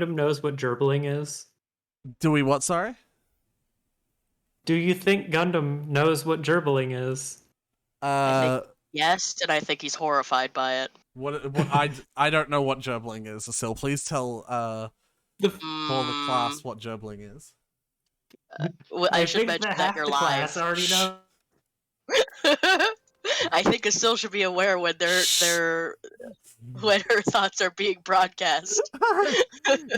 Gundam knows what gerbling is? Do we what, sorry? Do you think Gundam knows what gerbling is? I think yes, and I think he's horrified by it. What I don't know what gerbling is, Acil. Please tell The for the class what gerbling is. I should think mention that half you're the live. class already know. I think Acil should be aware when when her thoughts are being broadcast.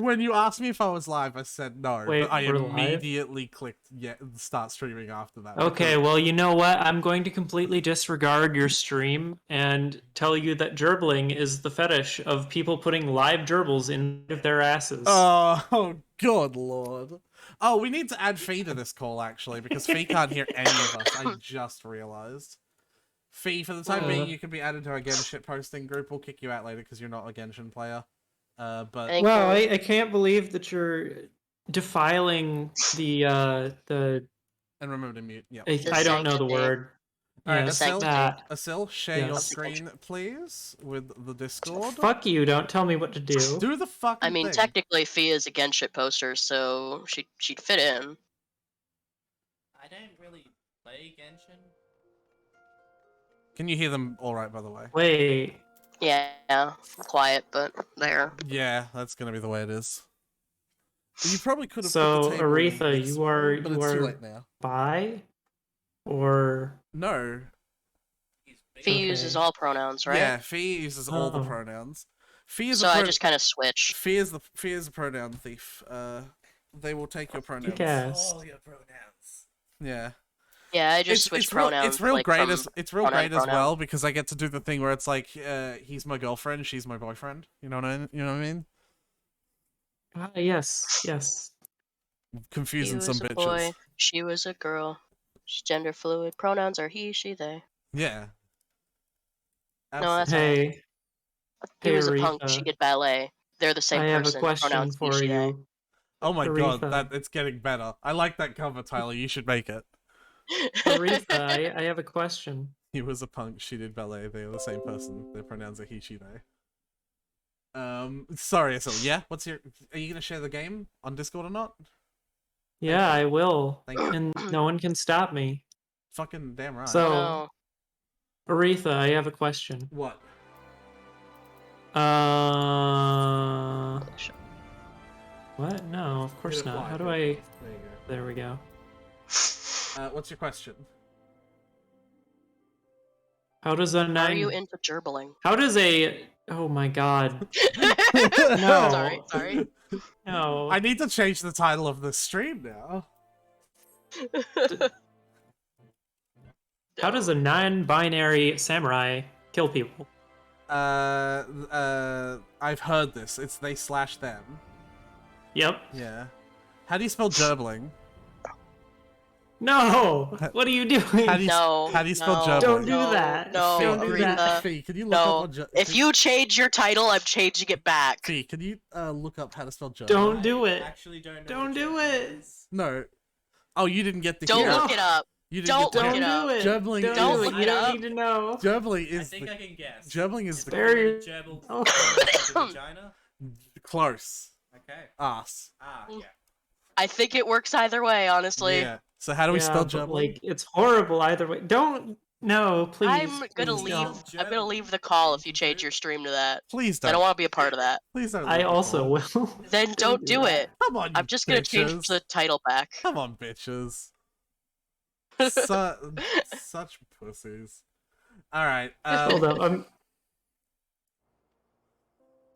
When you asked me if I was live, I said no, Wait, but I we're live? immediately clicked start streaming after that. Okay, well, you know what? I'm going to completely disregard your stream and tell you that gerbling is the fetish of people putting live gerbils in their asses. Oh, good lord. Oh, we need to add Fee to this call, actually, because Fee can't hear any of us. I just realized. Fee, for the time being, you can be added to our Genshin posting group. We'll kick you out later because you're not a Genshin player. But well, I can't believe that you're defiling the and remember to mute. Yeah. I don't know the word. All right, Yes, Acil, share your Yes. screen, please, with the Discord. Fuck you! Don't tell me what to do. Do the fucking I mean, thing. technically, Fee is a Genshin poster, so she'd fit in. I don't really play Genshin. Can you hear them all right, by the way? Wait. Yeah, quiet, but there. Yeah, that's gonna be the way it is. You probably could have. So, put the table Aretha, this you are but it's too late now. bi, or No. Fee uses all pronouns, right? Yeah, Fee uses all the pronouns. Fee is so I just kind of switched. Fee is a pronoun thief. They will take your pronouns. All your pronouns. Yeah. Yeah, I just switched pronouns. It's real great as pronoun. well because I get to do the thing where it's like, he's my girlfriend, she's my boyfriend. You know what I mean? Yes. Confusing some bitches. He was a boy, she was a girl. She's gender fluid. Pronouns are he, she, they. Yeah. No, that's hey. He was Aretha, a punk. She did ballet. They're the same person. I have a question pronouns for he, she, you. they. Oh my Aretha. god, it's getting better. I like that cover, Tyler. You should make it. Aretha, I have a question. He was a punk. She did ballet. They are the same person. Their pronouns are he, she, they. Sorry, Acil. Yeah, are you gonna share the game on Discord or not? Yeah, I will. Thank you. And no one can stop me. Fucking damn right. So, Aretha, I have a question. What? What? No, of course not. How do I... There you go. There we go. What's your question? How does a 9... Are you into gerbling? How does a... Oh my god. No. Sorry. No. I need to change the title of the stream now. How does a non-binary samurai kill people? I've heard this. It's they slash them. Yep. Yeah. How do you spell gerbling? No! What are you doing? How do you spell gerbling? Don't do that. No, Don't do that. Fee, can you look up what if you change your title, I'm changing it back. Fee, can you look up how to spell gerbling? Don't do it. I actually don't know. Don't do it. No. Oh, you didn't get the Don't look it up. Don't look it up. Gerbling Don't look it up. You don't need to know. Gerbling is I think I can guess. Gerbling is Very... Vagina? Close. Okay. Ass. Yeah. I think it works either way, honestly. Yeah. So how do we spell gerbling? Like, it's horrible either way. Don't... No, please. I'm gonna leave. Don't. I'm gonna leave the call if you change your stream to that. Please don't. I don't want to be a part of that. Please don't. I also will. Then don't do it. Come on, I'm just gonna change the title back. Come on, bitches. Such pussies. All right. Hold up. I'm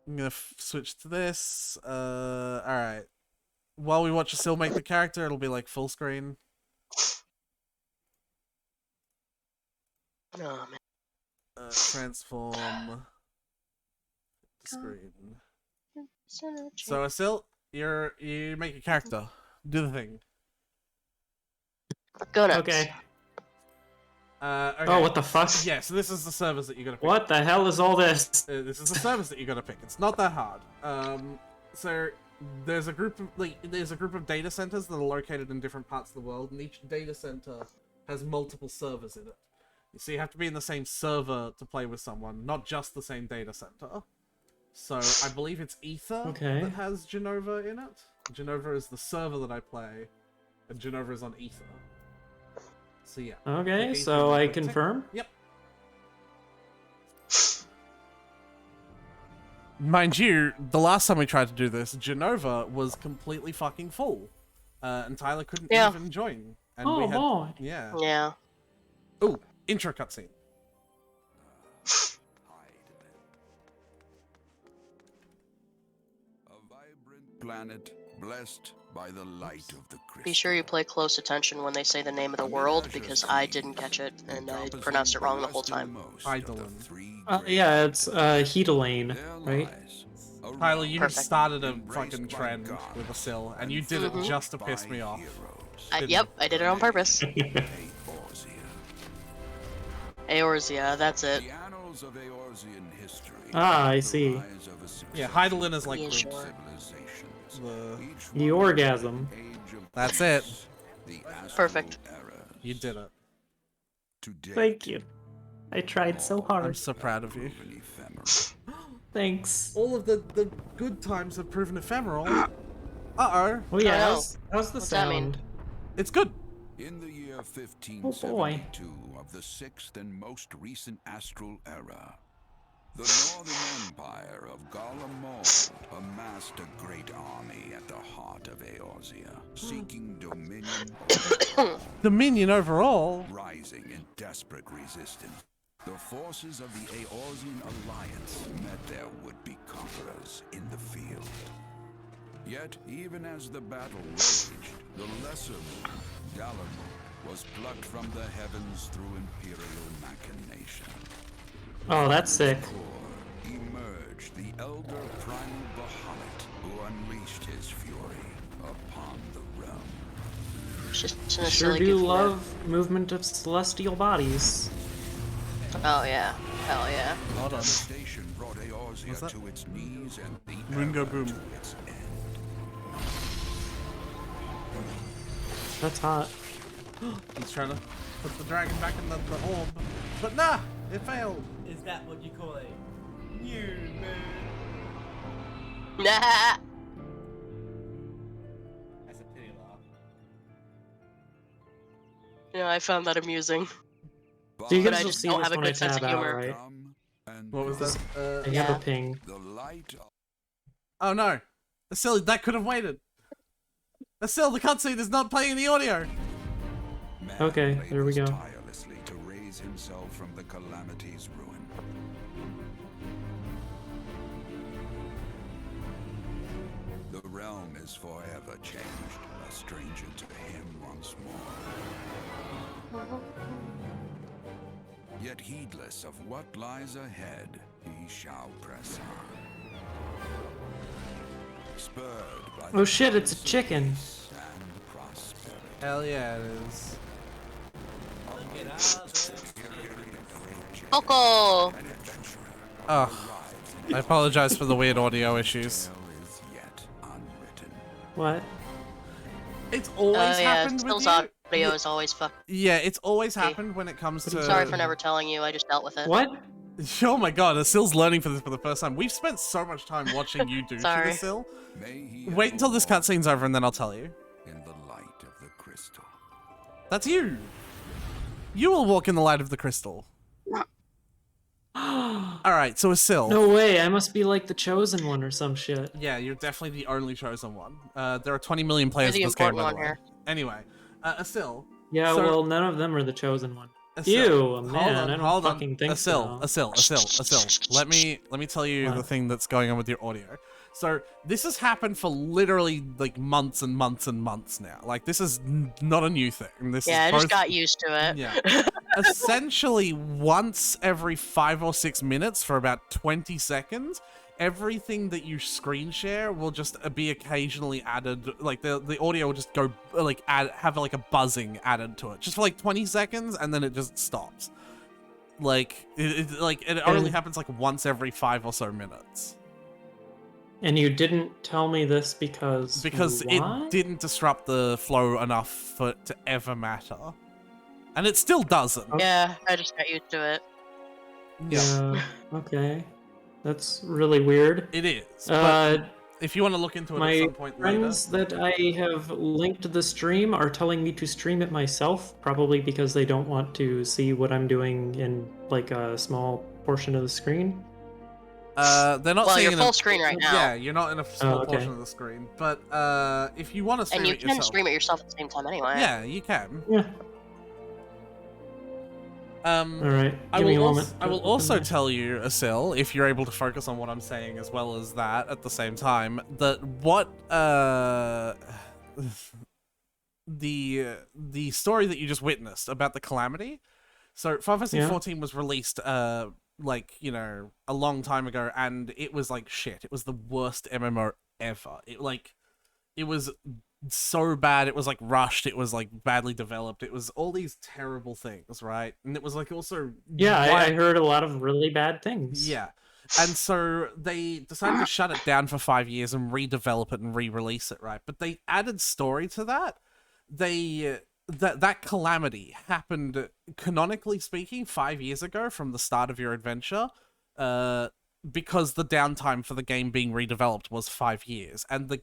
gonna switch to this. All right. While we watch Acil make the character, it'll be like full screen. Oh man. Transform screen. So Acil, you make a character. Do the thing. okay. Okay. Oh, what the fuck? Yeah, so this is the service that you're gonna pick. What the hell is all this? This is the service that you're gonna pick. It's not that hard. So there's a group of data centers that are located in different parts of the world, and each data center has multiple servers in it. So you have to be in the same server to play with someone, not just the same data center. So I believe it's Ether Okay. that has Genova in it. Genova is the server that I play, and Genova is on Ether. So yeah. Okay, click so Ether and I click tick. confirm. Yep. Mind you, the last time we tried to do this, Genova was completely fucking full, and Tyler couldn't Yeah. even join. And Oh we had, boy. yeah. Yeah. Ooh, intro cutscene. A vibrant planet blessed by the light of the crystal. Be sure you play close attention when they say the name of the world, because I didn't catch it, and I pronounced it wrong the whole time. Eidolon. Yeah, it's Heatlane, right? Tyler, you had Perfect. started a fucking trend with Acil, and you did it just to piss me off. Yep, I did it on purpose. Aorzia, that's it. The annals of Eorzean history. Ah, I see. The rise of a Yeah, succession Eidolon is like Yeah, the- sure. civilizations. the... Each The one orgasm. age of That's it. peace, the astral Perfect. eras. You did it. To date, Thank you. I tried so I'm hard. so proud of you. proven ephemeral. Thanks. All of the good times have proven ephemeral. Uh-oh. Oh yeah, know. how's the What's that mean? sound? It's good. In the year Oh, 1572 of the sixth and most recent astral era, the Northern Empire of Garlemald amassed a great army at the heart of Eorzea, seeking dominion over Dominion overall. rising in desperate resistance. The forces of the Eorzean alliance met their would-be conquerors in the field. Yet, even as the battle raged, the lesser moon, Galamon, was plucked from the heavens through imperial machination. Oh, that's sick. Core emerged the elder primal Bahamut, who unleashed his fury upon the realm. It's just in a Sure silly do goofy way. love movement of celestial bodies. Oh yeah. Hell yeah. Hold on. Devastation brought What's Eorzea that? to its knees and the Moon go era boom. to its end. That's hot. He's trying to put the dragon back in the orb. But nah, it failed. Is that what you call a new moon? Nah. That's a pity laugh. Yeah, I found that amusing. So you But can I still just see don't this have a when I good sense tab of out, humor. right? Come and What was go. that? I have Yeah. a ping. The light of Oh no. Acil, that could have waited. Acil, the cutscene is not playing the audio. man Okay, there we labors go. tirelessly to raise himself from the calamity's ruin. The realm is forever changed, a stranger to him once more. Yet heedless of what lies ahead, he shall press on. Spurred by Oh shit, it's a chicken. peace and prosperity. Hell yeah, it is. Look at us. Coco. Oh, I apologize for the weird audio issues. Tale is yet unwritten. What? It's always Yeah, happened with Still's you. audio is always fucked. Yeah, it's always Okay. happened when it comes What are to. you Sorry for never telling you, I just dealt with it. What? Oh my god, Acil's learning for this for the first time. We've spent so much time watching you do shit, Sorry. Acil. May he Wait until this ever cutscene's over and then I'll tell you. walk in the light of the crystal. That's you. You will walk in the light of the crystal. Alright, so Acil. No way, I must be like the chosen one or some shit. Yeah, you're definitely the only chosen one. There are 20 million players You're in the this game, by important the one way. here. Anyway, Acil. Yeah, So- well, none of them are the chosen one. Acil, Ew, man, I don't hold fucking think so. Acil. Let me tell you What? the thing that's going on with your audio. So this has happened for literally like months and months and months now. Like this is not a new thing. This Yeah, I is just both- got used to it. Yeah. Essentially, once every 5 or 6 minutes for about 20 seconds, everything that you screen share will just be occasionally added. Like the audio will just go like have like a buzzing added to it, just for like 20 seconds, and then it just stops. Like it only And- happens like once every 5 or so minutes And you didn't tell me this because because what? it didn't disrupt the flow enough for it to ever matter, and it still doesn't. Yeah, I just got used to it. Yeah, okay. That's really weird. It is. But Uh, if you want to look into it at my some point later. friends that I have linked to the stream are telling me to stream it myself, probably because they don't want to see what I'm doing in like a small portion of the screen. They're not Well, seeing you're it full screen right now. Yeah, you're not in a small okay. portion of the screen. But if you want to stream And you it can yourself, stream it yourself at the same time anyway. yeah, you can. Yeah. All right. I Give me a will moment. I will to also open tell you, Acil, if you're able to focus on what I'm saying as well as that at the same time, that what the story that you just witnessed about the calamity. So Final Fantasy Yeah. 14 was released like, you know, a long time ago, and it was like shit. It was the worst MMO ever. It was so bad. It was like rushed. It was like badly developed. It was all these terrible things, right? And it was like also Yeah, I heard a lot of really bad things. yeah. And so they decided to shut it down for 5 years and redevelop it and re-release it, right? But they added story to that. That calamity happened, canonically speaking, 5 years ago from the start of your adventure, because the downtime for the game being redeveloped was 5 years, and the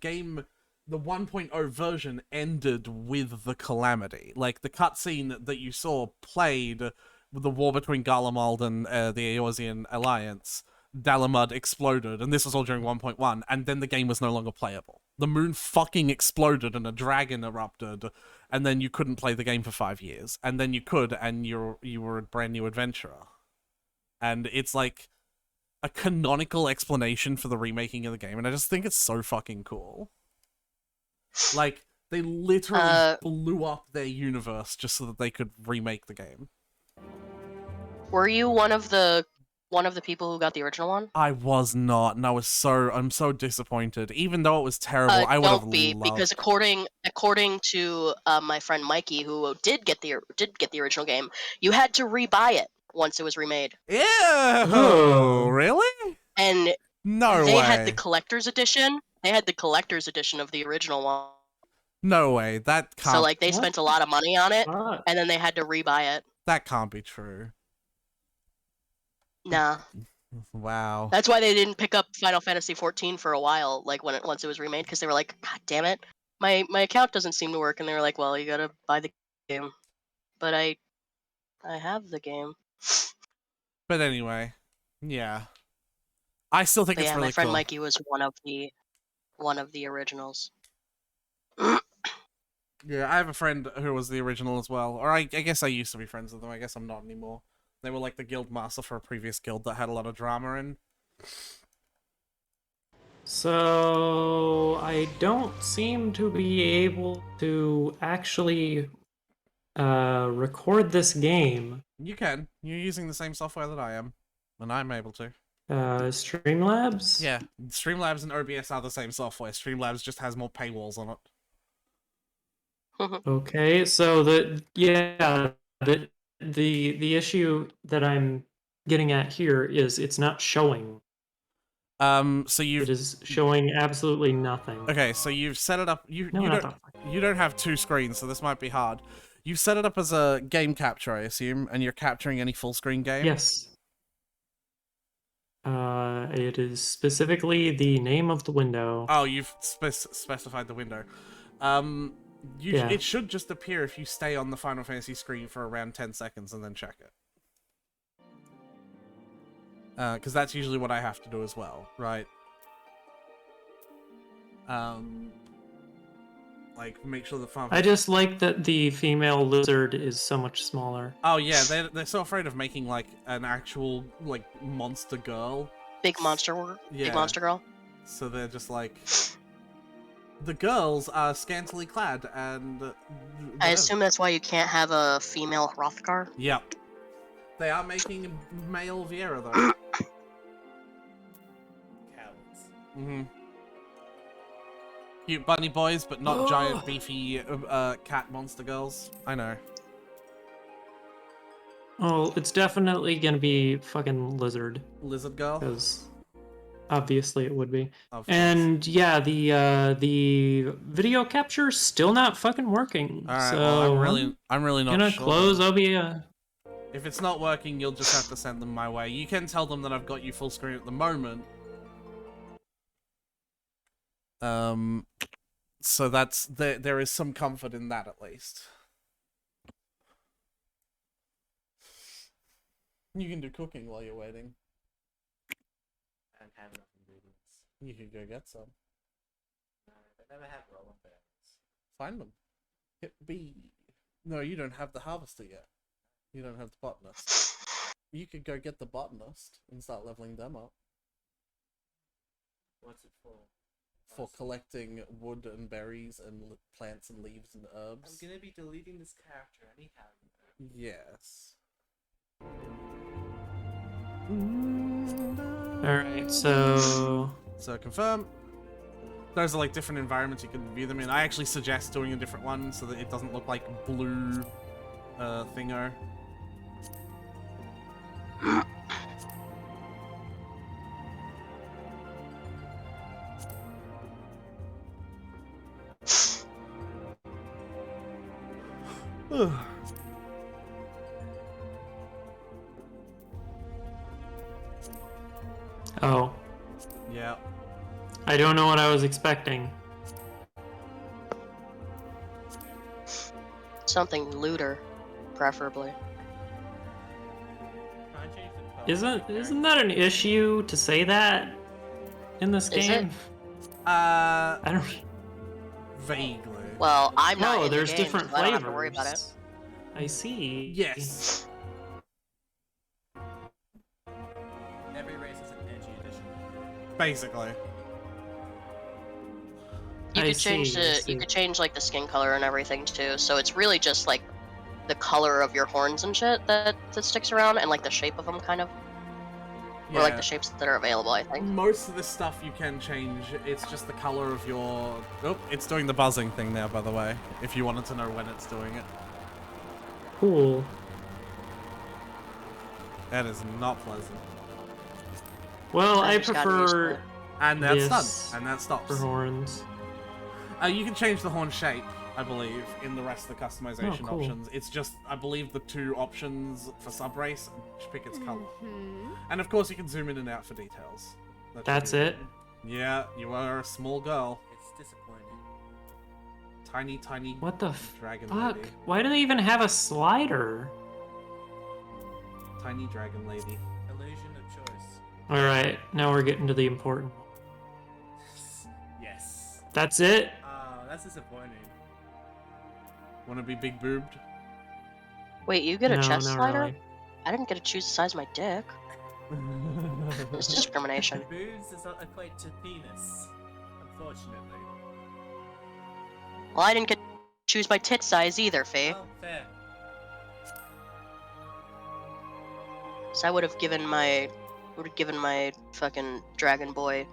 1.0 version ended with the calamity. Like, the cutscene that you saw played with the war between Garlemald and the Eorzean Alliance. Dalamud exploded, and this was all during 1.1, and then the game was no longer playable. The moon fucking exploded and a dragon erupted, and then you couldn't play the game for 5 years. And then you could, and you were a brand new adventurer. And it's like a canonical explanation for the remaking of the game, and I just think it's so fucking cool. Like, they literally blew up their universe just so that they could remake the game. Were you one of the people who got the original one? I was not, and I'm so disappointed. Even though it was terrible, I would have Don't be, loved. because according to my friend Mikey, who did get the original game, you had to rebuy it once it was remade. Ew! Oh. Really? And No they way. had the collector's edition. They had the collector's edition of the original one. No way. That can't. So like they What? spent a lot of money on it, What? and then they had to rebuy it. That can't be true. Nah. Wow. That's why they didn't pick up Final Fantasy 14 for a while, like once it was remade, because they were like, God damn it, my account doesn't seem to work, and they were like, well, you gotta buy the game. But I have the game. But anyway, yeah. I still think But it's yeah, really my friend cool. Mikey was one of the originals. Yeah, I have a friend who was the original as well. Or I guess I used to be friends with them. I guess I'm not anymore. They were like the guild master for a previous guild that had a lot of drama in. So I don't seem to be able to actually record this game. You can. You're using the same software that I am. And I'm able to. Streamlabs? Yeah, Streamlabs and OBS are the same software. Streamlabs just has more paywalls on it. Okay, so the issue that I'm getting at here is it's not showing. So It you've is showing absolutely nothing. okay. So you've set it up. No, You not don't that. you don't have two screens, so this might be hard. You've set it up as a game capture, I assume, and you're capturing any full screen game. Yes. It is specifically the name of the window. Oh, you've specified the window. Yeah. It should just appear if you stay on the Final Fantasy screen for around 10 seconds and then check it. Because that's usually what I have to do as well, right? Like, make sure the Final I just like that the female lizard is so much smaller. Oh yeah, they're so afraid of making like an actual like monster girl. Big monster girl. So they're just like the girls are scantily clad and. I assume that's why you can't have a female Hrothgar. Yep. They are making a male Viera though. Cowards. Mm-hmm. Cute bunny boys, but not giant beefy cat monster girls. I know. Oh, it's definitely gonna be fucking lizard, Lizard girl. because obviously it would be. Of course. And yeah, the video capture's still not fucking working. All right. So Well, I'm really not gonna sure. close OBS. If it's not working, you'll just have to send them my way. You can tell them that I've got you full screen at the moment. So that's there is some comfort in that at least. You can do cooking while you're waiting. I don't have enough ingredients. You could go get some. No, I never have roll on berries. Find them. Hit B. No, you don't have the harvester yet. You don't have the botanist. You could go get the botanist and start leveling them up. What's it for? For collecting wood and berries and plants and leaves and I'm herbs. gonna be deleting this character anyhow, you know. Yes. Alright, so... So confirm. Those are like different environments you can view them in. I actually suggest doing a different one so that it doesn't look like blue thingo. Oh. Yeah. I don't know what I was expecting. Something looter, preferably. Try and change the color. Isn't that an issue to say that in this Is game? Uh, I don't... vaguely. Well, I'm not Oh, in the there's game, different so I flavors. don't have to worry about it. I see. Yes. Every race is an edgy edition. Basically. You I could change see, I see. you could change like the skin color and everything too. So it's really just like the color of your horns and shit that sticks around, and like the shape of them, kind of, or like the shapes that are available. I think. Most of this stuff you can change. It's just the color of your... Oh, it's doing the buzzing thing now, by the way. If you wanted to know when it's doing it. Cool. That is not pleasant. Well, I just gotta use prefer And that's This done. And that stops. for horns. You can change the horn shape, I believe, in the rest of the customization Oh, cool. options. It's just, I believe, the two options for sub-race, just pick its color. And of course, you can zoom in and out for details. That's it? Yeah, you are a small girl. It's disappointing. Tiny, tiny What the dragon fuck? lady. Why do they even have a slider? Tiny dragon lady. Illusion of choice. Alright, now we're getting to the important. Yes. That's it? Oh, that's disappointing. Wanna be big boobed? Wait, you get a No, chest not slider? really. I didn't get to choose the size of my dick. It's discrimination. Boobs does not equate to penis, unfortunately. Well, I didn't get to choose my tit size either, Faye. Oh, fair. So I would have given my fucking dragon boy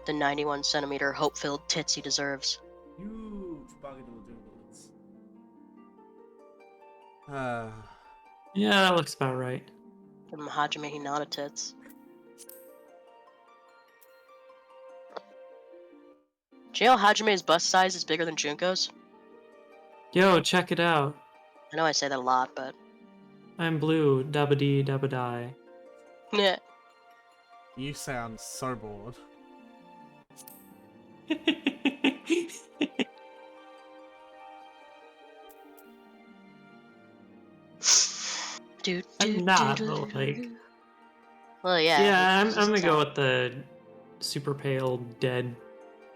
the 91 centimeter hope-filled tits he deserves. Huge buggadoo doodles. Yeah, that looks about right. Give him Hajime Hinata tits. Do you know Hajime's bust size is bigger than Junko's? Yo, check it out. I know I say that a lot, but I'm blue, dabba dee dabba die. yeah. You sound so bored. I'm not, but like... Well, yeah. Yeah, I'm it's gonna just, go with the super pale, dead,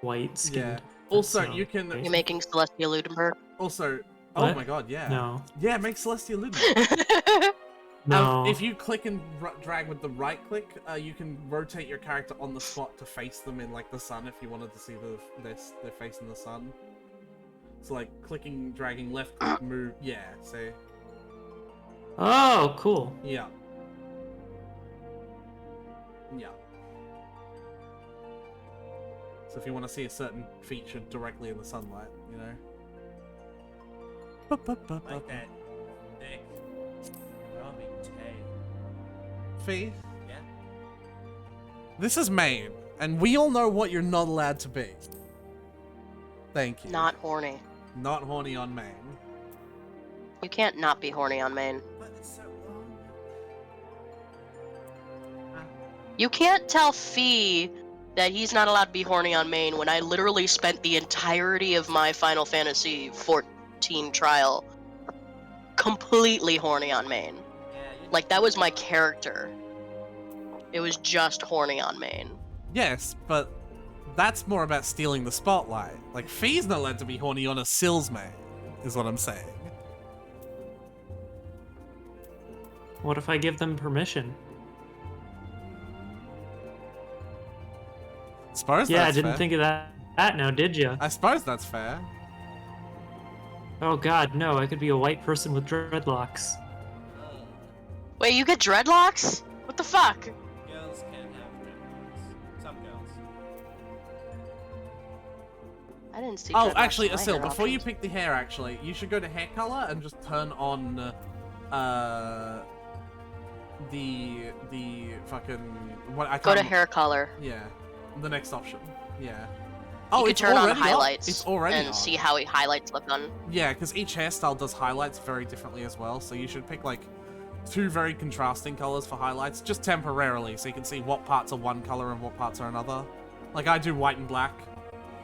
white skin. Yeah. Also, you can... You're making Celestia Ludenberg? Also... Oh What? my god, yeah. No. Yeah, make Celestia Lumen. No. If you click and drag with the right click, you can rotate your character on the spot to face them in like the sun if you wanted to see their face in the sun. So like clicking, dragging, left click, move. Yeah, see. Oh, cool. Yeah. Yeah. So if you want to see a certain feature directly in the sunlight, you know. Like that thick, rubbing tail. Fee, Yeah? this is Maine, and we all know what you're not allowed to be. Thank you. Not horny. Not horny on Maine. You can't not be horny on Maine. But it's so You can't tell Fee that he's not allowed to be horny on main when I literally spent the entirety of my Final Fantasy 14 trial completely horny on main. Yeah, Like, that was my character. It was just horny on main. Yes, but that's more about stealing the spotlight. Like, Fee's not allowed to be horny on Acil's main, is what I'm saying. What if I give them permission? Suppose Yeah, I that's didn't fair. think of that now, did you? I suppose that's fair. Oh god, no, I could be a white person with dreadlocks. Wait, you get dreadlocks? What the fuck? girls can have dreadlocks. Some girls. I didn't see. Oh, dreadlocks actually, in my Acil, hair before you options. pick the hair, actually, you should go to hair color and just turn on the fucking what I Go can't to hair color. Yeah, the next option. Yeah. You Oh, can it's turn on already highlights It's already and on. see how highlights look on. Yeah, because each hairstyle does highlights very differently as well, so you should pick like 2 very contrasting colors for highlights, just temporarily, so you can see what parts are one color and what parts are another. Like I do white and black,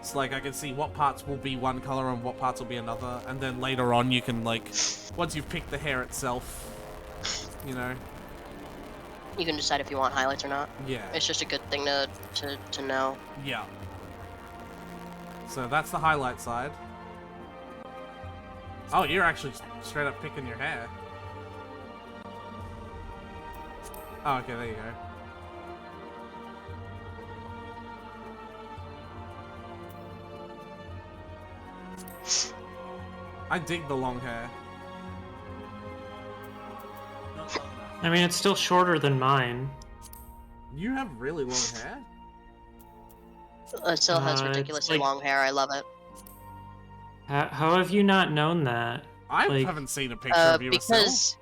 so like I can see what parts will be one color and what parts will be another, and then later on you can like, once you've picked the hair itself, you know. You can decide if you want highlights or not. Yeah. It's just a good thing to know. Yeah. So that's the highlight side. Oh, you're actually straight up picking your hair. Oh, okay, there you go. I dig the long hair. Not long enough. I mean, it's still shorter than mine. You have really long hair? It still has it's ridiculously like- long hair. I love it. How have you not known that? I Like- haven't seen a picture of you, Acil.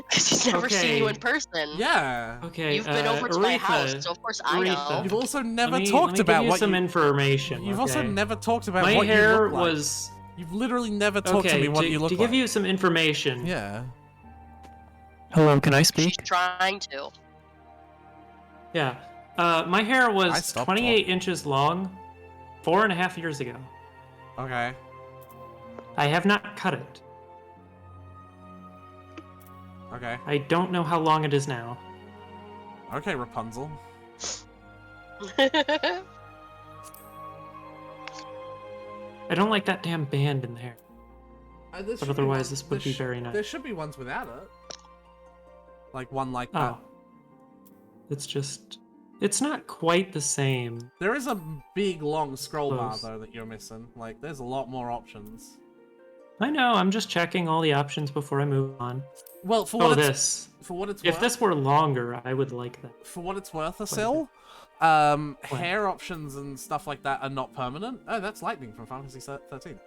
Because he's never seen you in Okay. person. Yeah. Okay, You've been over to my house, Aretha, so of course I know. Aretha. You've also never let me talked give about you what some you... information. You've also okay? never talked about My what you hair look like. was You've literally never talked okay. to me what you look to like. give you some information. Yeah. Hello, can I She's speak? trying to. Yeah. My hair I was stopped 28 inches long 4.5 years ago. Okay. I have not cut it. Okay. I don't know how long it is now. Okay, Rapunzel. I don't like that damn band in the hair. But But otherwise, this would be very nice. There should be ones without it. Like one like Oh. that. It's just... It's not quite the same. There is a big long scroll bar Close. though that you're missing. Like there's a lot more options. I know, I'm just checking all the options before I move on. Well, for Oh, what it's this. for what it's If worth, this were longer, I would like that. for what it's worth, Quite a Acil, What? hair options and stuff like that are not permanent. Oh, that's lightning from Final Fantasy 13.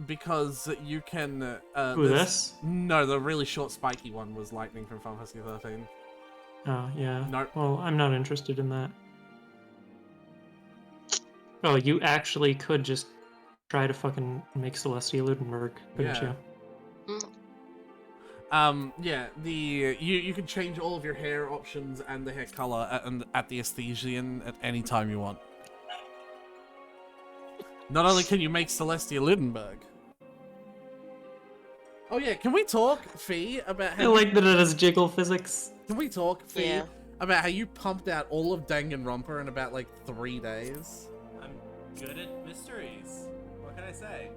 Because you can. Ooh, there's- this? No, the really short spiky one was lightning from Final Fantasy 13. Oh, yeah. Nope. Well, I'm not interested in that. Oh, you actually could just try to fucking make Celestia Ludenberg, couldn't Yeah. you? Yeah, you can change all of your hair options and the hair color at the Aesthesian at any time you want. Not only can you make Celestia Ludenberg. Oh yeah, can we talk, Fee, about I how like that it has jiggle physics. can we talk, Fee, Yeah. about how you pumped out all of Danganronpa in about like 3 days? I'm good at mysteries. What can I say?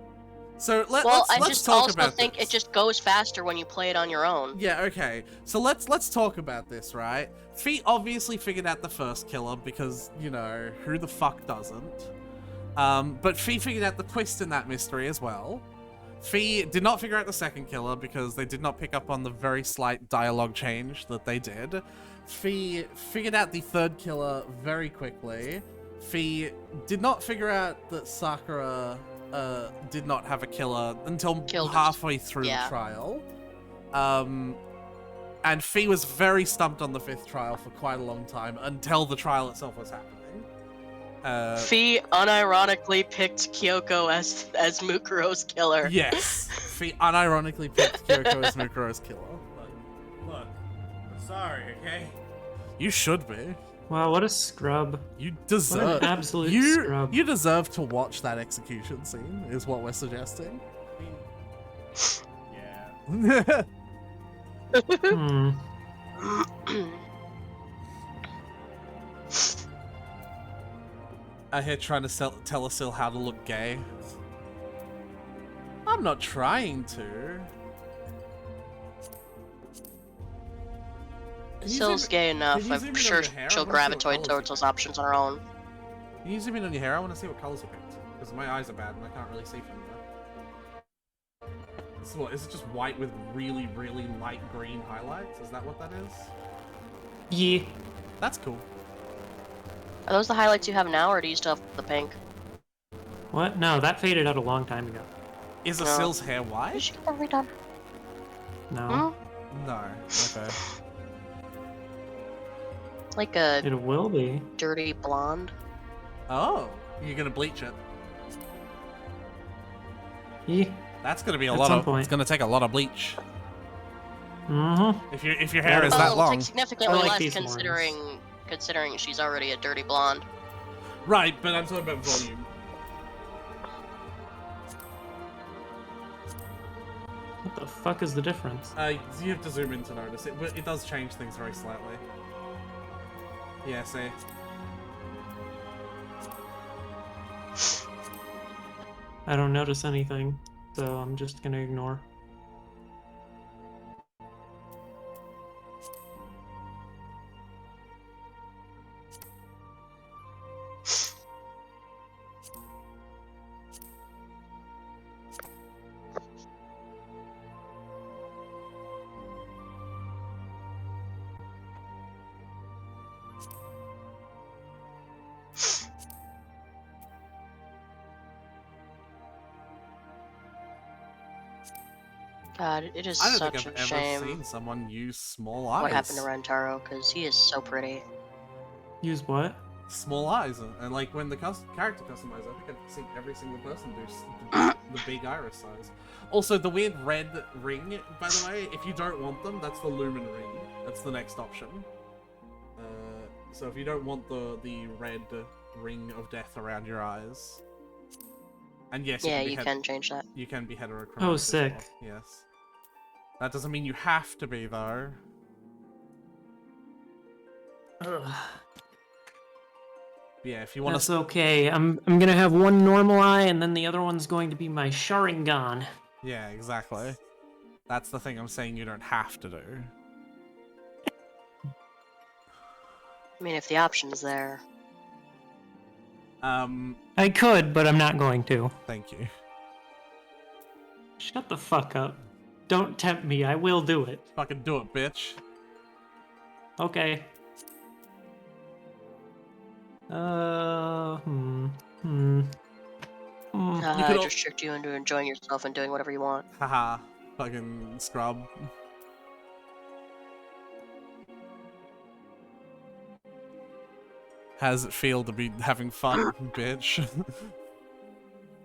So Well, let's I just talk also about think this. it just goes faster when you play it on your own. Yeah, okay. So let's talk about this, right? Fee obviously figured out the first killer because, you know, who the fuck doesn't? But Fee figured out the twist in that mystery as well. Fee did not figure out the second killer because they did not pick up on the very slight dialogue change that they did. Fee figured out the third killer very quickly. Fee did not figure out that Sakura did not have a killer until Killed it. halfway through Yeah. the trial. And Fee was very stumped on the 5th trial for quite a long time until the trial itself was happening. Fee unironically picked Kyoko as Mukuro's killer. Yes, Fee unironically picked Kyoko as Mukuro's killer. Look, I'm sorry, okay? You should be. Wow, what a scrub. You deserve. absolute you, scrub. You deserve to watch that execution scene. Is what we're suggesting. Yeah. Hmm. I here trying to tell Acil how to look gay. I'm not trying to. Acil's gay enough. you zoom I'm in on sure your hair? I she'll wanna see what gravitate colours towards you those picked. options on her own. Can you zoom in on your hair? I want to see what colors you picked. Because my eyes are bad and I can't really see from there. This is what, is it just white with really, really light green highlights? Is that what that is? Yeah. That's cool. Are those the highlights you have now, or do you still have the pink? What? No, that faded out a long time ago. Is No. Acil's hair Did white? she get that redone? No. Hmm? No. Okay. Like a It will be. dirty blonde. Oh, you're gonna bleach it. Yeah. That's gonna be a At lot some of. point. It's gonna take a lot of bleach. Mm-hmm. If your hair is Well, that it'll long, take significantly I like less these ones. considering she's already a dirty blonde. right? But I'm talking about volume. What the fuck is the difference? You have to zoom in to notice it, but it does change things very slightly. Yeah, see. I don't notice anything, so I'm just gonna ignore. God, it is I don't such think a I've ever shame seen someone use small eyes. what happened to Rentaro, because he is so pretty. Use what? Small eyes, and like when the character customizer, I think I've seen every single person do the big iris size. Also, the weird red ring, by the way, if you don't want them, that's the lumen ring. That's the next option. So if you don't want the red ring of death around your eyes, and yes, Yeah, you you can change that. You can be heterochromatic. Oh, as sick. well, yes. That doesn't mean you have to be, though. Ugh. Yeah, if you want That's to. okay. I'm gonna have one normal eye, and then the other one's going to be my Sharingan. Yeah, exactly. That's the thing I'm saying you don't have to do. I mean, if the option's there. I could, but I'm not going to. Thank you. Shut the fuck up. Don't tempt me. I will do it. Fucking do it, bitch. Okay. I could al- just tricked you into enjoying yourself and doing whatever you want. Haha. Fucking scrub. How's it feel to be having fun, bitch?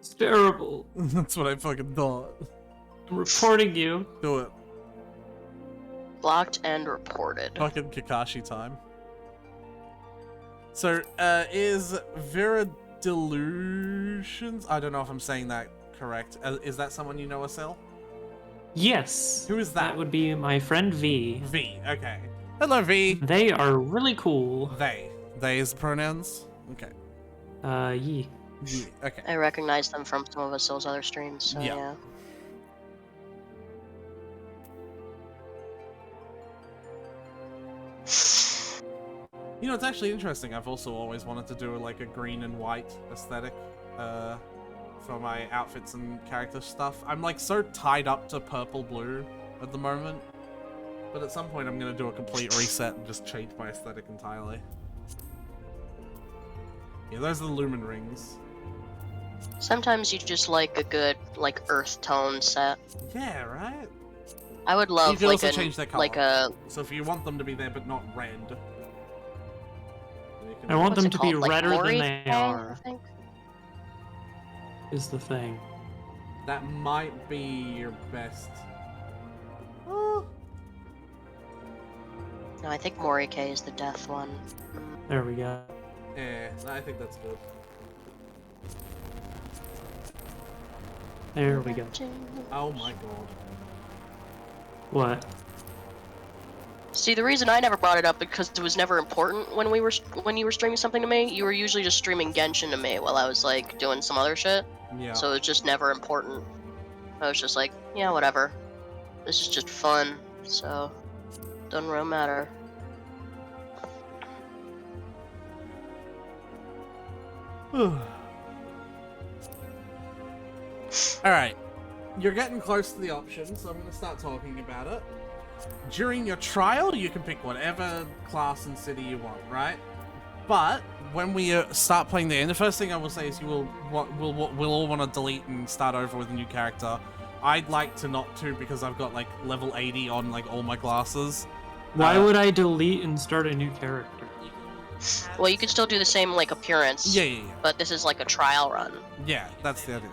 It's terrible. That's what I fucking thought. I'm reporting you. Do it. Blocked and reported. Fucking Kakashi time. So, is Vera Delusions? I don't know if I'm saying that correct. Is that someone you know, Acil? Yes. Who is that? That would be my friend V. V, okay. Hello, V. They are really cool. They. They is the pronouns? Okay. Ye. Yeah, okay. I recognize them from some of Acil's other streams, so Yeah. yeah. You know, it's actually interesting. I've also always wanted to do like a green and white aesthetic for my outfits and character stuff. I'm like so tied up to purple blue at the moment. But at some point I'm going to do a complete reset and just change my aesthetic entirely. Yeah, those are the lumen rings. Sometimes you just like a good, like, earth tone set. Yeah, right? I would You love, can like, also change their color. like a... So if you want them to be there but not red... then you can- I want what's them it to be called? Like redder Mori than they thing, I are, think? is the thing. That might be your best... Oh. No, I think Morike is the death one. There we go. Yeah, I think that's good. There we go. Oh my god. What? See, the reason I never brought it up because it was never important when you were streaming something to me. You were usually just streaming Genshin to me while I was like doing some other shit. Yeah. So it was just never important. I was just like, yeah, whatever. This is just fun. So doesn't really matter. Alright. You're getting close to the option, so I'm going to start talking about it. During your trial, you can pick whatever class and city you want, right? But when we start playing the game, the first thing I will say is we'll all want to delete and start over with a new character. I'd like to not to because I've got like level 80 on like all my classes. Why would I delete and start a new character? Well, you could still do the same like appearance. Yeah. But this is like a trial run Yeah, that's the idea.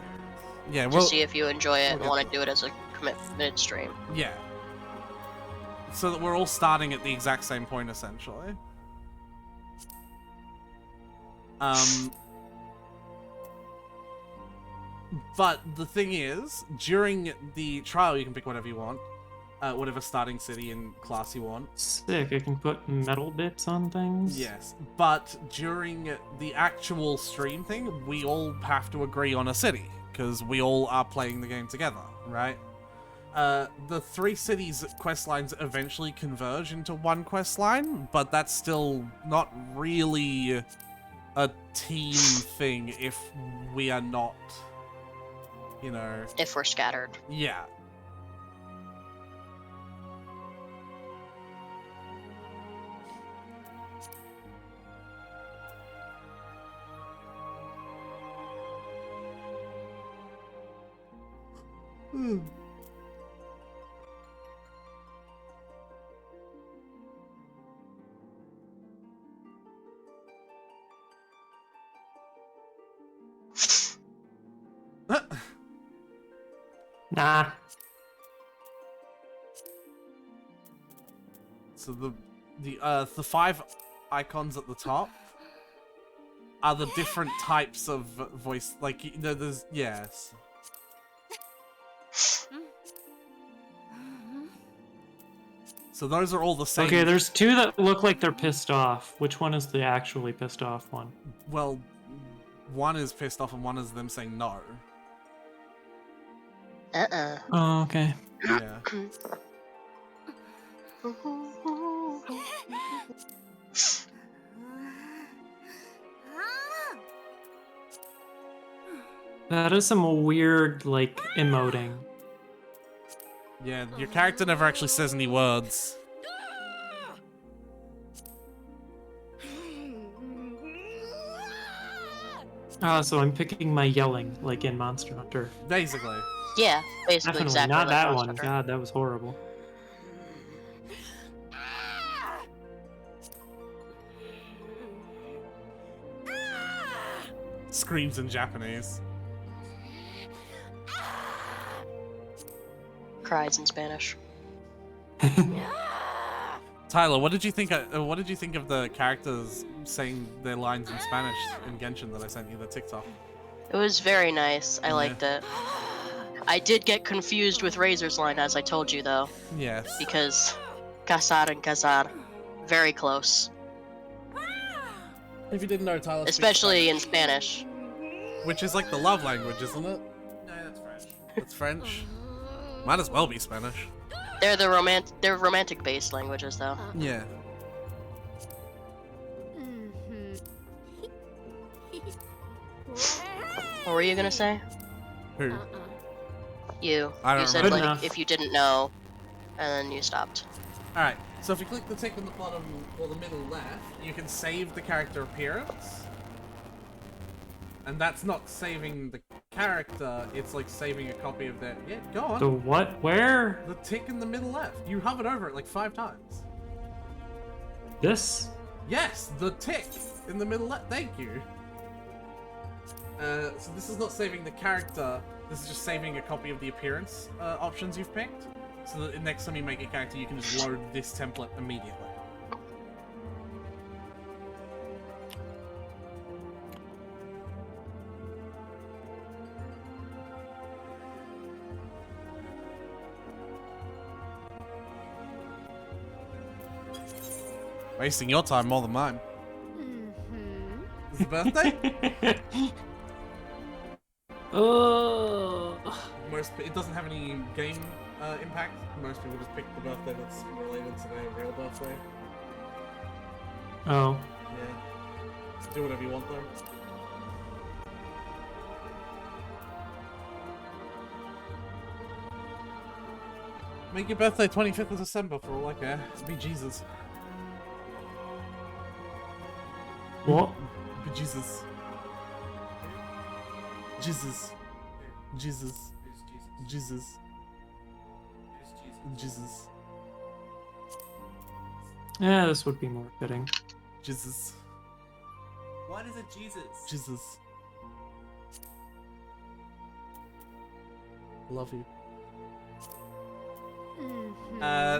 Yeah, to well, see if you enjoy it and we'll want to do it as a committed stream. yeah. So that we're all starting at the exact same point, essentially. But the thing is, during the trial, you can pick whatever you want. Whatever starting city and class you want. Sick, I can put metal bits on things? Yes, but during the actual stream thing, we all have to agree on a city, because we all are playing the game together, right? The 3 cities quest lines eventually converge into one quest line, but that's still not really a team thing if we are not, you know... If we're scattered. Yeah. Nah. So the 5 icons at the top are the different types of voice. Like there's yes. So those are all the same. Okay, there's 2 that look like they're pissed off. Which one is the actually pissed off one? Well, one is pissed off and one is them saying no. Oh, okay. Yeah. That is some weird, like, emoting. Yeah, your character never actually says any words. Ah, so I'm picking my yelling, like in Monster Hunter. Basically. Yeah, basically Definitely exactly not like that Monster one. Hunter. God, that was horrible. Screams in Japanese. Cries in Spanish. Tyler, what did you think? What did you think of the characters saying their lines in Spanish in Genshin that I sent you the TikTok? It was very nice. I liked it. I did get confused with Razor's line, as I told you, though, Yes. because casar and casar, very close, If you didn't know, Tyler, speaks especially in Spanish. Spanish, which is like the love language, isn't it? No, that's French. It's French. Might as well be Spanish. They're they're romantic-based languages, though. Yeah. What were you gonna say? Who? You. I don't You said remember. like Good enough. if you didn't know, and then you stopped. All right. So if you click the tick on the bottom or the middle left, you can save the character appearance. And that's not saving the character, it's like saving a copy of their... Yeah, go on. The what? Where? The tick in the middle left. You hovered over it like 5 times. This? Yes, the tick in the middle left. Thank you. So this is not saving the character, this is just saving a copy of the appearance options you've picked. So that next time you make a character, you can just load this template immediately. Wasting your time more than mine. Is it birthday? Oh. It doesn't have any game impact. Most people just pick the birthday that's related to their real birthday. Oh. Yeah. So do whatever you want though. Make your birthday 25th of December for all I care. Be Jesus. What? Be Jesus. Jesus. Jesus. Who's Jesus? Jesus. Who's Jesus? Jesus. Yeah, this would be more fitting. Jesus. Why is it Jesus? Jesus. Love you.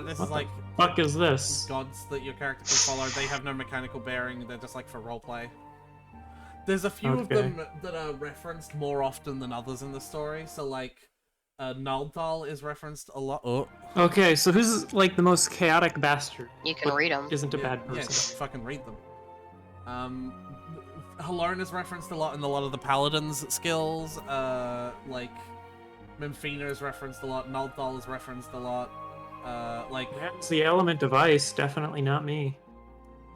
This What is like the fuck is this? gods that your character can follow. They have no mechanical bearing. They're just like for roleplay. There's a few of Okay. them that are referenced more often than others in the story. So like, Naldal is referenced a lot. Oh, Okay, so who's like the most chaotic bastard? You can read them. Isn't a yeah, bad yeah, person. just fucking read them. Halorn is referenced a lot in a lot of the paladins' skills. Like, Memphina is referenced a lot. Naldal is referenced a lot. Like, That's the element of ice, definitely not me.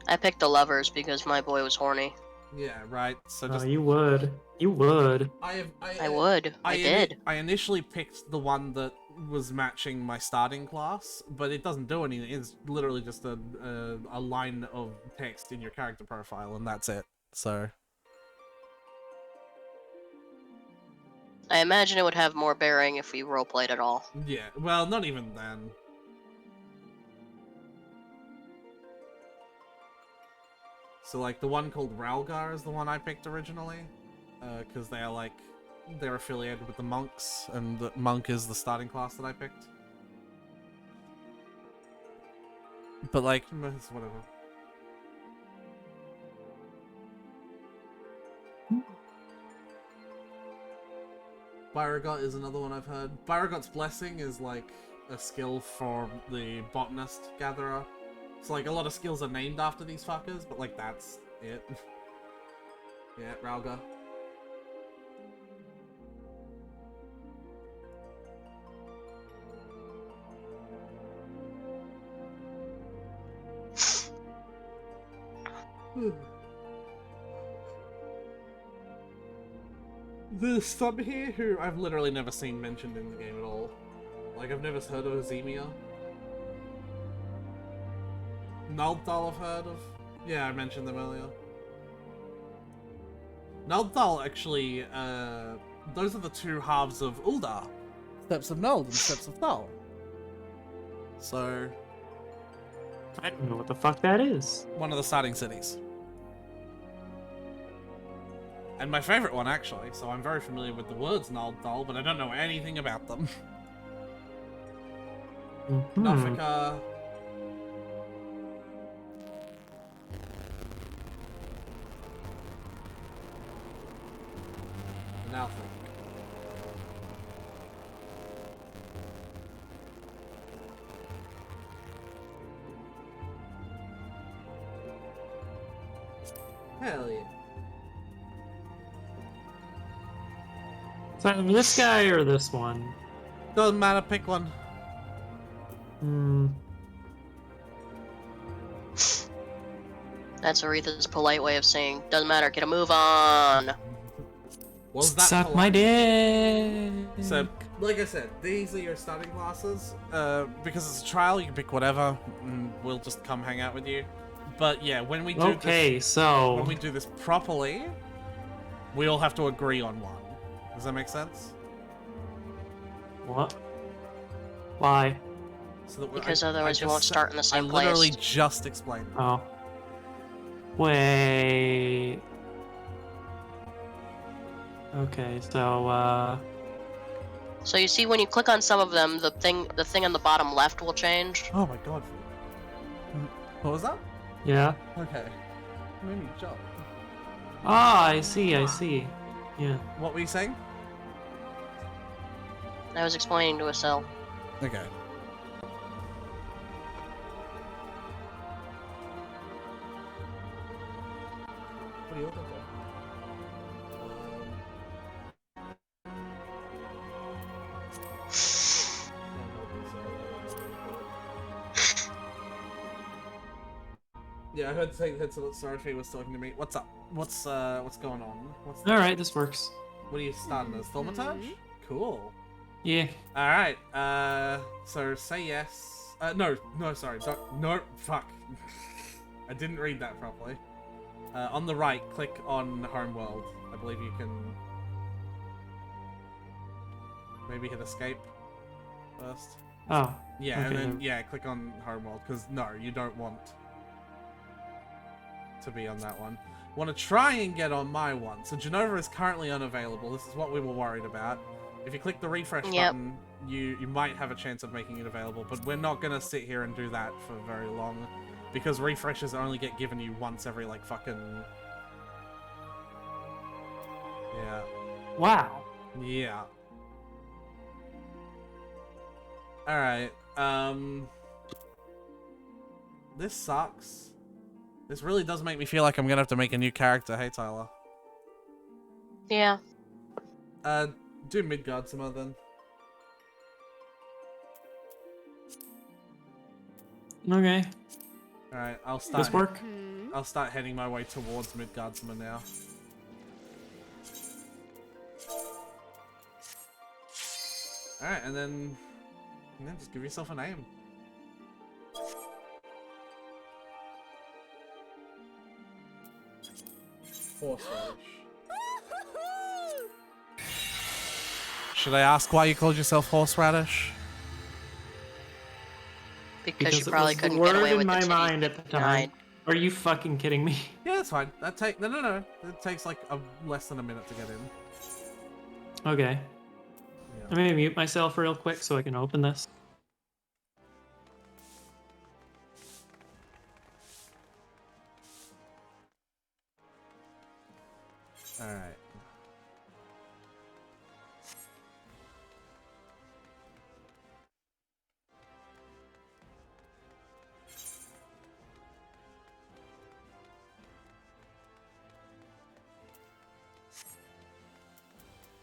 I picked the lovers because my boy was horny. yeah, right. So Oh, just you would. You would. I would. I did. I initially picked the one that was matching my starting class, but it doesn't do anything. It's literally just a line of text in your character profile, and that's it. So I imagine it would have more bearing if we roleplayed at all. yeah, well, not even then. So like the one called Ralgar is the one I picked originally, because they're affiliated with the monks, and the monk is the starting class that I picked. But like, it's whatever. Byragot is another one I've heard. Byragot's Blessing is like a skill for the botanist gatherer. So like a lot of skills are named after these fuckers, but like that's it. Yeah, Ralga. There's some here who I've literally never seen mentioned in the game at all. Like, I've never heard of Azemia. Naldal I've heard of. Yeah, I mentioned them earlier. Naldal actually, those are the two halves of Uldar. Steps of Nald and Steps of Thal. So, I don't know what the fuck that is. one of the starting cities. And my favorite one, actually, so I'm very familiar with the words Naldal, but I don't know anything about them. Mhm. Nafika. And Alpha. Hell yeah. So this guy or this one? Doesn't matter, pick one. Hmm. That's Aretha's polite way of saying, doesn't matter, get a move on. Was that Suck my polite? dick. So, like I said, these are your starting classes. Because it's a trial, you can pick whatever, and we'll just come hang out with you. But yeah, when we do Okay, this, so when we do this properly, we all have to agree on one. Does that make sense? what? Why? So that Because I otherwise we just won't said- start in the same I literally place. just explained that. Oh. Wait. Okay, so So you see, when you click on some of them, the thing on the bottom left will change. Oh my god. What was that? yeah. Okay. Made me jump. Ah, I see. Yeah. What were you saying? I was explaining to Acil. Okay. are you looking for? Yeah, I heard saying that Sarafee was talking to me. What's up? What's going on? What's All right, this works. What are you starting as? Thaumaturge? Cool. Yeah. All right. So say yes. No, sorry. No, fuck. I didn't read that properly. On the right, click on Homeworld. I believe you can maybe hit escape first. Oh. Yeah, Okay, and then then. yeah, click on Homeworld because no, you don't want to be on that one. Want to try and get on my one. So Genova is currently unavailable. This is what we were worried about. If you click the refresh button, you might have a chance of making it available, but we're not gonna sit here and do that for very long because refreshes only get given you once every like fucking yeah. Wow. Yeah. Alright, this sucks. This really does make me feel like I'm gonna have to make a new character. Hey, Tyler. Yeah. Do Midgard some more then. Okay. Alright, I'll start. This work? I'll start heading my way towards Midgardsma now. Alright, and then just give yourself a name. Horseradish. Should I ask why you called yourself Horseradish? Because you it probably was couldn't the get word away in with my the mind at the time. titty. Are you fucking kidding me? Yeah, that's fine. That take no. It takes like less than a minute to get in. Okay. Yeah. I'm gonna mute myself real quick so I can open this. All right.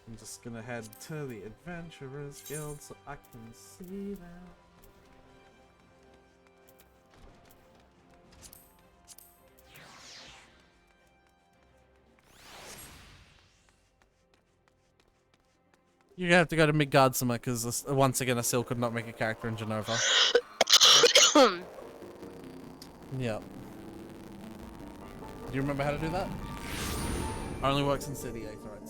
I'm just gonna head to the Adventurers Guild so I can see that. You're gonna have to go to Midgardsma because once again, Acil could not make a character in Genova. Yep. Do you remember how to do that? Only works in City 8, right?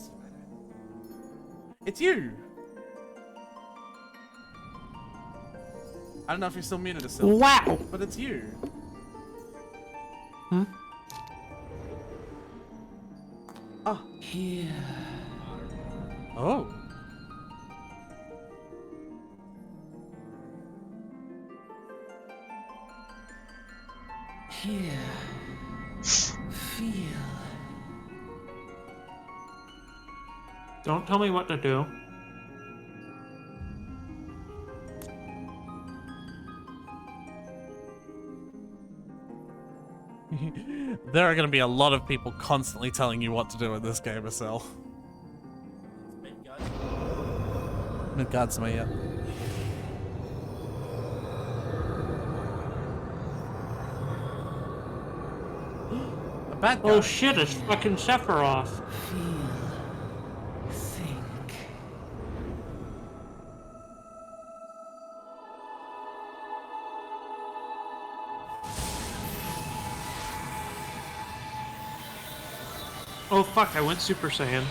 It's you! I don't know if you're still muted, Acil. Wow! But it's you. Hmm? Oh. Here. Oh. Here. Feel. Don't tell me what to do. There are going to be a lot of people constantly telling you what to do in this game, Acil. Midgardsma, yeah. A bad guy. Oh shit, it's fucking Sephiroth. Think. Oh fuck, I went Super Saiyan.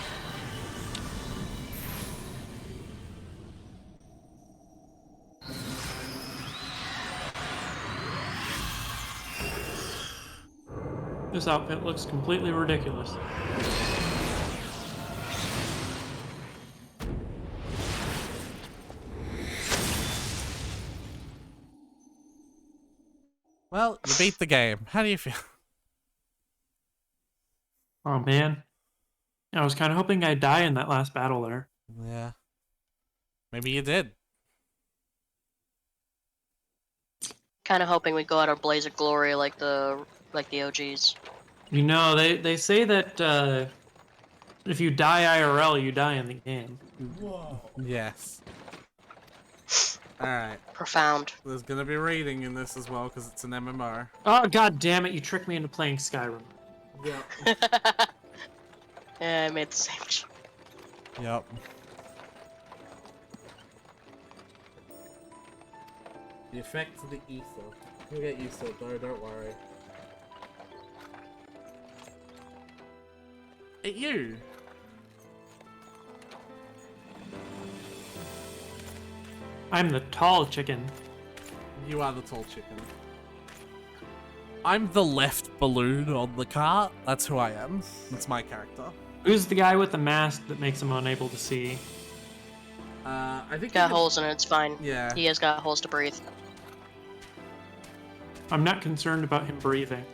This outfit looks completely ridiculous. Well, you beat the game. How do you feel? Oh man. I was kind of hoping I'd die in that last battle there. Yeah. Maybe you did. Kind of hoping we'd go out our blaze of glory like the OGs. You know, they say that if you die IRL, you die in the game. Whoa. Yes. Alright. Profound. There's gonna be raiding in this as well, because it's an MMO. Oh, god damn it, you tricked me into playing Skyrim. Yep. Yeah, I made the same. Yep. The effects of the ether. You'll get used to it though, don't worry. Hey, you! I'm the tall chicken. You are the tall chicken. I'm the left balloon on the cart. That's who I am. That's my character. Who's the guy with the mask that makes him unable to see? I think Got holes in it, it's fine. Yeah. He has got holes to breathe. I'm not concerned about him breathing.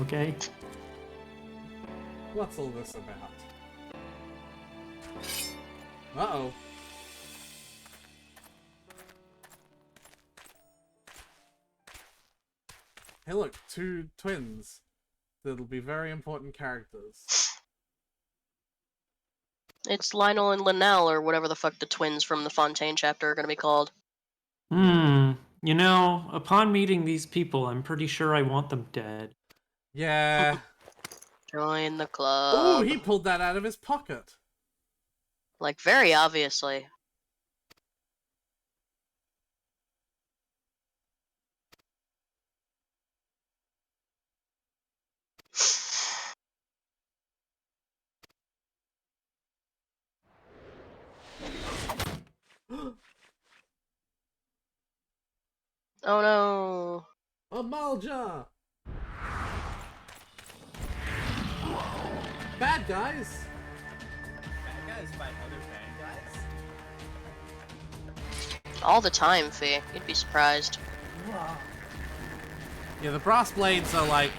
Okay? What's all this about? Uh-oh. Hey look, two twins. That'll be very important characters. It's Lionel and Linnell, or whatever the fuck the twins from the Fontaine chapter are gonna be called. You know, upon meeting these people, I'm pretty sure I want them dead. Yeah. Join the Oh, club. he pulled that out of his pocket. Like, very obviously. Oh no. Amalja! Bad guys! Bad guys fight other bad guys? All the time, Fee. You'd be surprised. Wow. Yeah, the brass blades are like,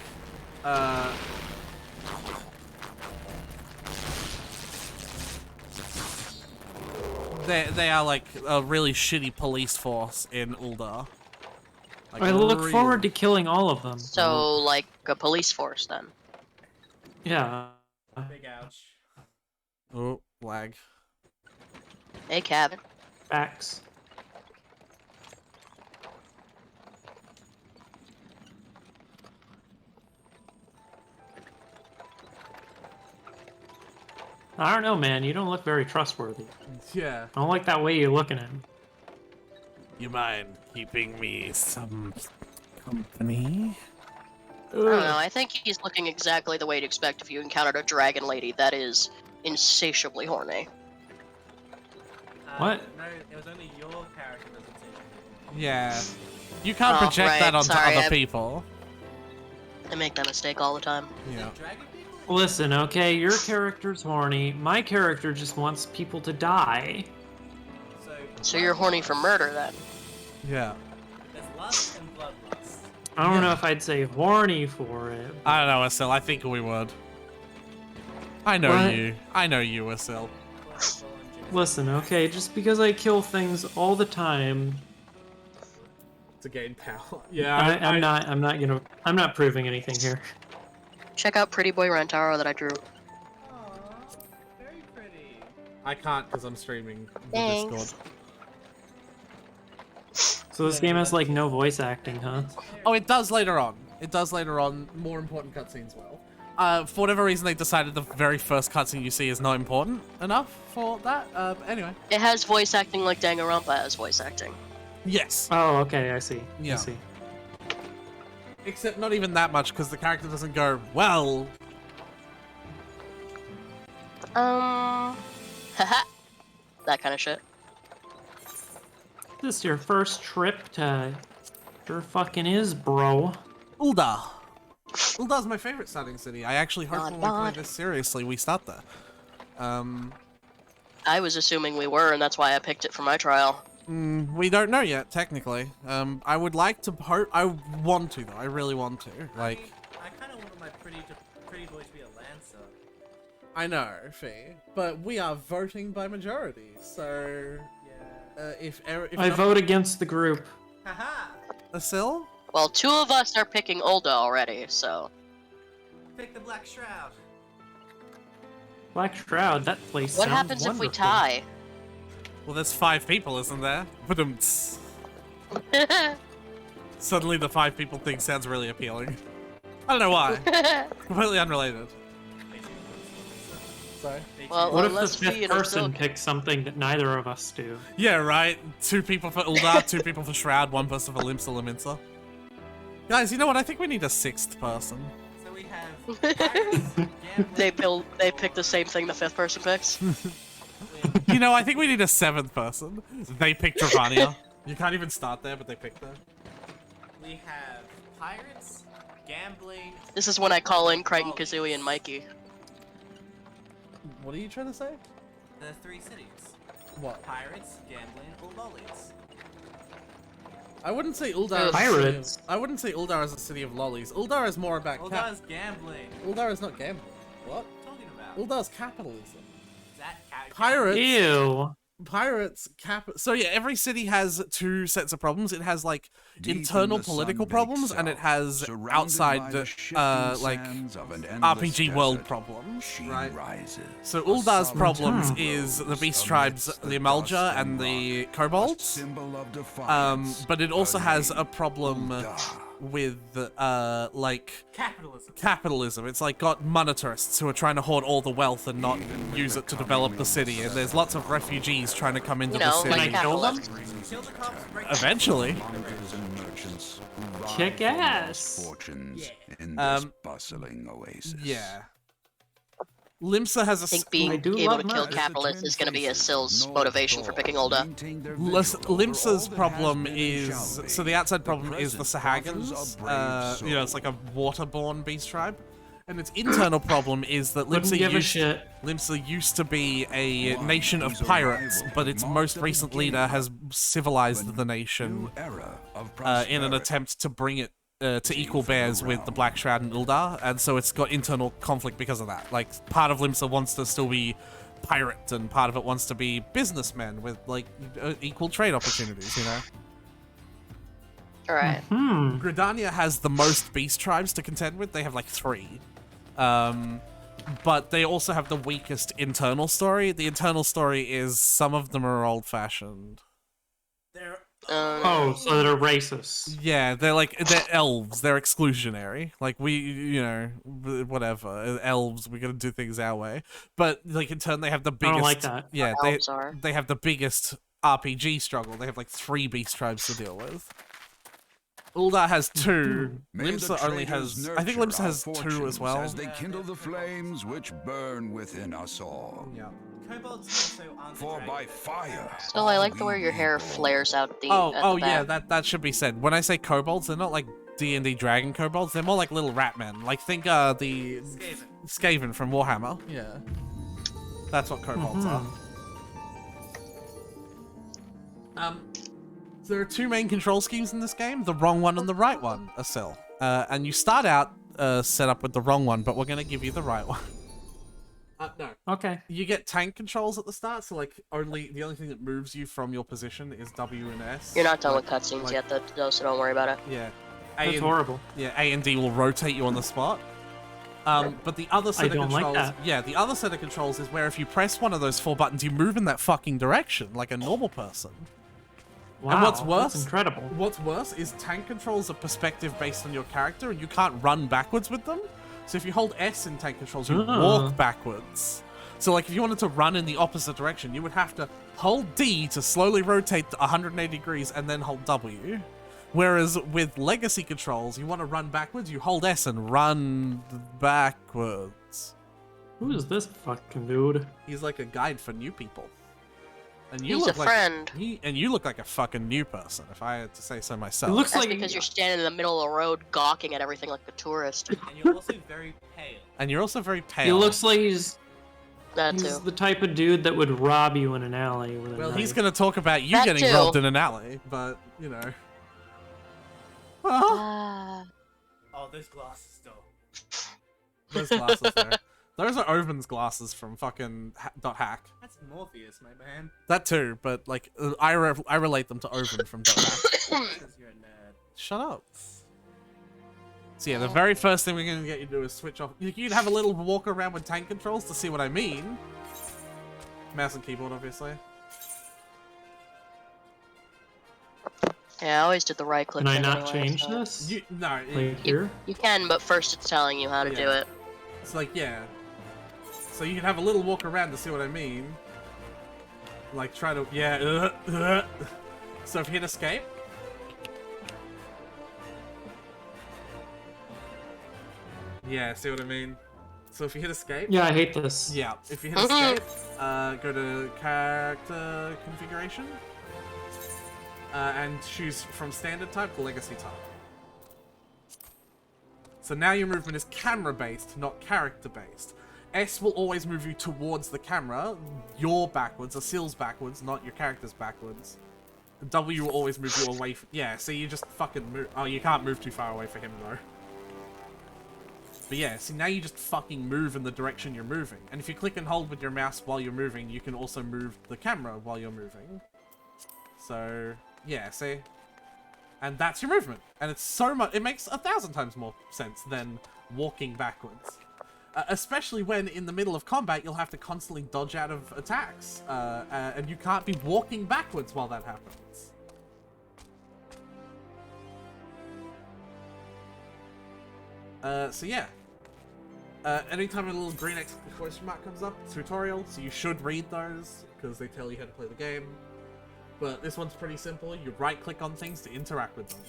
they are like a really shitty police force in Ul'dah. Like, I look really- forward to killing all of them. So, like, a police force, then. Yeah. Big ouch. Oh, lag. Hey, cabin. Facts. I don't know, man. You don't look very trustworthy. Yeah. I don't like that way you're looking at me. You mind keeping me some company? I don't know, I think he's looking exactly the way you'd expect if you encountered a dragon lady that is insatiably horny. What? No, it was only your character that was insatiable. Yeah. You can't Oh, project right, that onto sorry, other I- people. I make that mistake all the time. Yeah. Dragon people? Listen, okay, your character's horny. My character just wants people to die. So you're horny for murder, then? Yeah. There's lust and bloodlust. I don't know if I'd say horny for it. I don't know, Acil. I think we would. I know What? you. I know you, Acil. Listen, okay, just because I kill things all the time, To gain power. Yeah, I'm not proving anything here. Check out Pretty Boy Rentaro that I drew. Aww, very pretty. I can't because I'm streaming the Thanks. Discord. So this game has like no voice acting, huh? Oh, it does later on. It does later on. More important cutscenes will. For whatever reason, they decided the very first cutscene you see is not important enough for that. Anyway. It has voice acting like Danganronpa has voice acting. Yes. Oh, okay, I see. Yeah. I see. Except not even that much because the character doesn't go, well. Haha. That kind of shit. This your first trip to... Sure fucking is, bro. Ul'dah. Ul'dah's my favorite starting city. I actually hope God, when we play God. this seriously, we start there. I was assuming we were, and that's why I picked it for my trial. We don't know yet, technically. I would like to hope. I want to, though. I really want to. Like, I kind of wanted my pretty boy to be a lancer. I know, Fee, but we are voting by majority, so Yeah. if I vote against the group. Haha! Acil? Well, two of us are picking Ulda already, so... Pick the Black Shroud. Black Shroud, that place What sounds happens if we wonderful. tie? Well, there's 5 people, isn't there? But suddenly the 5 people thing sounds really appealing. I don't know why. Completely unrelated. Sorry. Well, What if the unless we, 5th person picks something that neither of us do? Yeah, right. 2 people for Uldar, 2 people for Shroud, 1 person for Limsa Liminsa. Guys, you know what? I think we need a 6th person. So we have gambling. they pick the same thing the 5th person picks. You know, I think we need a 7th person. They picked Dravania. You can't even start there, but they picked her. We have pirates, gambling. This is when I call in Crichton, Kazooie, and Mikey. What are you trying to say? The 3 cities. What? Pirates, gambling, or lollies. I wouldn't say Uldar. Pirates. I wouldn't say Uldar is a city of lollies. Uldar is more about Uldar's gambling. Uldar is not gambling. What? What are you talking about? Uldar's capitalism. Is that Pirates. Ew. Pirates so yeah, every city has 2 sets of problems. It has like Deep in internal the political sun-baked problems, and it south, has surrounded outside by the the shifting like sands of an endless RPG world desert, problems, she right? rises. So A Uldar's solid problems rose is the beast amidst tribes, the the dust Amalja and and the rock, a kobolds. symbol of defiance, But it also her has name, a problem Uldar. with like capitalism. capitalism. It's like got monetarists who are trying to hoard all the wealth and not use it to develop the city, and there's lots of refugees trying to come into You the know, city. like Can I kill them? capitalists. Kill the cops, break Eventually. Hunters and merchants who ride Kick for lost ass. fortunes Yeah. in this bustling oasis. Yeah. Limsa has a I think I being do able love to kill murder. capitalists is going to be Acil's motivation for picking Ulda. Limsa's problem is so the outside problem is the Sahagins. You know, it's like a waterborne beast tribe, and its internal problem is that Wouldn't give a shit. Limsa used to be a nation of pirates, but its most recent leader has civilized the nation in an attempt to bring it to equal bears with the Black Shroud and Uldar, and so it's got internal conflict because of that. Like, part of Limsa wants to still be pirate, and part of it wants to be businessmen with, like, equal trade opportunities, you know? Alright. Gridania has the most beast tribes to contend with. They have, like, 3. But they also have the weakest internal story. The internal story is some of them are old-fashioned. They're Oh, so they're racist. Yeah, they're elves. They're exclusionary. Like, we, you know, whatever. Elves, we gotta do things our way. But, like, in turn, they have the I biggest... don't like that. Yeah, Elves are. they have the biggest RPG struggle. They have, like, 3 beast tribes to deal with. Uldar has 2. May the Limsa only traders has... I think nurture Limsa our has 2 as fortunes well. As they kindle the flames which burn within us all. Yeah. kobolds also aren't For the by dragons. fire. Still, I like the way your hair flares out at the at the yeah, back. that should be said. When I say kobolds, they're not like D&D dragon kobolds. They're more like little rat men. Like, think the Skaven from Warhammer. Yeah. That's what kobolds are. There are 2 main control schemes in this game, the wrong one and the right one, Acil. And you start out set up with the wrong one, but we're going to give you the right one. No. Okay. You get tank controls at the start, so like the only thing that moves you from your position is W and S. You're not done with cutscenes yet, though, so don't worry about it. Yeah. That's horrible. Yeah, A and D will rotate you on the spot. But the other set I of don't like controls, that. the other set of controls is where if you press one of those 4 buttons, you move in that fucking direction like a normal person. Wow, And what's worse, that's incredible. What's worse is tank controls are perspective based on your character, and you can't run backwards with them. So if you hold S in tank controls, you walk backwards. So like if you wanted to run in the opposite direction, you would have to hold D to slowly rotate 180 degrees and then hold W. Whereas with legacy controls, you want to run backwards, you hold S and run backwards. Who is this fucking dude? He's like a guide for new people. And you He's look a like friend. you look like a fucking new person, if I had to say so myself. It looks That's like because you're standing in the middle of the road gawking at everything like a tourist. And you're also very pale. And you're also very pale. he looks like he's That he's too. the type of dude that would rob you in an alley with a Well, knife. he's gonna talk about you That getting too. robbed in an alley, but you know. Ah. Oh, those glasses though. Those glasses there. Those are Oven's glasses from fucking .hack. That's Morpheus, my man. That too, but like I relate them to Oven from .hack. Because you're a nerd. Shut up. So yeah, the very first thing we're going to get you to do is switch off. You'd have a little walk around with tank controls to see what I mean. Mouse and keyboard, obviously. Yeah, I always did the right click Can I thing not anyway, change so- this? No, Like here? You can, but first it's telling you how to do Yeah. it. it's like, yeah. So you can have a little walk around to see what I mean. Like, try to, yeah. So if you hit escape. Yeah, see what I mean? So if you hit escape. Yeah, I hate this. Yeah, if you hit escape, go to character configuration. And choose from standard type to legacy type. So now your movement is camera-based, not character-based. S will always move you towards the camera. You're backwards. Acil's backwards, not your character's backwards. W will always move you away from... Yeah, so you just fucking move... Oh, you can't move too far away for him, though. But yeah, see, now you just fucking move in the direction you're moving. And if you click and hold with your mouse while you're moving, you can also move the camera while you're moving. So, yeah, see? And that's your movement. And it's so much... It makes 1,000 times more sense than walking backwards. Especially when, in the middle of combat, you'll have to constantly dodge out of attacks. And you can't be walking backwards while that happens. So yeah. Anytime a little green exclamation mark comes up, tutorial, so you should read those, because they tell you how to play the game. But this one's pretty simple. You right-click on things to interact with them.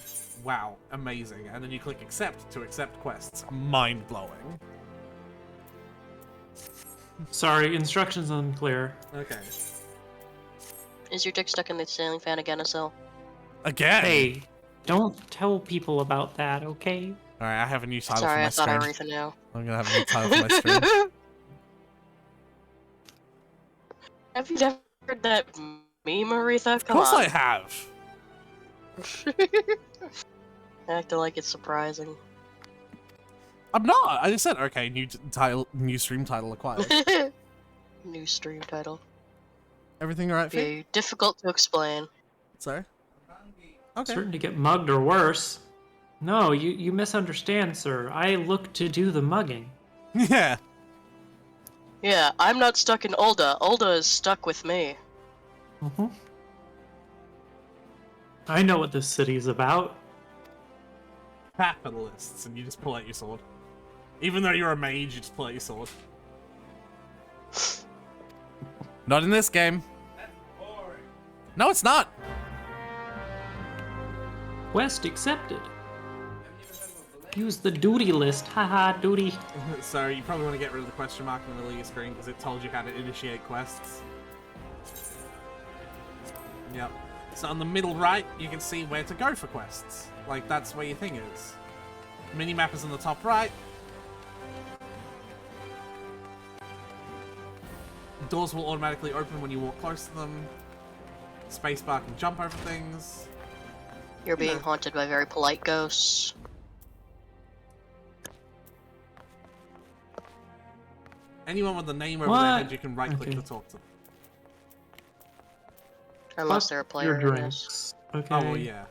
Wow, amazing. And then you click accept to accept quests. Mind-blowing. Sorry, instructions unclear. Okay. Is your dick stuck in the ceiling fan again, Acil? Again! Hey, don't tell people about that, okay? Alright, I have a new title Sorry, I for thought my stream. Aretha knew. I'm gonna have a new title for my stream. Have you never heard that meme, Aretha? Of Come course on. I have! Acting like it's surprising. I'm not! I just said, okay, new stream title acquired. New stream title. Everything alright, Fee? Be difficult to explain. Sorry? Okay. Certain to get mugged or worse. No, you misunderstand, sir. I look to do the mugging. Yeah. Yeah, I'm not stuck in Ulda. Ulda is stuck with me. Mm-hmm. I know what this city's about. Capitalists, and you just pull out your sword. Even though you're a mage, you just pull out your sword. Not in this game. No, it's not. Quest accepted. Use the duty list. Haha, duty. So you probably want to get rid of the question mark in the middle of your screen because it told you how to initiate quests. Yep. So on the middle right, you can see where to go for quests. Like, that's where your thing is. Minimap is on the top right. Doors will automatically open when you walk close to them. Spacebar can jump over things. You're being haunted by very polite ghosts. Anyone with a name over their What? head, you can right-click Okay. to talk to them. Unless Fuck they're a player your in this. drinks. Okay. Oh, well, yeah.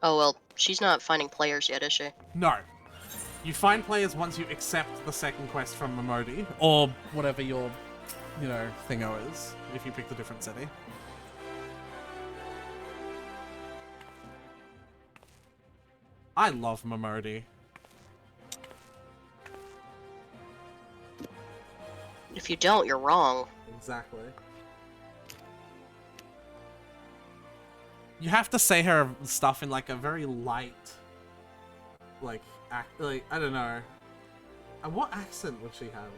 Oh well, she's not finding players yet, is she? No. You find players once you accept the second quest from Momodi, or whatever your, thingo is, if you pick the different city. I love Momodi. If you don't, you're wrong. Exactly. You have to say her stuff in like a very light, I don't know. And what accent would she have?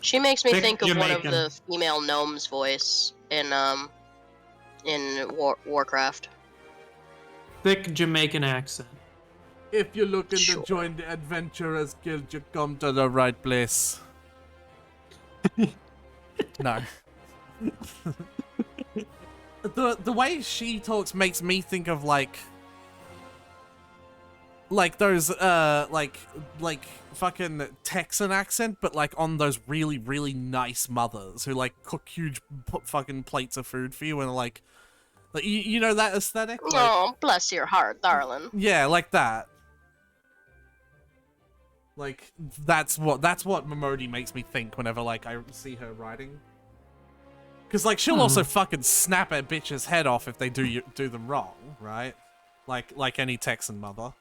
She makes me Thick think of one of Jamaican. the female gnomes' voice in Warcraft. Thick Jamaican accent. If you're looking Sure. to join the Adventurers Guild, you come to the right place. No. The way she talks makes me think of like those like fucking Texan accent, but like on those really, really nice mothers who like cook huge fucking plates of food for you and like Like you know that aesthetic? Like, Oh, bless your heart, darling. yeah, like that. Like that's what Momodi makes me think whenever like I see her writing. Cause like she'll also fucking snap a bitch's head off if they do them wrong, right? Like any Texan mother.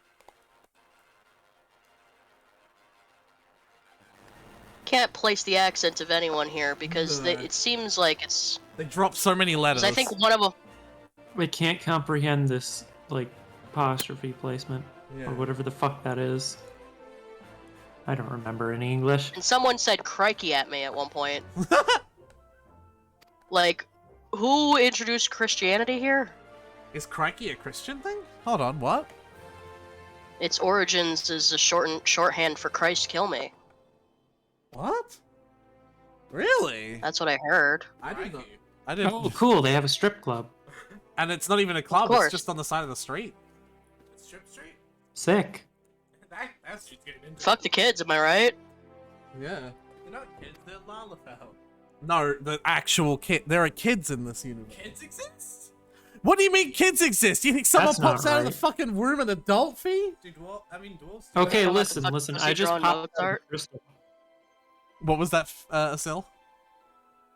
Can't place the accent of anyone here because it seems like it's. They drop so many letters. I think one of them. I can't comprehend this, like, apostrophe placement. Yeah. Or whatever the fuck that is. I don't remember any English. And someone said crikey at me at one point. Like, who introduced Christianity here? Is crikey a Christian thing? Hold on, what? Its origins is a shorthand for Christ kill me. What? Really? That's what I heard. I didn't. I didn't. Oh, cool, they have a strip club. And it's not even a club. course. It's just on the side of the street. Strip Street? Sick. That's just getting into Fuck the kids, am I right? Yeah. They're not kids, they're Lalafell. No, the actual kid. There are kids in this universe. Kids exist? What do you mean kids exist? You think someone That's not pops out of the right. fucking room an adult fee? Do dwarves? Okay, What the listen, fuck listen. was he I just drawing popped out of Mozart? a crystal. What was that, Acil?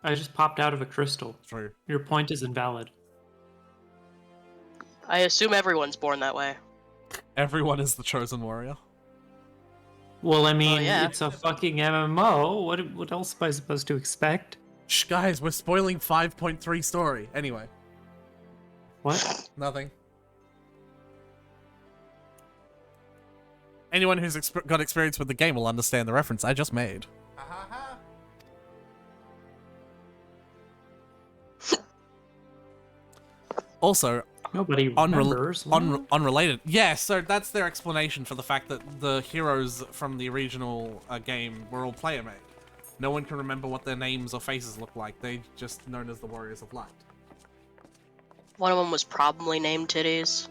I just popped out of a crystal. True. Your point is invalid. I assume everyone's born that way. Everyone is the chosen warrior. Well, I mean, yeah. it's a fucking MMO. What else am I supposed to expect? Shh, guys, we're spoiling 5.3 story. Anyway, What? nothing. Anyone who's got experience with the game will understand the reference I just made. Ha ha ha. Also, Nobody remembers. unrelated. Yeah, so that's their explanation for the fact that the heroes from the original game were all player made. No one can remember what their names or faces look like. They're just known as the Warriors of Light. One of them was probably named Titties.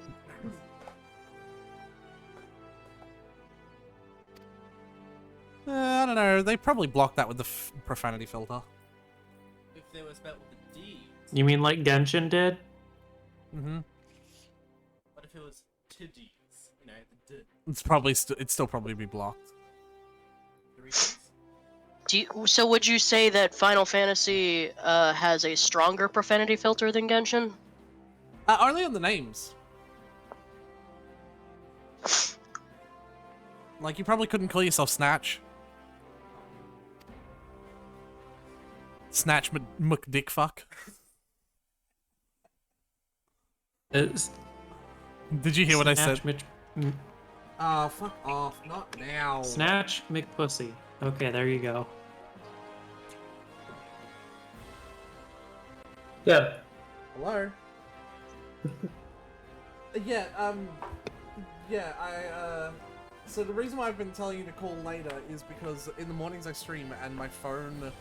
I don't know. They probably blocked that with the profanity filter. If they were spelled with a D, You mean like Genshin did? Mm-hmm. what if it was Tiddies? You know, the D. It's probably it'd still probably be blocked. The reasons? So would you say that Final Fantasy has a stronger profanity filter than Genshin? Only on the names. Like, you probably couldn't call yourself Snatch. Snatch McDickfuck. It's Did you hear what I said? Snatch Fuck off. Not now. Snatch McPussy. Okay, there you go. Yeah. Hello? So the reason why I've been telling you to call later is because in the mornings I stream and my phone...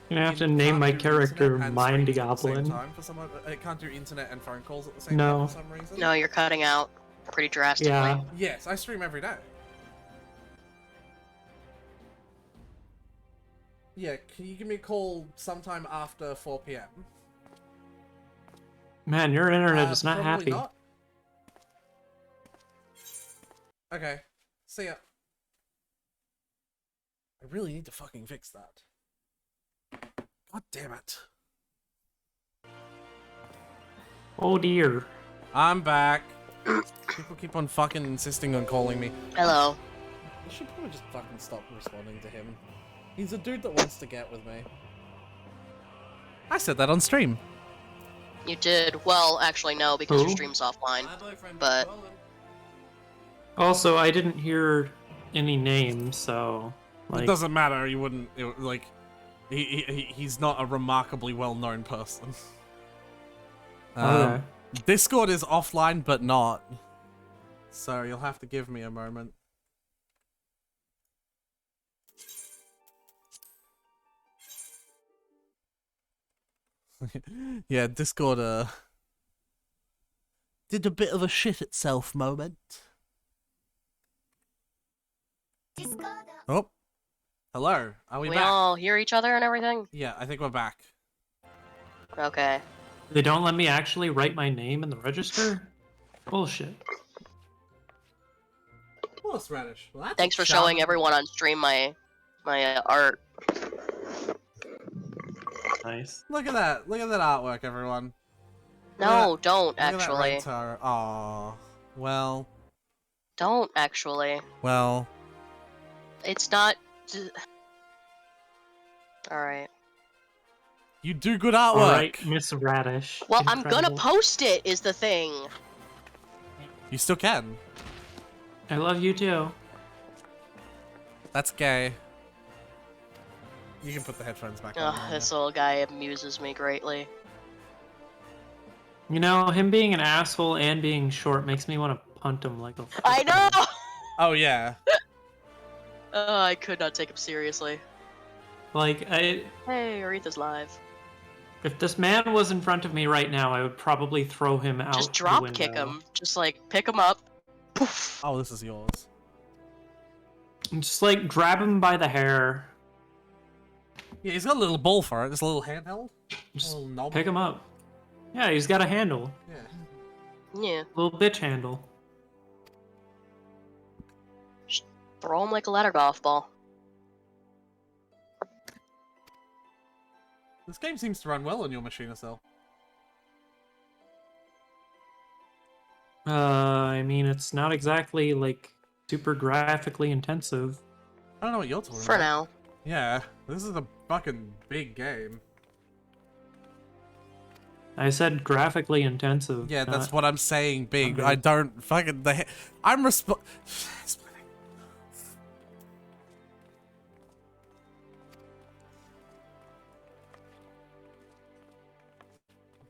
You're gonna have to can't name my do character internet and Mind streams at the same Goblin. time for some, it can't do internet and phone calls at the same No. time for some reason. No, you're cutting out pretty drastically. Yeah. Yes, I stream every day. Yeah, can you give me a call sometime after 4 p.m.? Man, your internet is not Probably happy. not. Okay, see ya. I really need to fucking fix that. God damn it. Oh dear. I'm back. People keep on fucking insisting on calling me. Hello. I should probably just fucking stop responding to him. He's a dude that wants to get with me. I said that on stream. You did. Well, actually, no, because your Who? stream's offline. My boyfriend But- Roland. Also, I didn't hear any names, so It like doesn't matter. You wouldn't like. He's not a remarkably well-known person. okay. Discord is offline, but not. So you'll have to give me a moment. Yeah, Discord did a bit of a shit itself moment. Oh, hello. Are we We back? all hear each other and everything? Yeah, I think we're back. Okay. They don't let me actually write my name in the register? Bullshit. Horseradish. Well, that's Thanks a for showing charming- everyone on stream my art. Nice. Look at that. Look at that artwork, everyone. No, don't Look at that actually. red tar. Aw. Well. Don't actually. Well. It's not. All right. You do good artwork. Alright, Miss Radish. Well, I'm gonna Incredible. post it. Is the thing. You still can. I love you too. That's gay. You can put the headphones back on. Ugh, this little guy amuses me greatly. You know, him being an asshole and being short makes me want to punt him like a. I know. Oh, yeah. I could not take him seriously. Like, Hey, Aretha's live. if this man was in front of me right now, I would probably throw him out. Just the drop kick window. him. Just like pick him up. Poof. Oh, this is yours. And just like grab him by the hair. Yeah, he's got a little ball for it. This little handheld. Just Little knob. pick him up. Yeah, he's got a handle. Yeah. Yeah. Little bitch handle. Just throw him like a ladder golf ball. This game seems to run well on your machine, Acil. I mean, it's not exactly like super graphically intensive. I don't know what you're talking For about. now. Yeah, this is a fucking big game. I said graphically intensive. Yeah, that's not- what I'm saying, big. Okay. I don't fucking... I'm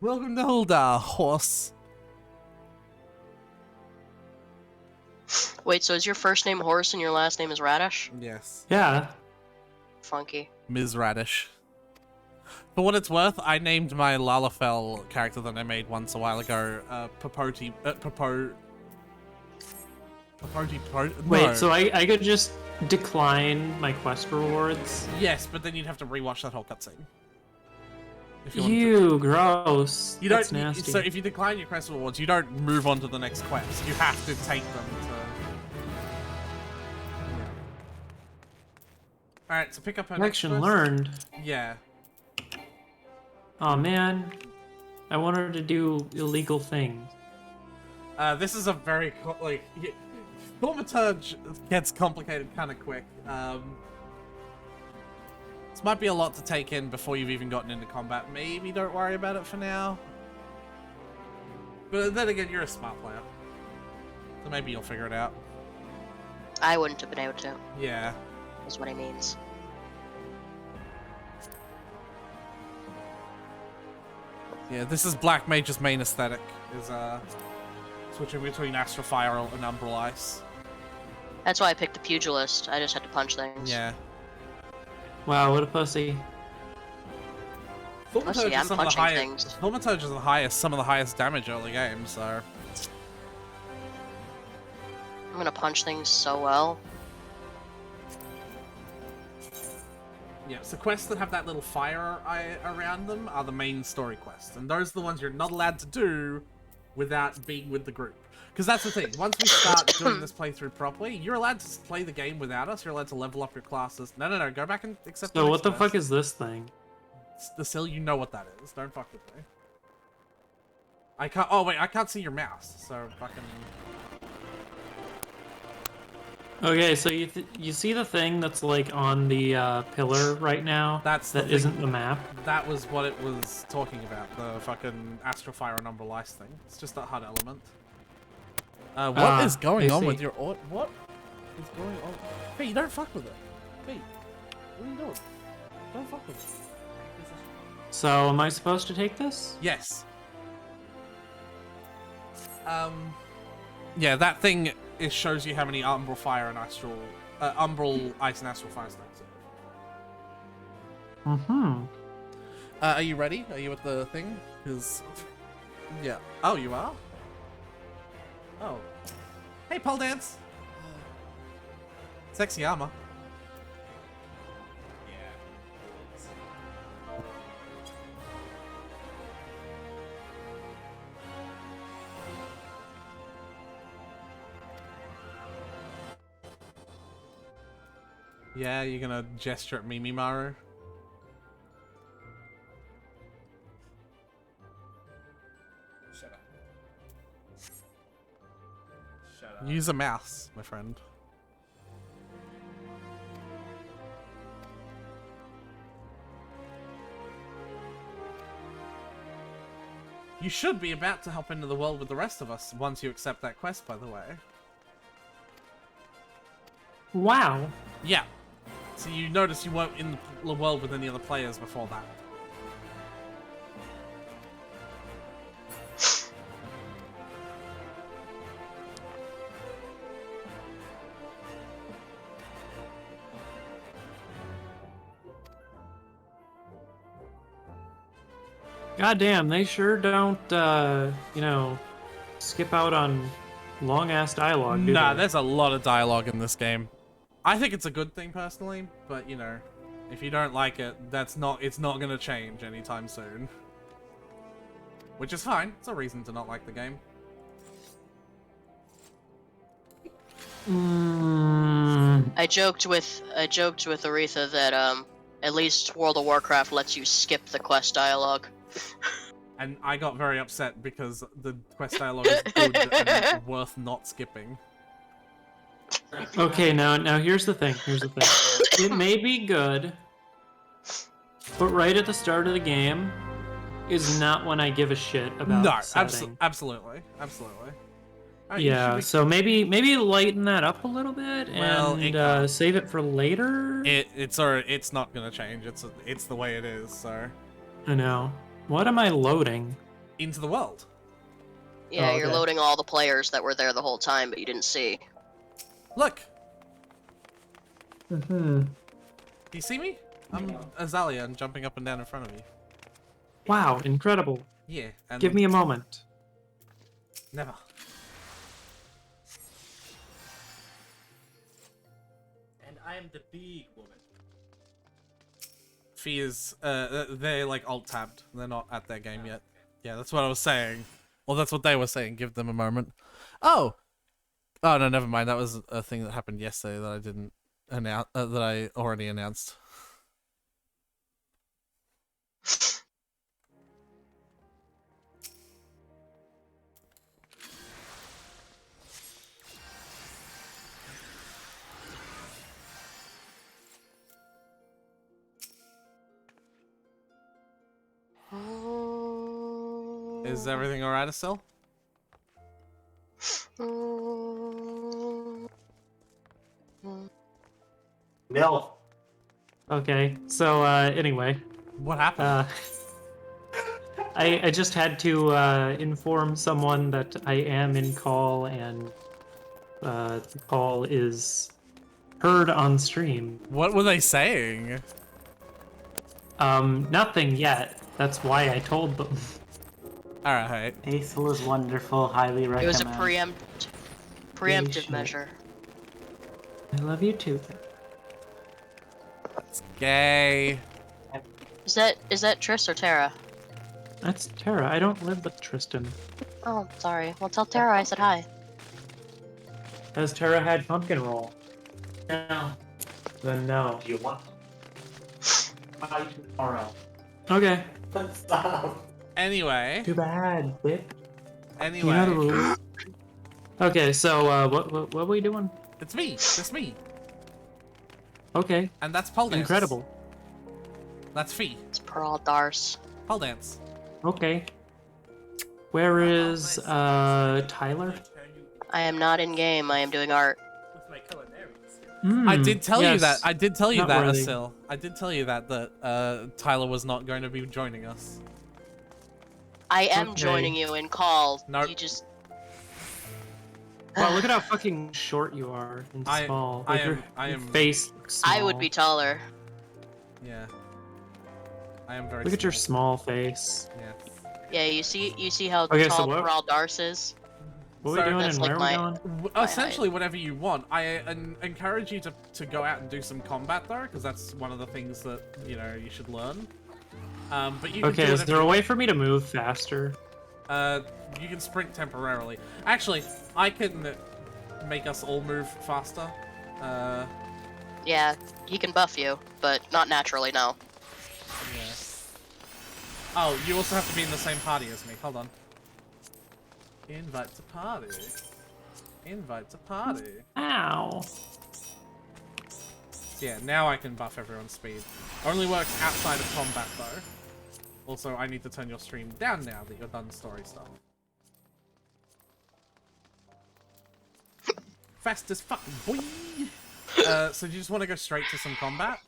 Welcome to Hulda, horse. Wait, so is your first name Horse and your last name is Radish? Yes. Yeah. Funky. Ms. Radish. For what it's worth, I named my Lalafell character that I made once a while ago, Popoti... Wait, no. so I could just decline my quest rewards? Yes, but then you'd have to rewatch that whole cutscene. If you wanted to. Ew, gross. You That's don't. nasty. So if you decline your quest rewards, you don't move on to the next quest. You have to take them to. Yeah. All right, so pick up our next Action quest. learned. Yeah. Oh man, I wanted to do illegal things. This is a very Thaumaturge gets complicated kind of quick. This might be a lot to take in before you've even gotten into combat. Maybe don't worry about it for now. But then again, you're a smart player. So maybe you'll figure it out. I wouldn't have been able to, Yeah. is what he means. Yeah, this is Black Mage's main aesthetic, is switching between Astrophire and Umbral Ice. That's why I picked the Pugilist. I just had to punch things. Yeah. Wow, what a pussy. Pussy, I'm punching things. Thaumaturge is the highest, some of the highest damage early game, so... I'm gonna punch things so well. Yeah, so quests that have that little fire eye around them are the main story quests, and those are the ones you're not allowed to do without being with the group. Because that's the thing, once we start doing this playthrough properly, you're allowed to play the game without us, you're allowed to level up your classes. No, go back and accept So the what the next fuck quest. is this thing? Acil, you know what that is. Don't fuck with me. I can't. Oh wait, I can't see your mouse. So fucking. Okay, so you see the thing that's like on the pillar right now? That's the that thing. isn't the map. That was what it was talking about. The fucking Astrophire and Umbral Ice thing. It's just a HUD element. What is going I on see. with your What is going on? Hey, don't fuck with it. Hey, what are you doing? Don't fuck with it. So am I supposed to take this? Yes. Yeah, that thing it shows you how many Umbral Fire and Astral, Umbral Ice and Astral Fire stacks. Mm-hmm. Are you ready? Are you at the thing? Because, yeah. Oh, you are. Oh. Hey, pole dance. Sexy armor. Yeah, you're gonna gesture at Mimimaru? Shut up. Shut up. Use a mouse, my friend. You should be about to hop into the world with the rest of us once you accept that quest, by the way. Wow. Yeah. So you notice you weren't in the world with any other players before that. Goddamn, they sure don't, you know, skip out on long-ass dialogue, do Nah, they? there's a lot of dialogue in this game. I think it's a good thing personally, but you know, if you don't like it, it's not gonna change anytime soon. Which is fine. It's a reason to not like the game. I joked with Aretha that at least World of Warcraft lets you skip the quest dialogue. And I got very upset because the quest dialogue is good and worth not skipping. Okay, now here's the thing. Here's the thing. It may be good, but right at the start of the game is not when I give a shit about No, setting. absolutely. Yeah, so maybe lighten that up a little bit Well, it and can't. save it for later. It's not gonna change. It's the way it is. So I know. What am I loading? into the world. Yeah, Oh, you're okay. loading all the players that were there the whole time, but you didn't see. Look, Mm-hmm. do you see me? I'm Azalea and jumping up and down in front of you. Wow, incredible. Yeah. And Give me a moment. never. And I am the big woman. Fee is they're like alt tabbed. They're not at their game yet. Yeah, that's what I was saying. Well, that's what they were saying. Give them a moment. Oh no, never mind. That was a thing that happened yesterday that I didn't announce. That I already announced. Is everything alright, Acil? No. Okay, so anyway, What happened? I just had to inform someone that I am in call and the call is heard on stream. What were they saying? Nothing yet. That's why I told them. Alright. Acil is wonderful, highly It recommend. was a preemptive shit. measure. I love you too. It's gay. Is that Triss or Tara? That's Tara. I don't live with Tristan. Oh, sorry. Well, tell Tara I said hi. Has Tara had pumpkin roll? No. Then no. Do you want? Bye tomorrow. Okay. Stop. Anyway. Too bad, bitch. Anyway. You know the rules. Okay, so what are we doing? It's me. Just me. Okay. And that's pole dance. Incredible. That's Fee. It's Pearl Dars. Pole dance. Okay. Where is Tyler? I am not in game. I am doing art. With my culinary skills. I did tell you yes. that. I did tell you Not that, worthy. Acil. I did tell you that Tyler was not going to be joining us. I am Okay. joining you in call. Nope. You just. Wow, look at how fucking short you are and I- small. I Like, am- your I am- face looks small. I would be taller. Yeah. I am very Look at your small. small face. Yeah. Yeah, you see how Okay, so tall what- Pearl Dars is? What are So we doing that's and like where are we my- going? Essentially, whatever you want. I encourage you to go out and do some combat though, because that's one of the things that you should learn. But you can Okay, do is it there a way for me to move faster? you can sprint temporarily. Actually, I can make us all move faster. Yeah, he can buff you, but not naturally, no. Yeah. Oh, you also have to be in the same party as me. Hold on. Invite to party. Invite to party. Ow. Yeah, now I can buff everyone's speed. Only works outside of combat, though. Also, I need to turn your stream down now that you're done story stuff. Fast as fuck, boy! So do you just want to go straight to some combat?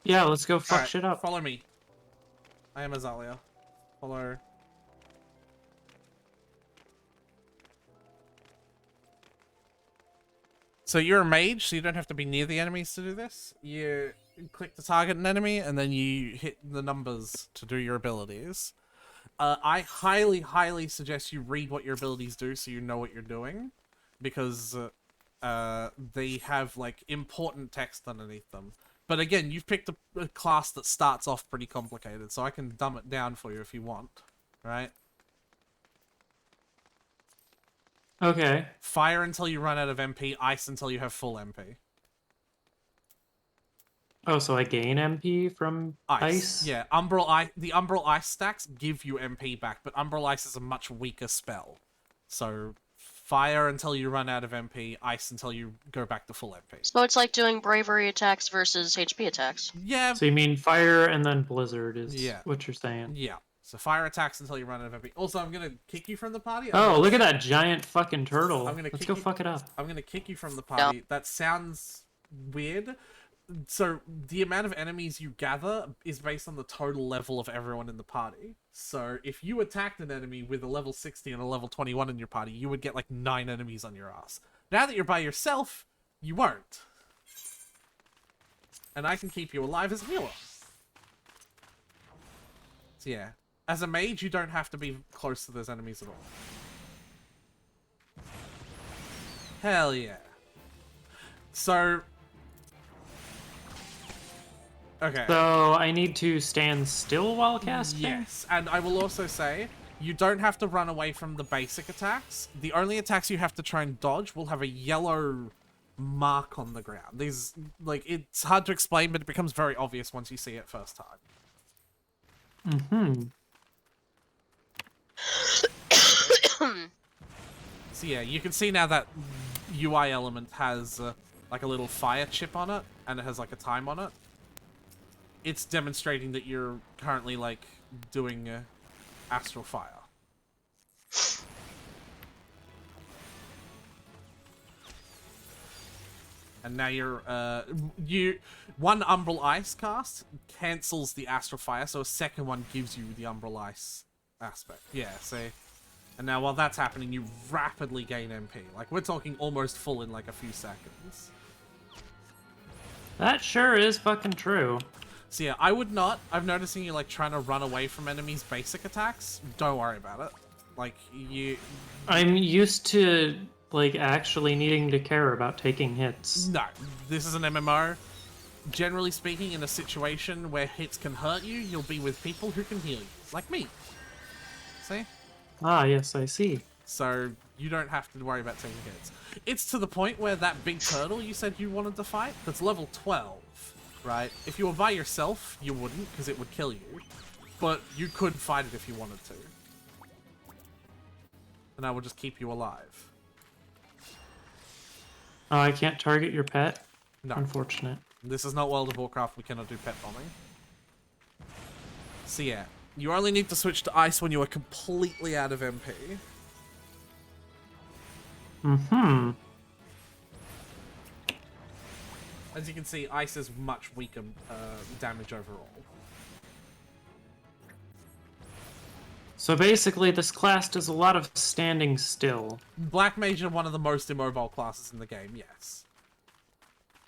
Yeah, let's go fuck Alright, shit up. follow me. I am Azalia. Follow. So you're a mage, so you don't have to be near the enemies to do this. You click to target an enemy, and then you hit the numbers to do your abilities. I highly, highly suggest you read what your abilities do so you know what you're doing. Because they have, like, important text underneath them. But again, you've picked a class that starts off pretty complicated, so I can dumb it down for you if you want. Right? Okay. Fire until you run out of MP, ice until you have full MP. Oh, so I gain MP from ice? Yeah, Umbral Ice. The Umbral Ice stacks give you MP back, but Umbral Ice is a much weaker spell. So, fire until you run out of MP, ice until you go back to full MP. So it's like doing bravery attacks versus HP attacks. Yeah. So you mean fire and then blizzard is Yeah. what you're saying? Yeah. So fire attacks until you run out of MP. Also, I'm gonna kick you from the party. Oh, look at that giant fucking turtle. I'm gonna Let's kick go you- fuck it up. I'm gonna kick you from the party. That sounds weird. So the amount of enemies you gather is based on the total level of everyone in the party. So if you attacked an enemy with a level 60 and a level 21 in your party, you would get like 9 enemies on your ass. Now that you're by yourself, you won't. And I can keep you alive as a healer. So yeah. As a mage, you don't have to be close to those enemies at all. Hell yeah. So... Okay. So I need to stand still while casting? Yes, and I will also say, you don't have to run away from the basic attacks. The only attacks you have to try and dodge will have a yellow mark on the ground. These, like, it's hard to explain, but it becomes very obvious once you see it first time. Mm-hmm. So yeah, you can see now that UI element has, like, a little fire chip on it, and it has, like, a time on it. It's demonstrating that you're currently, like, doing astral fire. And now you're, one Umbral Ice cast cancels the astral fire, so a second one gives you the Umbral Ice aspect. Yeah, see? And now while that's happening, you rapidly gain MP. Like, we're talking almost full in, like, a few seconds. That sure is fucking true. So yeah, I would not. I'm noticing you like trying to run away from enemies' basic attacks. Don't worry about it. Like you. I'm used to like actually needing to care about taking hits. No, this is an MMO. Generally speaking, in a situation where hits can hurt you, you'll be with people who can heal you, like me. See? Ah, yes, I see. So you don't have to worry about taking hits. It's to the point where that big turtle you said you wanted to fight, that's level 12. Right? If you were by yourself, you wouldn't, because it would kill you. But you could fight it if you wanted to. And I will just keep you alive. Oh, I can't target your pet? No. Unfortunate. This is not World of Warcraft, we cannot do pet bombing. So yeah, you only need to switch to ice when you are completely out of MP. Mm-hmm. As you can see, ice is much weaker damage overall. So basically, this class does a lot of standing still. Black Mage are one of the most immobile classes in the game, yes.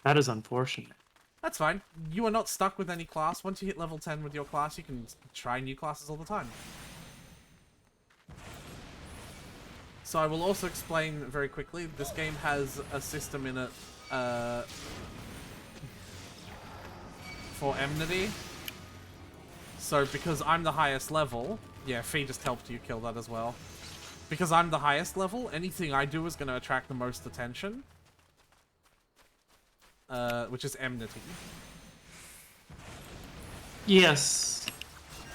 That is unfortunate. That's fine. You are not stuck with any class. Once you hit level 10 with your class, you can try new classes all the time. So I will also explain very quickly, this game has a system in it for enmity. So because I'm the highest level, yeah, Ffxiv just helped you kill that as well. Because I'm the highest level, anything I do is going to attract the most attention. which is enmity. Yes,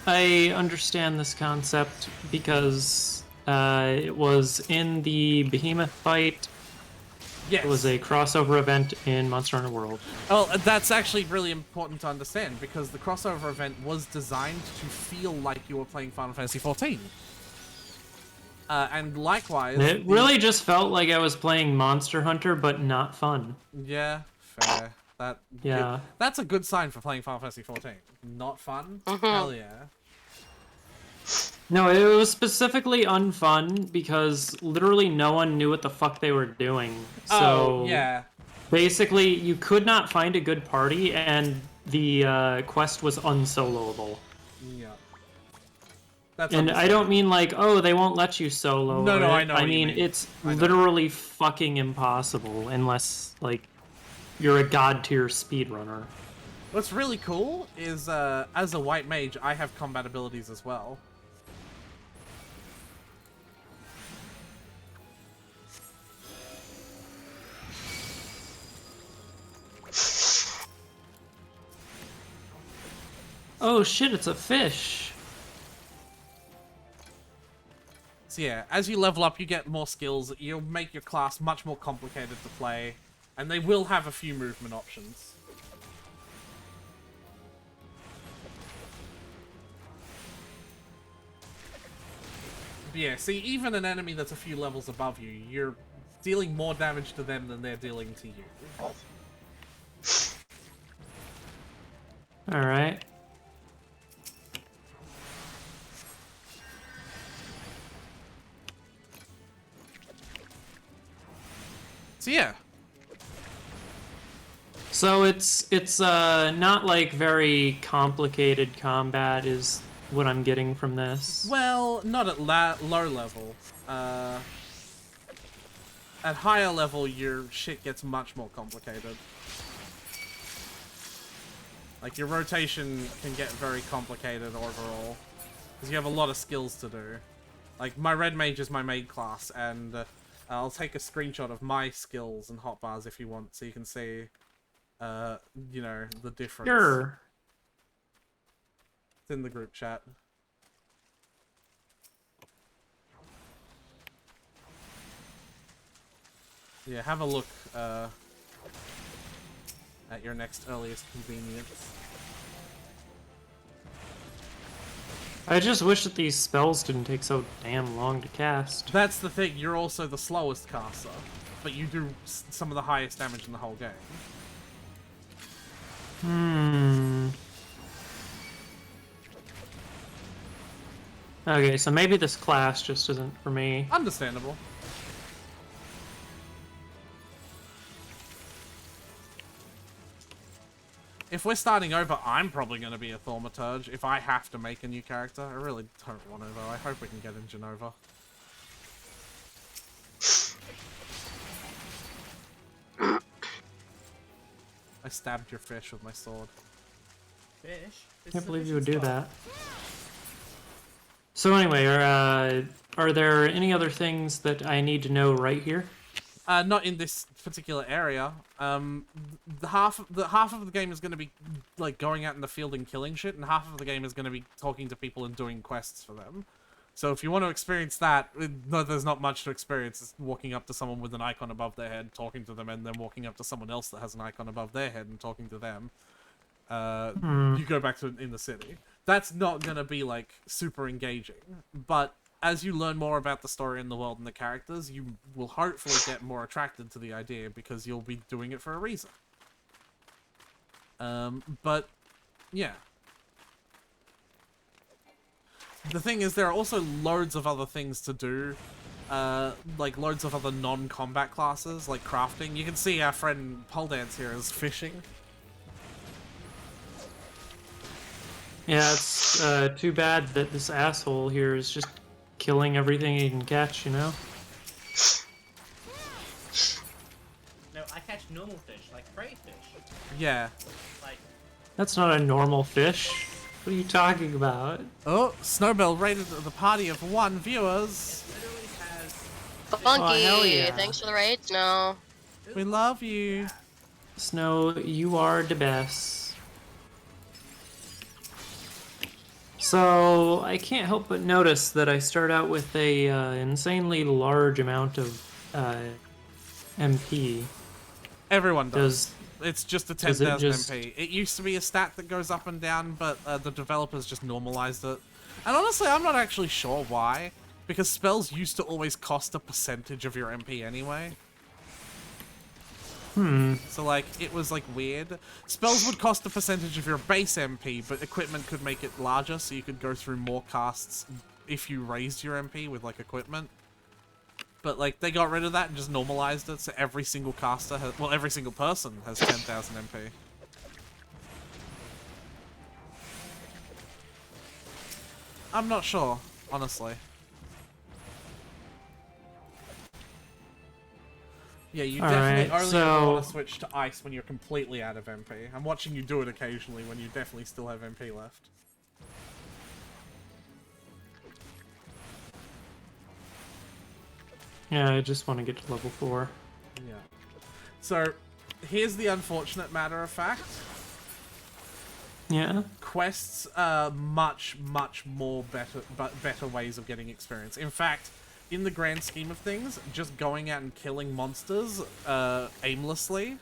I understand this concept because it was in the Behemoth fight. Yes. It was a crossover event in Monster Hunter World. Well, that's actually really important to understand because the crossover event was designed to feel like you were playing Final Fantasy XIV. And likewise... It really just felt like I was playing Monster Hunter, but not fun. Yeah, fair. Yeah. That's a good sign for playing Final Fantasy XIV. Not fun? Hell yeah. No, it was specifically unfun because literally no one knew what the fuck they were doing. So yeah. basically, you could not find a good party, and the quest was unsoloable. Yeah. That's And I don't mean like, oh, they won't let you solo. No, it. I know I what you mean, mean. it's I know. literally fucking impossible unless, like, you're a god tier speedrunner. What's really cool is, as a white mage, I have combat abilities as well. Oh shit, it's a fish. So yeah, as you level up, you get more skills. You'll make your class much more complicated to play, and they will have a few movement options. But yeah, see, even an enemy that's a few levels above you, you're dealing more damage to them than they're dealing to you. Alright. So yeah. So it's not like very complicated combat is what I'm getting from this. Well, not at low level. At higher level, your shit gets much more complicated. Like, your rotation can get very complicated overall. Because you have a lot of skills to do. Like, my red mage is my main class, and I'll take a screenshot of my skills and hotbars if you want, so you can see, you know, the difference. Sure. It's in the group chat. Yeah, have a look at your next earliest convenience. I just wish that these spells didn't take so damn long to cast. That's the thing, you're also the slowest caster, but you do some of the highest damage in the whole game. Okay, so maybe this class just isn't for me. Understandable. If we're starting over, I'm probably going to be a Thaumaturge if I have to make a new character. I really don't want to, though. I hope we can get in Genova. I stabbed your fish with my sword. Fish? I can't believe you would do that. So anyway, are there any other things that I need to know right here? Not in this particular area. The half of the game is going to be like going out in the field and killing shit, and half of the game is going to be talking to people and doing quests for them. So if you want to experience that, no, there's not much to experience. It's walking up to someone with an icon above their head, talking to them, and then walking up to someone else that has an icon above their head and talking to them. You go back to in the city. That's not going to be like super engaging, but as you learn more about the story and the world and the characters, you will hopefully get more attracted to the idea because you'll be doing it for a reason. But, yeah. The thing is, there are also loads of other things to do. Like, loads of other non-combat classes, like crafting. You can see our friend Pole Dance here is fishing. Yeah, it's too bad that this asshole here is just killing everything he can catch, you know? No, I catch normal fish, like prey fish. Yeah. Like, That's not a normal fish. What are you talking about? Oh, Snowbell rated the party of 1 viewers. literally has... Funky, hell yeah. thanks for the raids. No. We love you. Snow, you are the best. So I can't help but notice that I start out with a insanely large amount of MP. Everyone does. It's just a does it 10,000 just- MP. It used to be a stat that goes up and down, but the developers just normalized it. And honestly, I'm not actually sure why, because spells used to always cost a percentage of your MP anyway. So, like, it was, like, weird. Spells would cost a percentage of your base MP, but equipment could make it larger, so you could go through more casts if you raised your MP with, like, equipment. But, like, they got rid of that and just normalized it, so every single caster has... Well, every single person has 10,000 MP. I'm not sure, honestly. Yeah, you definitely only ever want to switch to ice when you're completely out of MP. I'm watching you do it occasionally when you definitely still have MP left. Yeah, I just want to get to level 4. Yeah. So, here's the unfortunate matter of fact. Yeah? Quests are much more better ways of getting experience. In fact, in the grand scheme of things, just going out and killing monsters aimlessly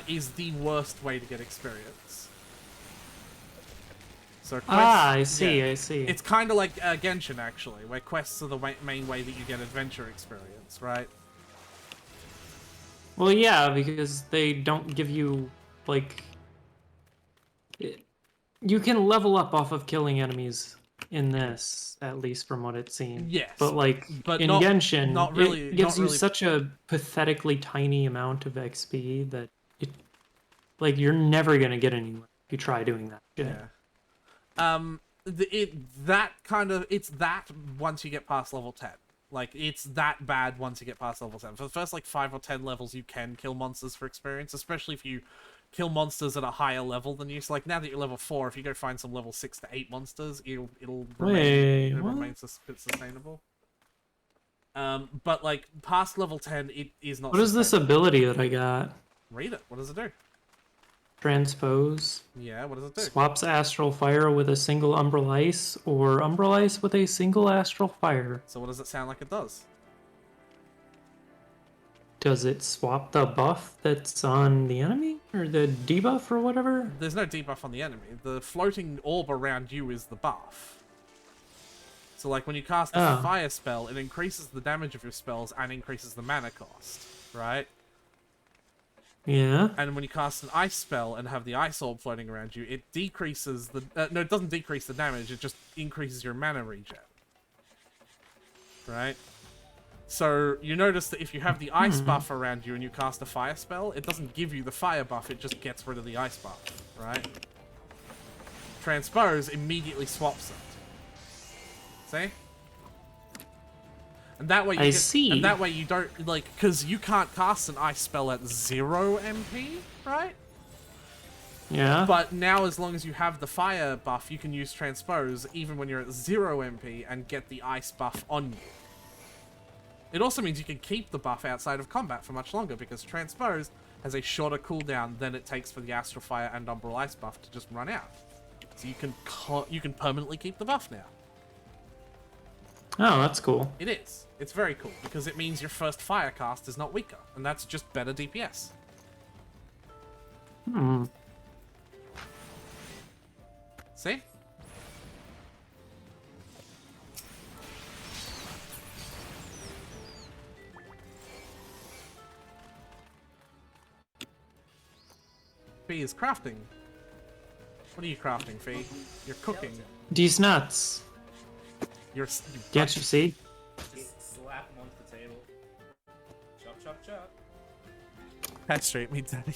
is the worst way to get experience. So quests, I see, yeah, I see. It's kind of like Genshin, actually, where quests are the main way that you get adventure experience, right? Well, yeah, because they don't give you, like... You can level up off of killing enemies in this, at least from what it seems. Yes, But, like, but in not- Genshin, not really- it gives not you really- such a pathetically tiny amount of XP that it... Like, you're never gonna get anywhere if you try doing that shit. Yeah. It's that once you get past level 10. Like, it's that bad once you get past level 10. For the first, like, 5 or 10 levels, you can kill monsters for experience, especially if you kill monsters at a higher level than you. So, like, now that you're level 4, if you go find some level 6 to 8 monsters, it'll remain sustainable. But, like, past level 10, it is not What is this sustainable. ability that I got? Read it. What does it do? Transpose. Yeah, what does it do? Swaps Astral Fire with a single Umbral Ice, or Umbral Ice with a single Astral Fire. So what does it sound like it does? Does it swap the buff that's on the enemy? Or the debuff or whatever? There's no debuff on the enemy. The floating orb around you is the buff. So, like, when you cast a fire spell, it increases the damage of your spells and increases the mana cost, right? Yeah. And when you cast an ice spell and have the ice orb floating around you, it decreases the... no, it doesn't decrease the damage, it just increases your mana regen. Right? So, you notice that if you have the ice buff around you and you cast a fire spell, it doesn't give you the fire buff, it just gets rid of the ice buff, right? Transpose immediately swaps it. See? And that way you see. And that way you don't, like, because you can't cast an ice spell at 0 MP, right? Yeah. But now, as long as you have the fire buff, you can use Transpose even when you're at 0 MP and get the ice buff on you. It also means you can keep the buff outside of combat for much longer, because Transpose has a shorter cooldown than it takes for the Astral Fire and Umbral Ice buff to just run out. So you can permanently keep the buff now. Oh, that's cool. It is. It's very cool, because it means your first fire cast is not weaker, and that's just better DPS. See? Fee is crafting. What are you crafting, Fee? You're cooking. These nuts. You're... Can't you see? Just slap him onto the table. Chop, chop, chop. That's straight me, Daddy.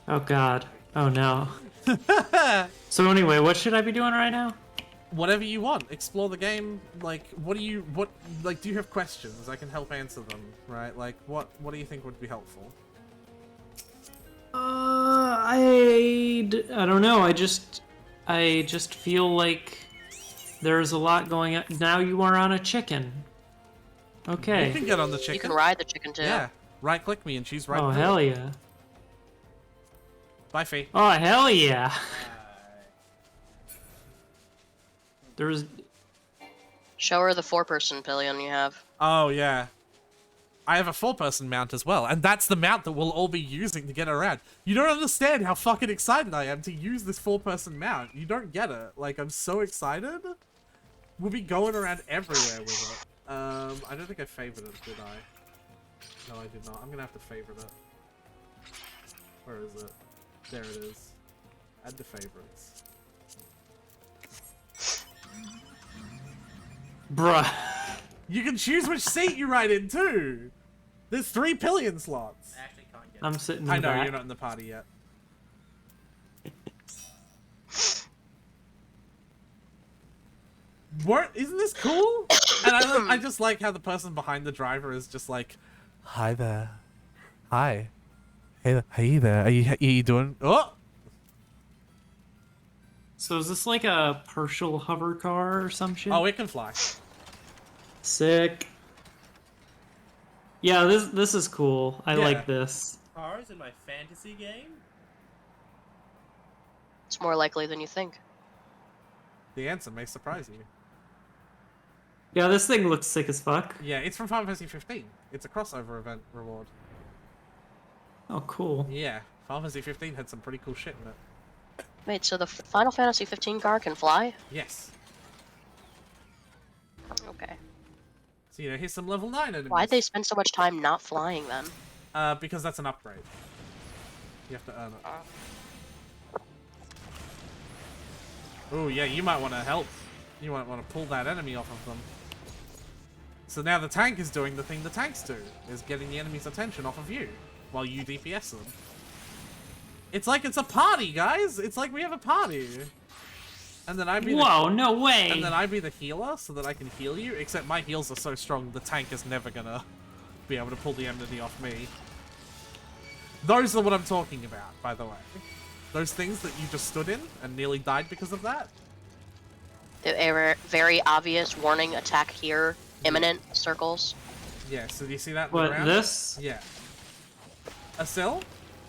Oh god. Oh no. So anyway, what should I be doing right now? Whatever you want. Explore the game. Like, do you have questions? I can help answer them, right? Like, what do you think would be helpful? I don't know. I just feel like there's a lot going on. Now you are on a chicken. Okay. You can get on the chicken. You can ride the chicken too. Yeah. Right click me and choose right. Oh, click. hell yeah. Bye, Fee. Oh, hell yeah. Alright. There's... Show her the 4-person pillion you have. Oh, yeah. I have a 4-person mount as well, and that's the mount that we'll all be using to get around. You don't understand how fucking excited I am to use this 4-person mount. You don't get it. Like, I'm so excited. We'll be going around everywhere with it. I don't think I favored it, did I? No, I did not. I'm gonna have to favorite it. Where is it? There it is. Add to favorites. Bruh. You can choose which seat you ride in, too! There's 3 pillion slots! I actually can't get I'm sitting in I the know, back. you're not in the party yet. What? Isn't this cool? And I just like how the person behind the driver is just like, hi there. Hi. Hey there. Are you doing? Oh! So is this like a partial hover car or some shit? Oh, it can fly. Sick. Yeah, this is cool. I Yeah. like this. cars in my fantasy game? It's more likely than you think. The answer may surprise you. Yeah, this thing looks sick as fuck. Yeah, it's from Final Fantasy 15. It's a crossover event reward. Oh, cool. Yeah, Final Fantasy 15 had some pretty cool shit in it. Wait, so the Final Fantasy 15 car can fly? Yes. Okay. So, you know, here's some level 9 enemies. Why'd they spend so much time not flying then? Because that's an upgrade. You have to earn it. Oh, yeah, you might want to help. You might want to pull that enemy off of them. So now the tank is doing the thing the tanks do, is getting the enemy's attention off of you, while you DPS them. It's like it's a party, guys! It's like we have a party! And then I'd be Whoa, no way! And then I'd be the healer, so that I can heal you, except my heals are so strong, the tank is never gonna be able to pull the enemy off me. Those are what I'm talking about, by the way. Those things that you just stood in and nearly died because of that. The very obvious warning attack here, imminent circles. Yeah, so do you see that in the What, ground? this? Yeah. Acil,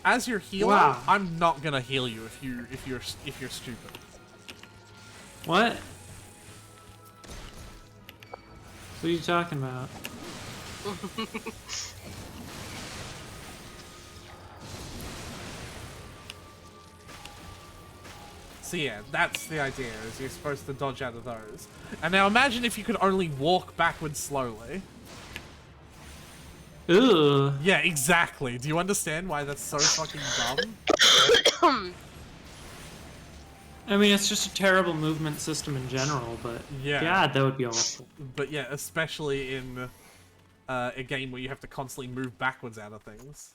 as your healer, Wow. I'm not gonna heal you if you're stupid. What? What are you talking about? So yeah, that's the idea, is you're supposed to dodge out of those. And now imagine if you could only walk backwards slowly. Ugh. Yeah, exactly. Do you understand why that's so fucking dumb? I mean, it's just a terrible movement system in general, but Yeah. God, that would be awful. But yeah, especially in a game where you have to constantly move backwards out of things.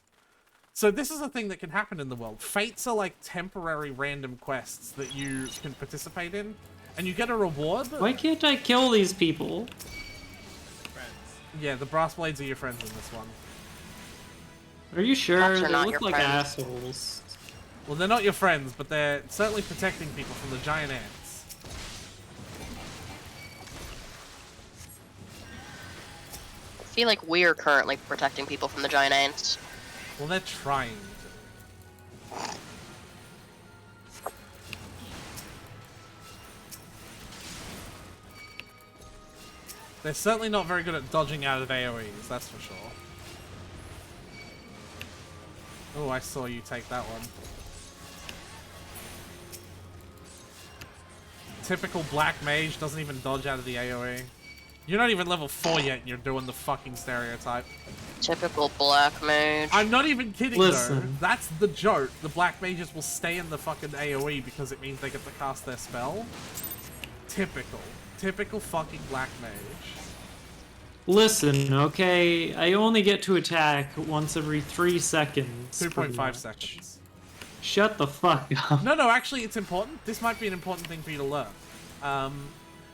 So this is a thing that can happen in the world. Fates are like temporary random quests that you can participate in, and you get a reward. Why can't I kill these people? Friends. Yeah, the brass blades are your friends in this one. Are you sure? Cops are They not look your like friends. assholes. Well, they're not your friends, but they're certainly protecting people from the giant ants. I feel like we're currently protecting people from the giant ants. Well, they're trying to. They're certainly not very good at dodging out of AoEs, that's for sure. Oh, I saw you take that one. Typical black mage doesn't even dodge out of the AoE. You're not even level 4 yet and you're doing the fucking stereotype. Typical black mage. I'm not even kidding though. Listen. That's the joke. The black mages will stay in the fucking AoE because it means they get to cast their spell. Typical. Typical fucking black mage. Listen, okay? I only get to attack once every 3 seconds. 2.5 pretty seconds. Shut the fuck up. No, actually it's important. This might be an important thing for you to learn.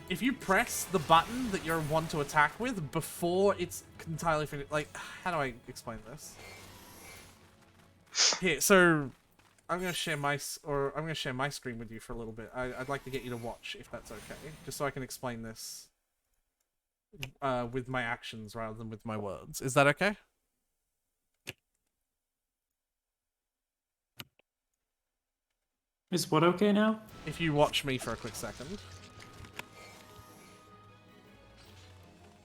If you press the button that you're one to attack with before it's entirely finished, like, how do I explain this? Here, so I'm gonna share my screen with you for a little bit. I'd like to get you to watch, if that's okay, just so I can explain this with my actions rather than with my words. Is that okay? Is what okay now? If you watch me for a quick second.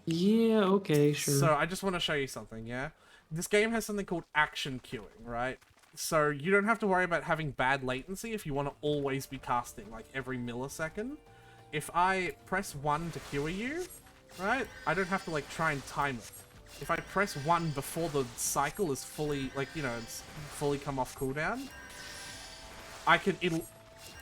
Yeah, okay, sure. So I just want to show you something, yeah? This game has something called action queuing, right? So you don't have to worry about having bad latency if you want to always be casting, like every millisecond. If I press 1 to queue you, right, I don't have to like try and time it. If I press 1 before the cycle is fully, like, you know, it's fully come off cooldown, it'll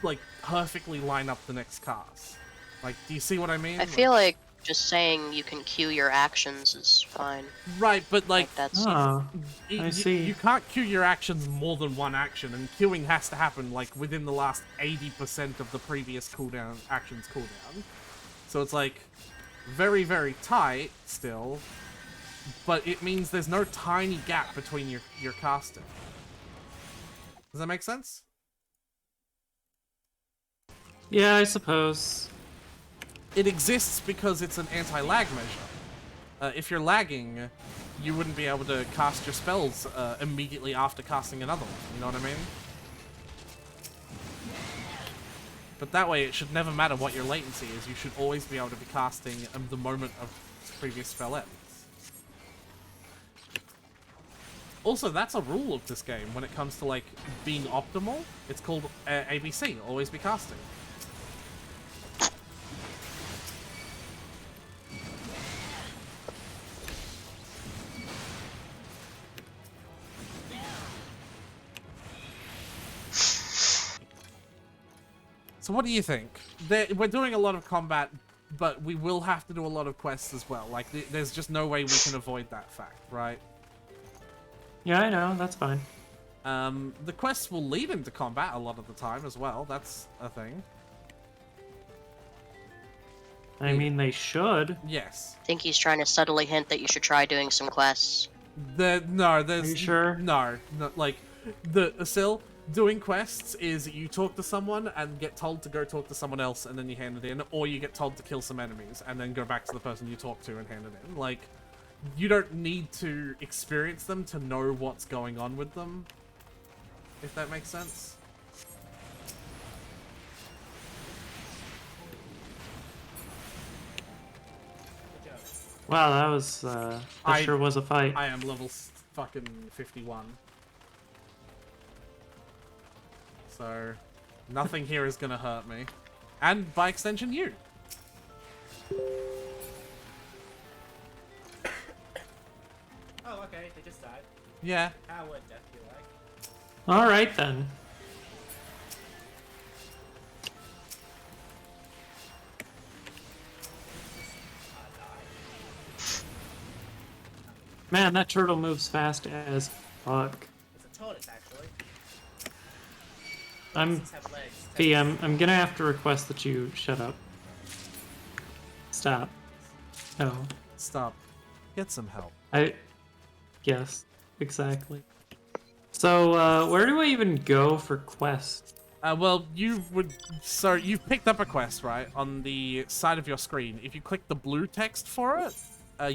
like perfectly line up the next cast. Like, do you see what I mean? I feel like just saying you can queue your actions is fine. Right, but like that's Ah, I you, see. you can't queue your actions more than one action, and queuing has to happen like within the last 80% of the previous cooldown actions cooldown. So it's like very, very tight still, but it means there's no tiny gap between your casting. Does that make sense? Yeah, I suppose. It exists because it's an anti-lag measure. If you're lagging, you wouldn't be able to cast your spells immediately after casting another one. You know what I mean? But that way, it should never matter what your latency is. You should always be able to be casting the moment of the previous spell ends. Also, that's a rule of this game when it comes to like being optimal. It's called ABC, always be casting. So what do you think? We're doing a lot of combat, but we will have to do a lot of quests as well. Like, there's just no way we can avoid that fact, right? Yeah, I know, that's fine. The quests will lead into combat a lot of the time as well. That's a thing. I mean, they should. Yes. I think he's trying to subtly hint that you should try doing some quests. There's Are you sure? No, like the Acil doing quests is you talk to someone and get told to go talk to someone else and then you hand it in, or you get told to kill some enemies and then go back to the person you talked to and hand it in. Like, you don't need to experience them to know what's going on with them, if that makes sense. Wow, that was, that sure was a fight. I am level fucking 51. So, nothing here is gonna hurt me. And, by extension, you. Oh, okay, they just died. Yeah. How would death be like? Alright then. Man, that turtle moves fast as fuck. It's a tortoise, actually. I'm Tortoises have legs. Fee, I'm gonna have to request that you shut up. Stop. No. Stop. Get some help. Yes, exactly. So, where do I even go for quests? Well, so you've picked up a quest, right? On the side of your screen. If you click the blue text for it,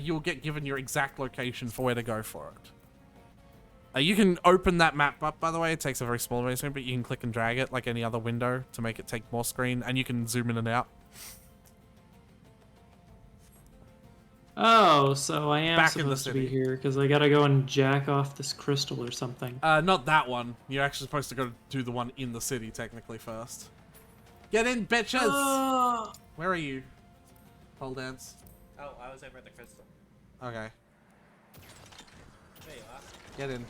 you'll get given your exact location for where to go for it. You can open that map up, by the way. It takes a very small amount of screen, but you can click and drag it like any other window to make it take more screen, and you can zoom in and out. Oh, so I am Back in the supposed to be city. here because I gotta go and jack off this crystal or something. Not that one. You're actually supposed to go do the one in the city, technically, first. Get in, bitches! Where are you? Pole dance. Oh, I was over at the crystal. Okay. There you are. Get in.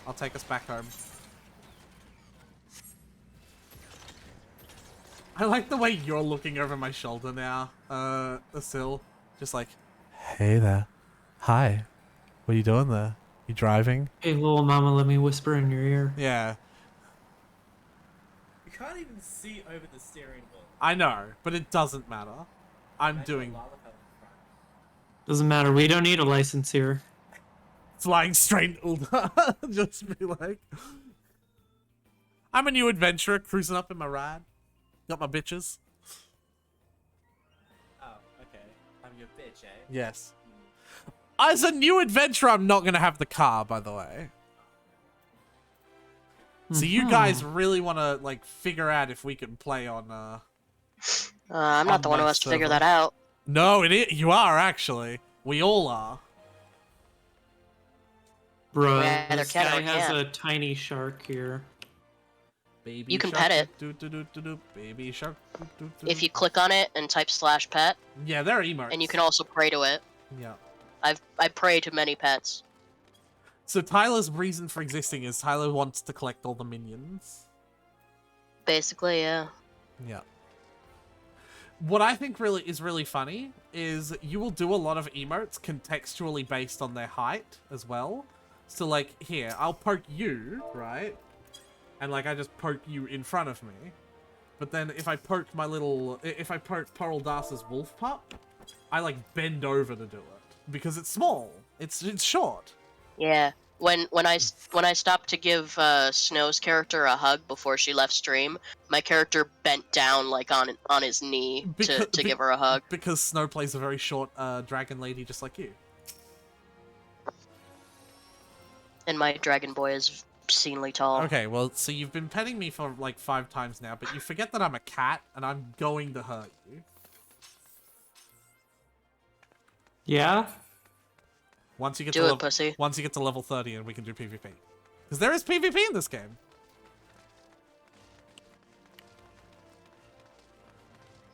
I'll take us back home. I like the way you're looking over my shoulder now, Acil. Just like, hey there. Hi. What are you doing there? You driving? Hey, little mama, let me whisper in your ear. Yeah, You can't even see over the steering wheel. I know, but it doesn't matter. I'm Imagine doing... a lava pelt in front. Doesn't matter, we don't need a license here. Flying straight just be like... I'm a new adventurer cruising up in my ride. Got my bitches. Oh, okay. I'm your bitch, eh? Yes. As a new adventurer, I'm not going to have the car, by the way. So you guys really want to like figure out if we can play on. I'm not the one who my has to figure server. that out. No, you are actually. We all are. Bruh, Yeah, this there guy can or has can't. a tiny shark here. Baby You can shark, pet it. Baby shark. If you click on it and type /pet, Yeah, they're emotes. and you can also pray to it. Yeah. I pray to many pets. So Tyler's reason for existing is Tyler wants to collect all the minions. Basically, yeah. Yeah. What I think is really funny is you will do a lot of emotes contextually based on their height as well. So like here, I'll poke you, right? And like I just poke you in front of me. But then if I poke Pearl Darce's wolf pup, I like bend over to do it because it's small. It's short. Yeah. When I stopped to give Snow's character a hug before she left stream, my character bent down like on his knee to give her a hug. Because Snow plays a very short dragon lady just like you. And my dragon boy is obscenely tall. Okay, well, so you've been petting me for like 5 times now, but you forget that I'm a cat and I'm going to hurt you. Yeah? Once you get Do it, pussy. Once you get to level 30 and we can do PvP. Because there is PvP in this game.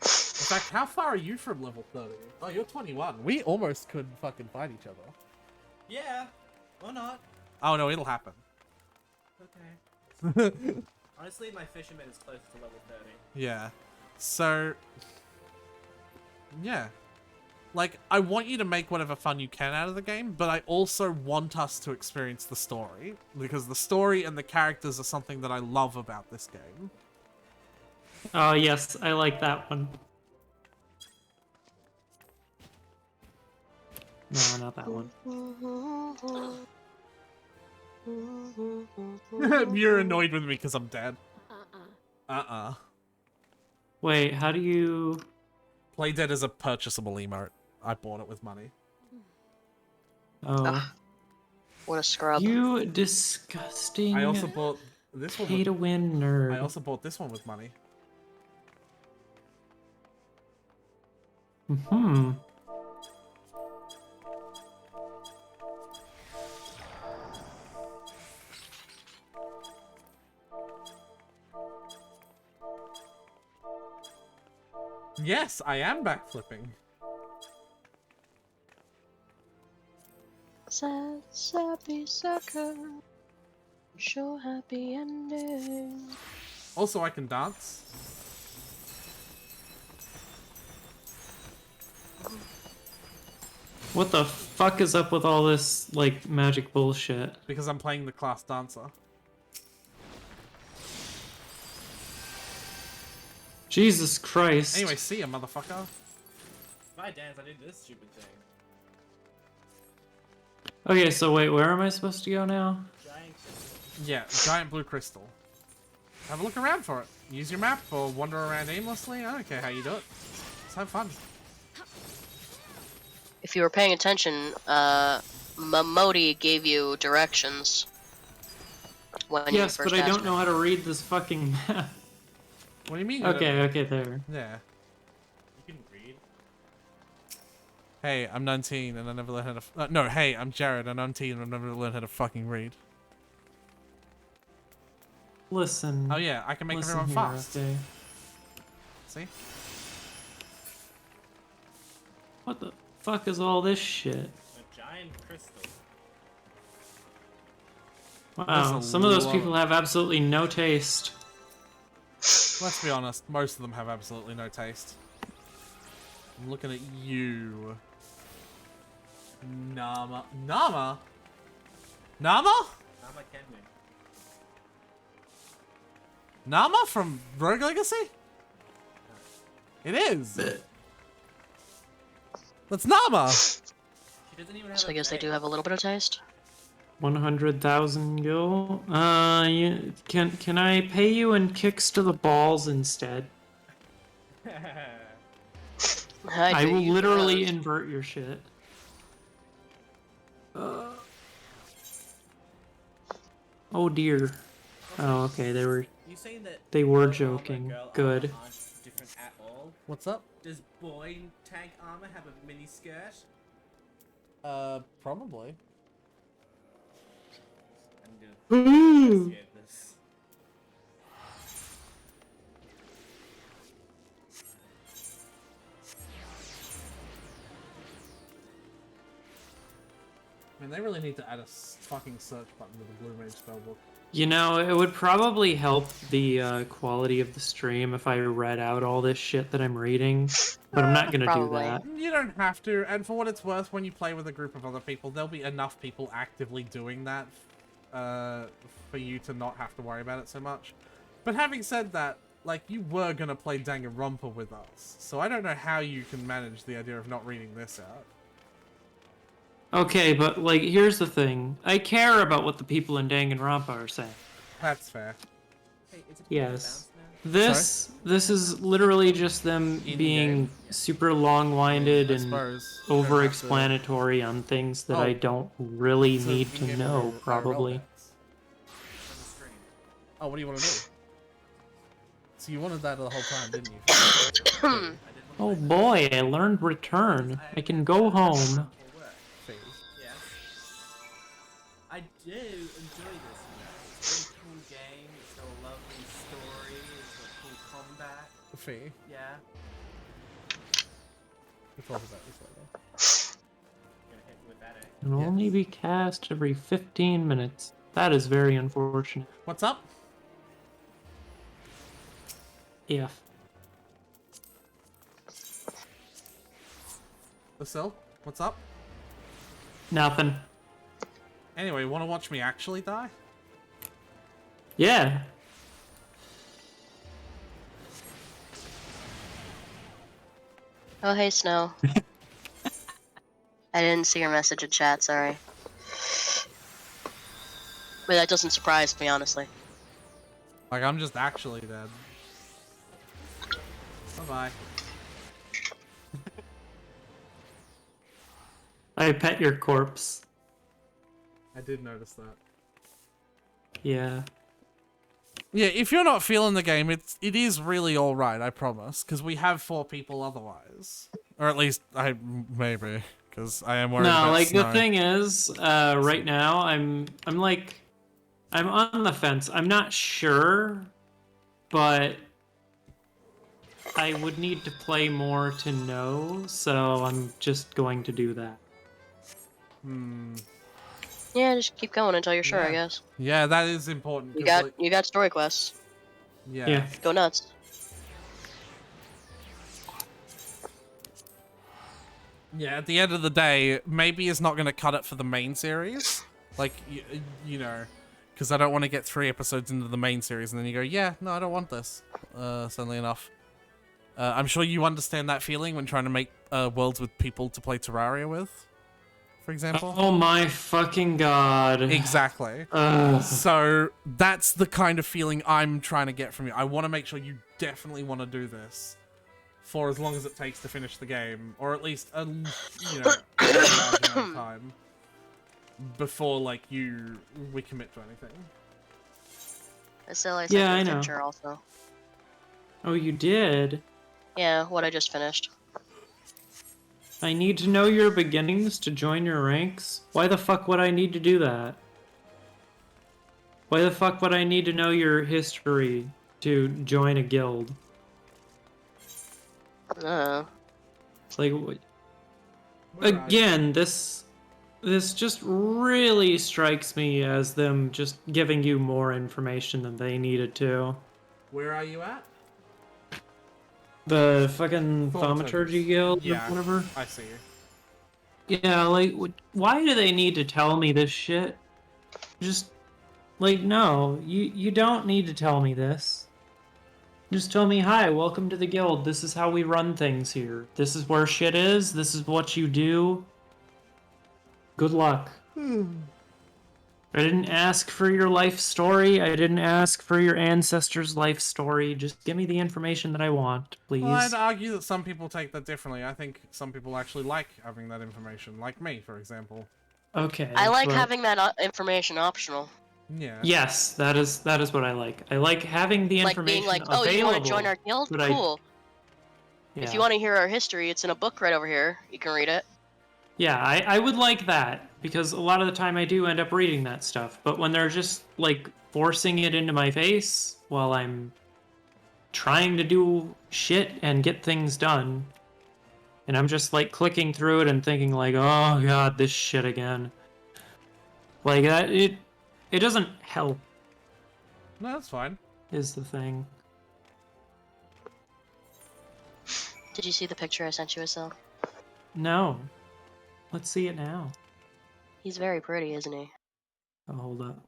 In fact, how far are you from level 30? Oh, you're 21. We almost could fucking fight each other. Yeah. Or not. Oh no, it'll happen. Okay. Honestly, my fisherman is close to level 30. Yeah. So... yeah. Like, I want you to make whatever fun you can out of the game, but I also want us to experience the story, because the story and the characters are something that I love about this game. Oh, yes, I like that one. No, not that one. You're annoyed with me because I'm dead. Wait, how do you... Play Dead is a purchasable emote. I bought it with money. Oh. Ugh. What a scrub. You disgusting I also bought this one with... pay-to-win nerd. I also bought this one with money. Mm-hmm. Yes, I am backflipping. Sad, sappy sucker. Sure happy ending. Also, I can dance. What the fuck is up with all this, like, magic bullshit? Because I'm playing the class dancer. Jesus Christ. Anyway, see ya, motherfucker. If I dance, I do this stupid thing. Okay, so wait, where am I supposed to go now? Giant. Yeah, giant blue crystal. Have a look around for it. Use your map or wander around aimlessly. I don't care how you do it. Just have fun. If you were paying attention, Mamodi gave you directions. When Yes, you first but I asked don't know how to read this fucking map. What do you mean? Okay, there. Yeah. You can read. Hey, I'm 19 and I never learned how to... no, hey, I'm Jared. I'm 19 and I've never learned how to fucking read. Listen. Oh yeah, I can make listen everyone here, fast. okay? See? What the fuck is all this shit? A giant crystal. Wow, There's a some of those lot- people have absolutely no taste. Let's be honest, most of them have absolutely no taste. I'm looking at you. Nama? Nama? Nama? Nama Kenman. Nama from Rogue Legacy? It is. That's Nama. She doesn't even have So I guess they face. do have a little bit of taste. 100,000 gil. Can I pay you in kicks to the balls instead? I do will you literally suppose. invert your shit. Oh dear. Oh, okay. You saying that They were boy armor, joking. girl Good. armor aren't different at all? What's up? Does boy tank armor have a mini skirt? Probably. I'm gonna Ooh. investigate this. I mean, they really need to add a fucking search button to the Blue Mage spellbook. You know, it would probably help the quality of the stream if I read out all this shit that I'm reading, but I'm not gonna do Probably. that. You don't have to, and for what it's worth, when you play with a group of other people, there'll be enough people actively doing that for you to not have to worry about it so much. But having said that, like, you were gonna play Danganronpa with us, so I don't know how you can manage the idea of not reading this out. Okay, but like, here's the thing. I care about what the people in Danganronpa are saying. That's fair. Hey, it's a Yes. bounce now. This is literally just them In being game. super long-winded I and suppose you don't have to- over-explanatory on things that I Oh. don't really So need in to game know, or probably. romance? On the stream. Oh, what do you want to do? So you wanted that the whole time, didn't you? I did want Oh to boy, I learned Return. I can go home. or work. Yes. I do enjoy this, you know. It's a very cool game, it's got a lovely story, it's got cool combat. Fee. Yeah. We'll talk about this later. Gonna hit with that, eh? Can only be cast every 15 minutes. That is very unfortunate. What's up? Yeah. Acil? What's up? Nothing. Anyway, want to watch me actually die? Yeah. Oh, hey, Snow. I didn't see your message in chat, sorry. But that doesn't surprise me, honestly. Like, I'm just actually dead. Bye-bye. I pet your corpse. I did notice that. Yeah. Yeah, if you're not feeling the game, it is really alright, I promise. Because we have 4 people otherwise. Or at least, maybe. Because I am worried No, about like Snow. the thing is, right now I'm on the fence. I'm not sure, but I would need to play more to know, so I'm just going to do that. Yeah, just keep going until you're sure, I Yeah. guess. Yeah, that is important. You 'cause, got like, you got story quests. Yeah. Go nuts. Yeah, at the end of the day, maybe it's not going to cut it for the main series. Like, you know, because I don't want to get 3 episodes into the main series and then you go, yeah, no, I don't want this, suddenly enough. I'm sure you understand that feeling when trying to make worlds with people to play Terraria with, for example. Oh my fucking god. Exactly. Ugh. So that's the kind of feeling I'm trying to get from you. I want to make sure you definitely want to do this for as long as it takes to finish the game, or at least a you know, a large amount of time before like we commit to anything. Acil, I sent Yeah, you I a know. picture also. Oh, you did? Yeah, what I just finished. I need to know your beginnings to join your ranks? Why the fuck would I need to do that? Why the fuck would I need to know your history to join a guild? It's like, again, this just really strikes me as them just giving you more information than they needed to. Where are you at? The fucking Thaumaturgy. Thaumaturgy Guild or Yeah, whatever. I see you. Yeah, like, why do they need to tell me this shit? Just, like, no, you don't need to tell me this. Just tell me, hi, welcome to the guild. This is how we run things here. This is where shit is. This is what you do. Good luck. I didn't ask for your life story. I didn't ask for your ancestors' life story. Just give me the information that I want, please. Well, I'd argue that some people take that differently. I think some people actually like having that information, like me, for example. Okay. I like but- having that information optional. Yeah. Yes, that is what I like. I like having the Like information being like, available. oh, you want to join our guild? but Cool. Yeah. If you want to hear our history, it's in a book right over here. You can read it. Yeah, I would like that, because a lot of the time I do end up reading that stuff. But when they're just, like, forcing it into my face while I'm trying to do shit and get things done, and I'm just, like, clicking through it and thinking, like, oh god, this shit again. Like, that, it doesn't help, No, that's fine. is the thing. Did you see the picture I sent you, Acil? No. Let's see it now. He's very pretty, isn't he? Oh, hold up.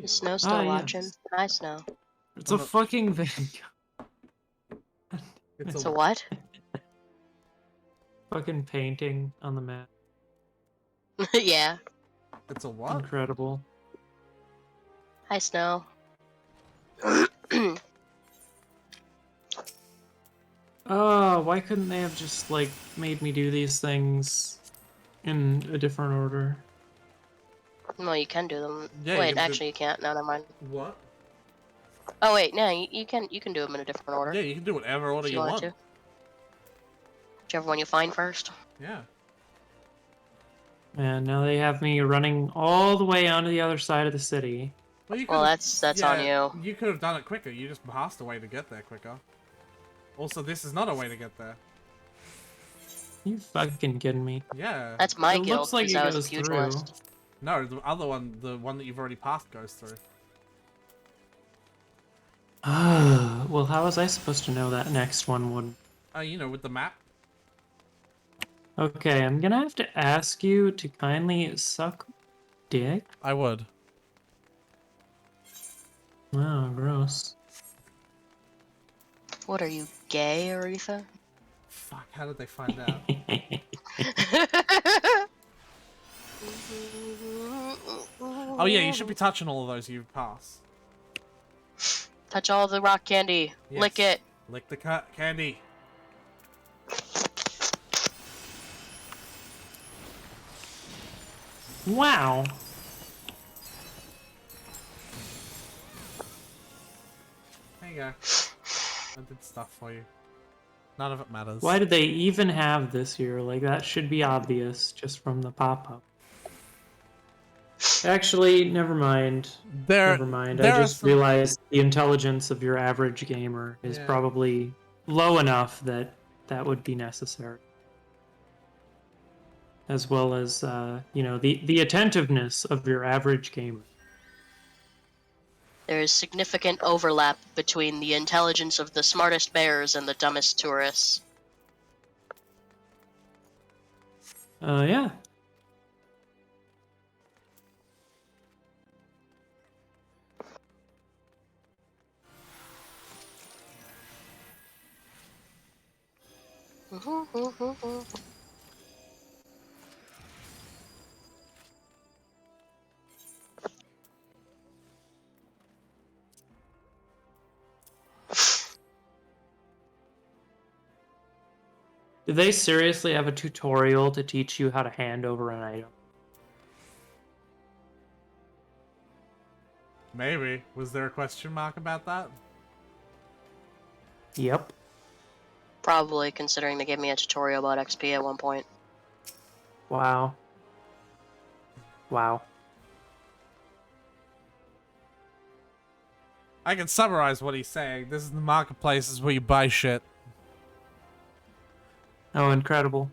Is Snow still watching? Yes. Hi, Snow. It's a fucking video. It's So what? Fucking painting on the map. Yeah. It's a what? Incredible. Hi, Snow. Oh, why couldn't they have just, like, made me do these things in a different order? No, you can do them. Yeah, Wait, you can actually, you can't. No, never mind. What? Oh wait, no, you can do them in a different order. Yeah, you can do whatever order if you wanted want. to. Whichever one you find first. Yeah. And now they have me running all the way onto the other side of the city. Well, Well, that's on you. You could have done it quicker. You just passed a way to get there quicker. Also, this is not a way to get there. You fucking kidding me? Yeah. That's my It guild looks like because it I was a goes through. pugilist. No, the other one, the one that you've already passed, goes through. Well, how was I supposed to know that next one would? You know, with the map. Okay, I'm gonna have to ask you to kindly suck dick. I would. Oh, gross. What are you, gay, Aretha? Fuck, how did they find out? Oh yeah, you should be touching all of those you pass. Touch all the rock candy. Yes. Lick it. Lick the candy. Wow. There you go. I did stuff for you. None of it matters. Why did they even have this here? Like, that should be obvious just from the pop-up. Actually, never mind. Never mind. I just realized the intelligence of your average gamer is probably low enough that that would be necessary. As well as, you know, the attentiveness of your average gamer. There is significant overlap between the intelligence of the smartest bears and the dumbest tourists. Yeah. Do they seriously have a tutorial to teach you how to hand over an item? Maybe. Was there a question mark about that? Yep. Probably, considering they gave me a tutorial about XP at one point. Wow. Wow. I can summarize what he's saying. This is the marketplaces where you buy shit. Oh, incredible.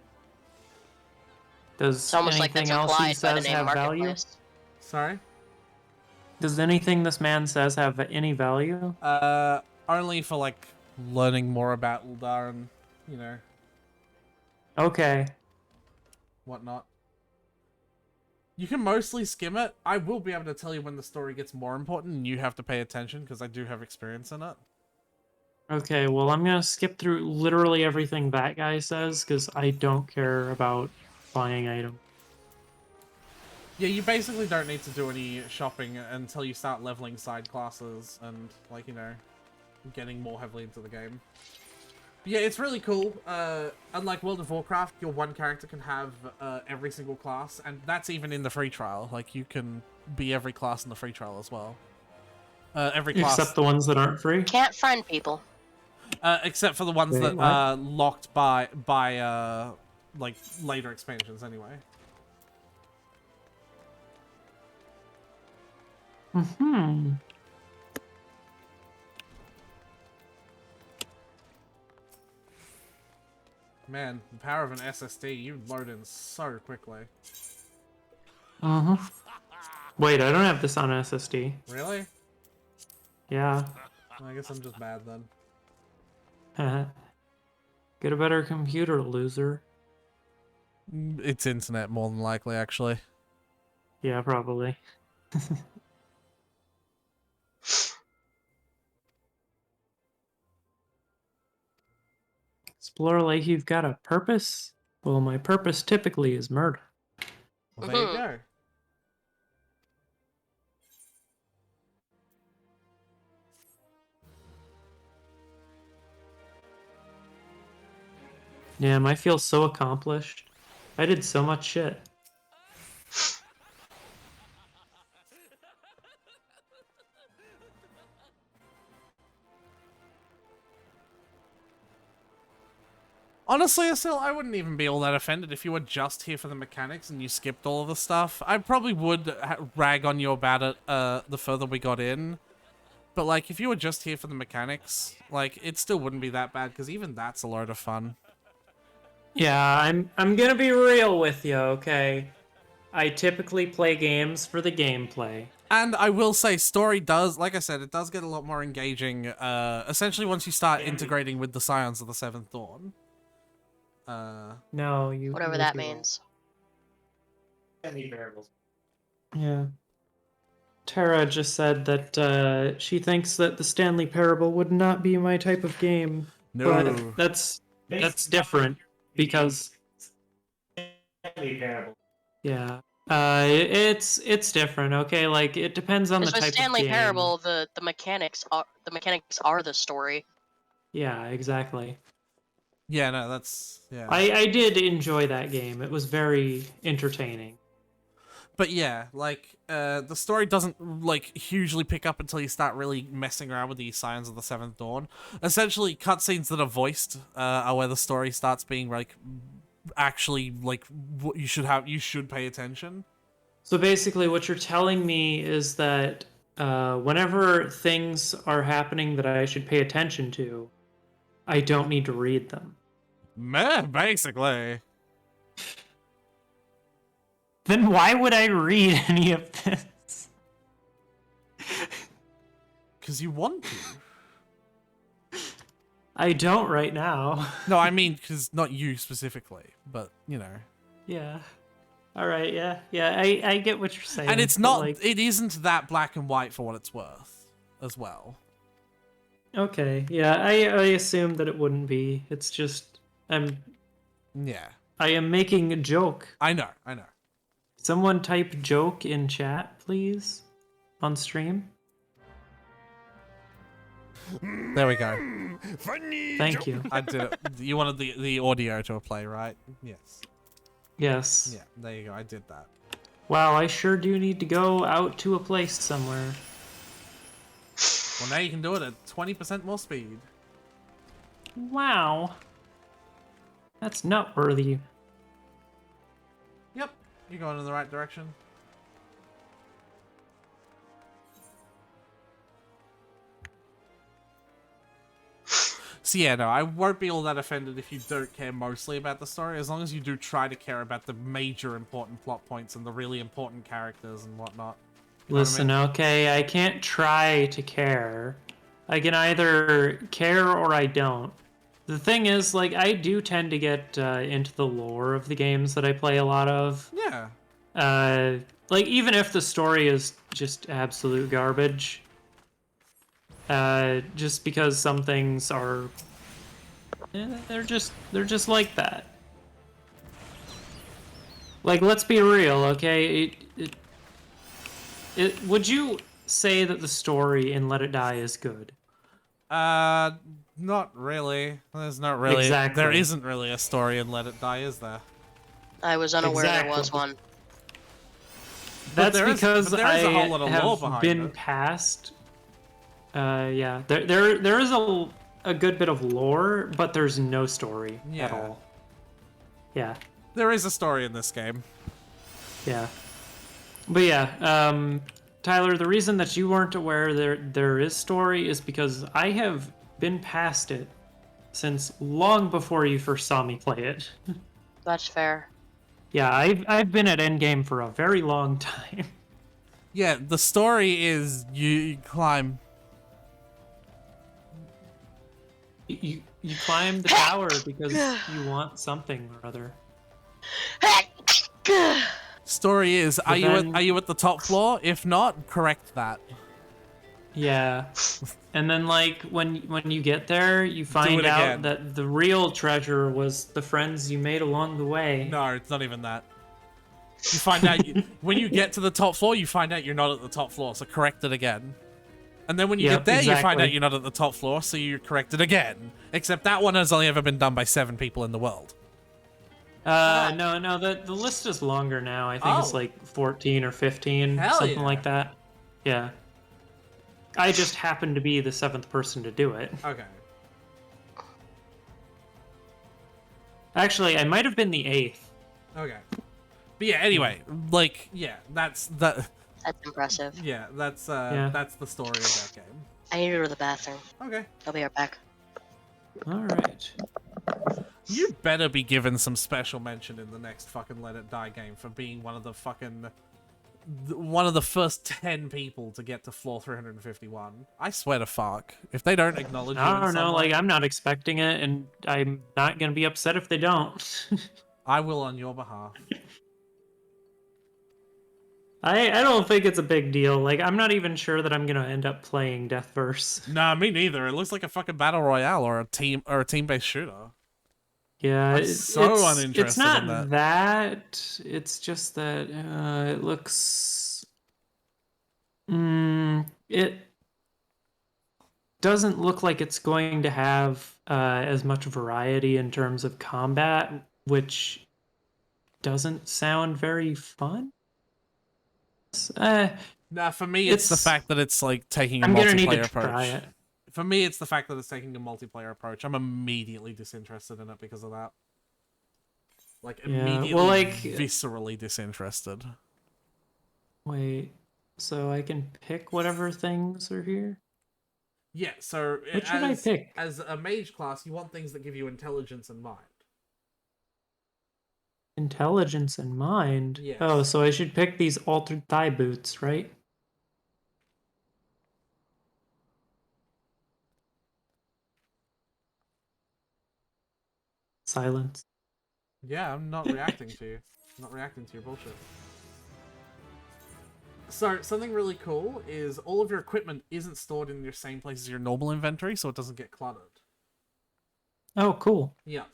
Does It's almost like anything that's else he implied by the says name have value? marketplace. Sorry? Does anything this man says have any value? Only for, like, learning more about Uldar and, you know, Okay. whatnot. You can mostly skim it. I will be able to tell you when the story gets more important and you have to pay attention because I do have experience in it. Okay, well, I'm gonna skip through literally everything that guy says because I don't care about buying items. Yeah, you basically don't need to do any shopping until you start leveling side classes and, like, you know, getting more heavily into the game. But yeah, it's really cool. Unlike World of Warcraft, your one character can have every single class, and that's even in the free trial. Like, you can be every class in the free trial as well. Every class... Except the ones that aren't free? Can't friend people. except for the ones Wait, that what? are locked by like, later expansions anyway. Hmm. Man, the power of an SSD, you load in so quickly. Uh-huh. Wait, I don't have this on SSD. Really? Yeah. I guess I'm just bad then. Get a better computer, loser. It's internet, more than likely, actually. Yeah, probably. Explore like you've got a purpose? Well, my purpose typically is murder. Well, there you go. Damn, I feel so accomplished. I did so much shit. Honestly, Acil, I wouldn't even be all that offended if you were just here for the mechanics and you skipped all of the stuff. I probably would rag on you about it the further we got in. But, like, if you were just here for the mechanics, like, it still wouldn't be that bad, because even that's a load of fun. Yeah, I'm gonna be real with you, okay? I typically play games for the gameplay. And I will say, story does, like I said, it does get a lot more engaging, essentially once you start integrating with the Scions of the Seventh Dawn. No, you... Whatever you that would be means. Any variables. wrong. Yeah. Tara just said that she thinks that the Stanley Parable would not be my type of game. No. But that's different because Any variables. yeah. It's different, okay? Like it depends on the Because with type Stanley of game. Parable, the mechanics are the story. Yeah, exactly. Yeah, no, that's... yeah. I did enjoy that game. It was very entertaining. But yeah, like, the story doesn't, like, hugely pick up until you start really messing around with the Scions of the Seventh Dawn. Essentially, cutscenes that are voiced are where the story starts being, like, actually, like, what you should pay attention. So basically what you're telling me is that whenever things are happening that I should pay attention to, I don't need to read them. Meh, basically. Then why would I read any of this? Because you want to. I don't right now. No, I mean, because not you specifically, but, you know. Yeah. All right, yeah. Yeah, I get what you're saying. And it's but, not, like, it isn't that black and white for what it's worth, as well. okay, yeah, I assumed that it wouldn't be. It's just, Yeah. I am making a joke. I know. Someone type joke in chat, please, on stream. There we go. Thank you. I did it. You wanted the audio to play, right? Yes. Yes. Yeah, there you go. I did that. Wow, I sure do need to go out to a place somewhere. Well, now you can do it at 20% more speed. Wow. That's nutworthy. Yep, you're going in the right direction. So yeah, no, I won't be all that offended if you don't care mostly about the story, as long as you do try to care about the major important plot points and the really important characters and whatnot. You know what I Listen, mean? okay, I can't try to care. I can either care or I don't. The thing is, like, I do tend to get into the lore of the games that I play a lot of. Yeah. Like, even if the story is just absolute garbage, just because some things are, they're just like that. Like, let's be real, okay? Would you say that the story in Let It Die is good? Not really. There's not really. Exactly. There isn't really a story in Let It Die, is there? I was unaware there was Exactly. one. That's there is- because but there is a I whole lot of lore have behind been it. past. Yeah, there is a good bit of lore, but there's no story at Yeah. all. Yeah, There is a story in this game. yeah, but yeah, Tyler, the reason that you weren't aware there is story is because I have been past it since long before you first saw me play it. That's fair. Yeah, I've been at endgame for a very long time. Yeah, the story is you climb. You climb the tower because you want something or other. Story is, But then- are you at the top floor? If not, correct that. Yeah. And then like when you get there, you find it out again. that the real treasure was the friends you made along the way. No, it's not even that. You find out when you get to the top floor, you find out you're not at the top floor, so correct it again. And then when you Yep, get there, you find exactly. out you're not at the top floor, so you correct it again. Except that one has only ever been done by 7 people in the world. No, the list is longer now. I think it's Oh. like 14 or 15, Hell something yeah. like that. Yeah. I just happened to be the 7th person to do it. Okay. Actually, I might have been the 8th. Okay. But yeah, anyway, like, yeah, that's that. That's impressive. Yeah, that's Yeah. that's the story of that game. I need to go to the bathroom. Okay. I'll be right back. All right. You better be given some special mention in the next fucking Let It Die game for being one of the first 10 people to get to floor 351. I swear to fuck. If they don't acknowledge you, I in don't know, some like way, I'm not expecting it and I'm not going to be upset if they don't. I will on your behalf. I don't think it's a big deal. Like, I'm not even sure that I'm gonna end up playing Deathverse. Nah, me neither. It looks like a fucking battle royale or a team-based shooter. Yeah, I'm so uninterested it's not in that. that. It's just that it looks. It doesn't look like it's going to have as much variety in terms of combat, which doesn't sound very fun. Nah, for me, it's the It's- fact that it's like taking a I'm gonna need to multiplayer approach. try it. For me, it's the fact that it's taking a multiplayer approach. I'm immediately disinterested in it because of that. Like, Yeah, immediately, well, like- viscerally disinterested. Wait, so I can pick whatever things are here? Yeah, so What should I pick? as a mage class, you want things that give you intelligence and mind. Intelligence and mind? Yes. Oh, so I should pick these altered thigh boots, right? Silence. Yeah, I'm not reacting to you. I'm not reacting to your bullshit. So, something really cool is all of your equipment isn't stored in your same place as your normal inventory, so it doesn't get cluttered. Oh, cool. Yeah.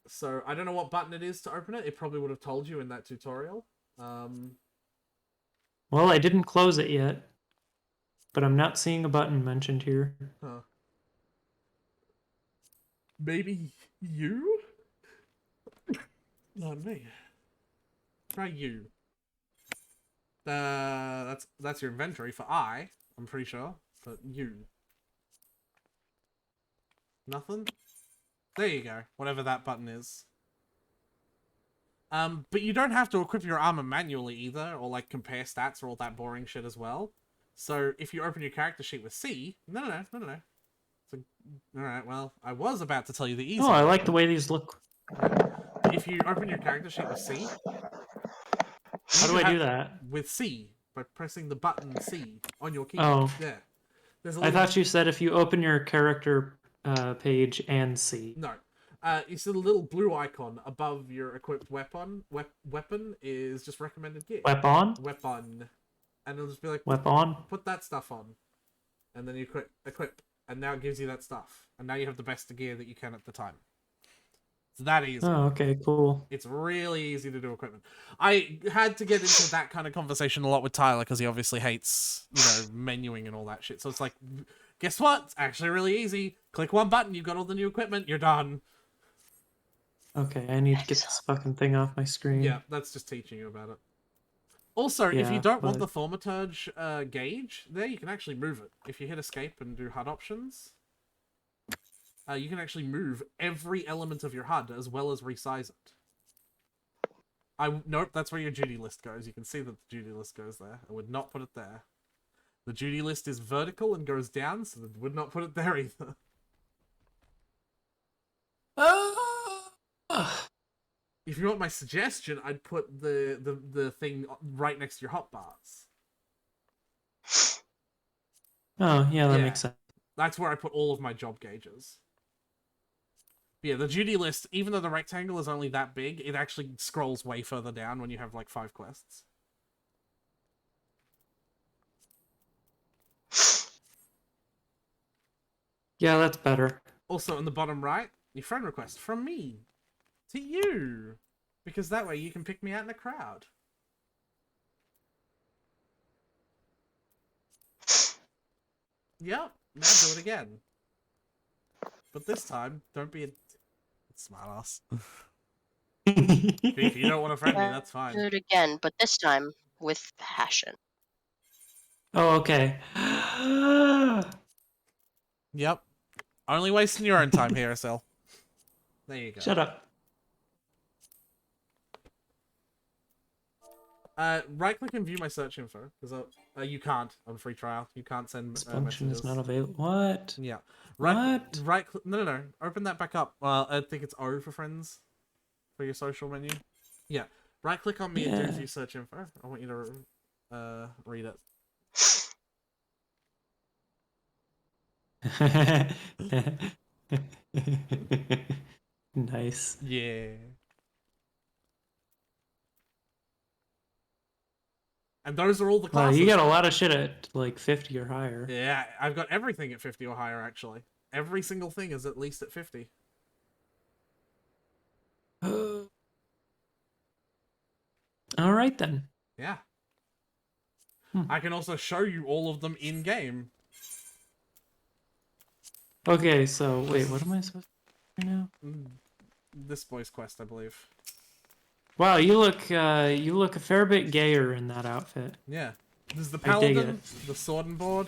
So, I don't know what button it is to open it. It probably would have told you in that tutorial. Well, I didn't close it yet, but I'm not seeing a button mentioned here. Huh. Maybe you? Not me. Try you. That's your inventory for I'm pretty sure. But you. Nothing? There you go. Whatever that button is. But you don't have to equip your armor manually either, or like compare stats or all that boring shit as well. So if you open your character sheet with C, no. So, alright, well, I was about to tell you the easy Oh, I way. like the way these look. If you open your character sheet with C, How do I do that? with C by pressing the button C on your Oh. keyboard. Yeah. There's a I little... thought you said if you open your character page and see. No. You see the little blue icon above your equipped weapon. Weapon is just recommended gear. Weapon? Weapon. And it'll just be like, Weapon? put that stuff on. And then you equip. And now it gives you that stuff. And now you have the best gear that you can at the time. It's that easy. Oh, okay, cool. It's really easy to do equipment. I had to get into that kind of conversation a lot with Tyler because he obviously hates, menuing and all that shit. So it's like, guess what? It's actually really easy. Click one button, you've got all the new equipment, you're done. Okay, I need to get this fucking thing off my screen. Yeah, that's just teaching you about it. Also, if you Yeah, don't want but- the Thaumaturge gauge, there you can actually move it. If you hit escape and do HUD options, you can actually move every element of your HUD as well as resize it. Nope, that's where your duty list goes. You can see that the duty list goes there. I would not put it there. The duty list is vertical and goes down, so I would not put it there either. If you want my suggestion, I'd put the thing right next to your hotbars. Oh, yeah, that Yeah. makes sense. That's where I put all of my job gauges. Yeah, the duty list, even though the rectangle is only that big, it actually scrolls way further down when you have like 5 quests. Yeah, that's better. Also, in the bottom right, your friend request from me to you. Because that way you can pick me out in the crowd. Yep, now do it again. But this time, don't be a smartass. If you don't want to friend me, that's Do fine. it again, but this time with passion. Oh, okay. Yep. Only wasting your own time here, Acil. There you go. Shut up. Right click and view my search info. Because you can't on free trial. You can't send This function messages. is not available. What? Yeah. What? Right click. No. Open that back up. Well, I think it's O for friends. For your social menu. Yeah. Right click on me and do Yeah. view search info. I want you to read it. Nice. Yeah. And those are all the Wow, classes. you got a lot of shit at like 50 or higher. Yeah, I've got everything at 50 or higher, actually. Every single thing is at least at 50. All right then. Yeah. Hmm. I can also show you all of them in-game. Okay, so wait, what am I supposed to do now? This boy's quest, I believe. Wow, you look a fair bit gayer in that outfit. Yeah. There's the I dig paladin, the sword and board.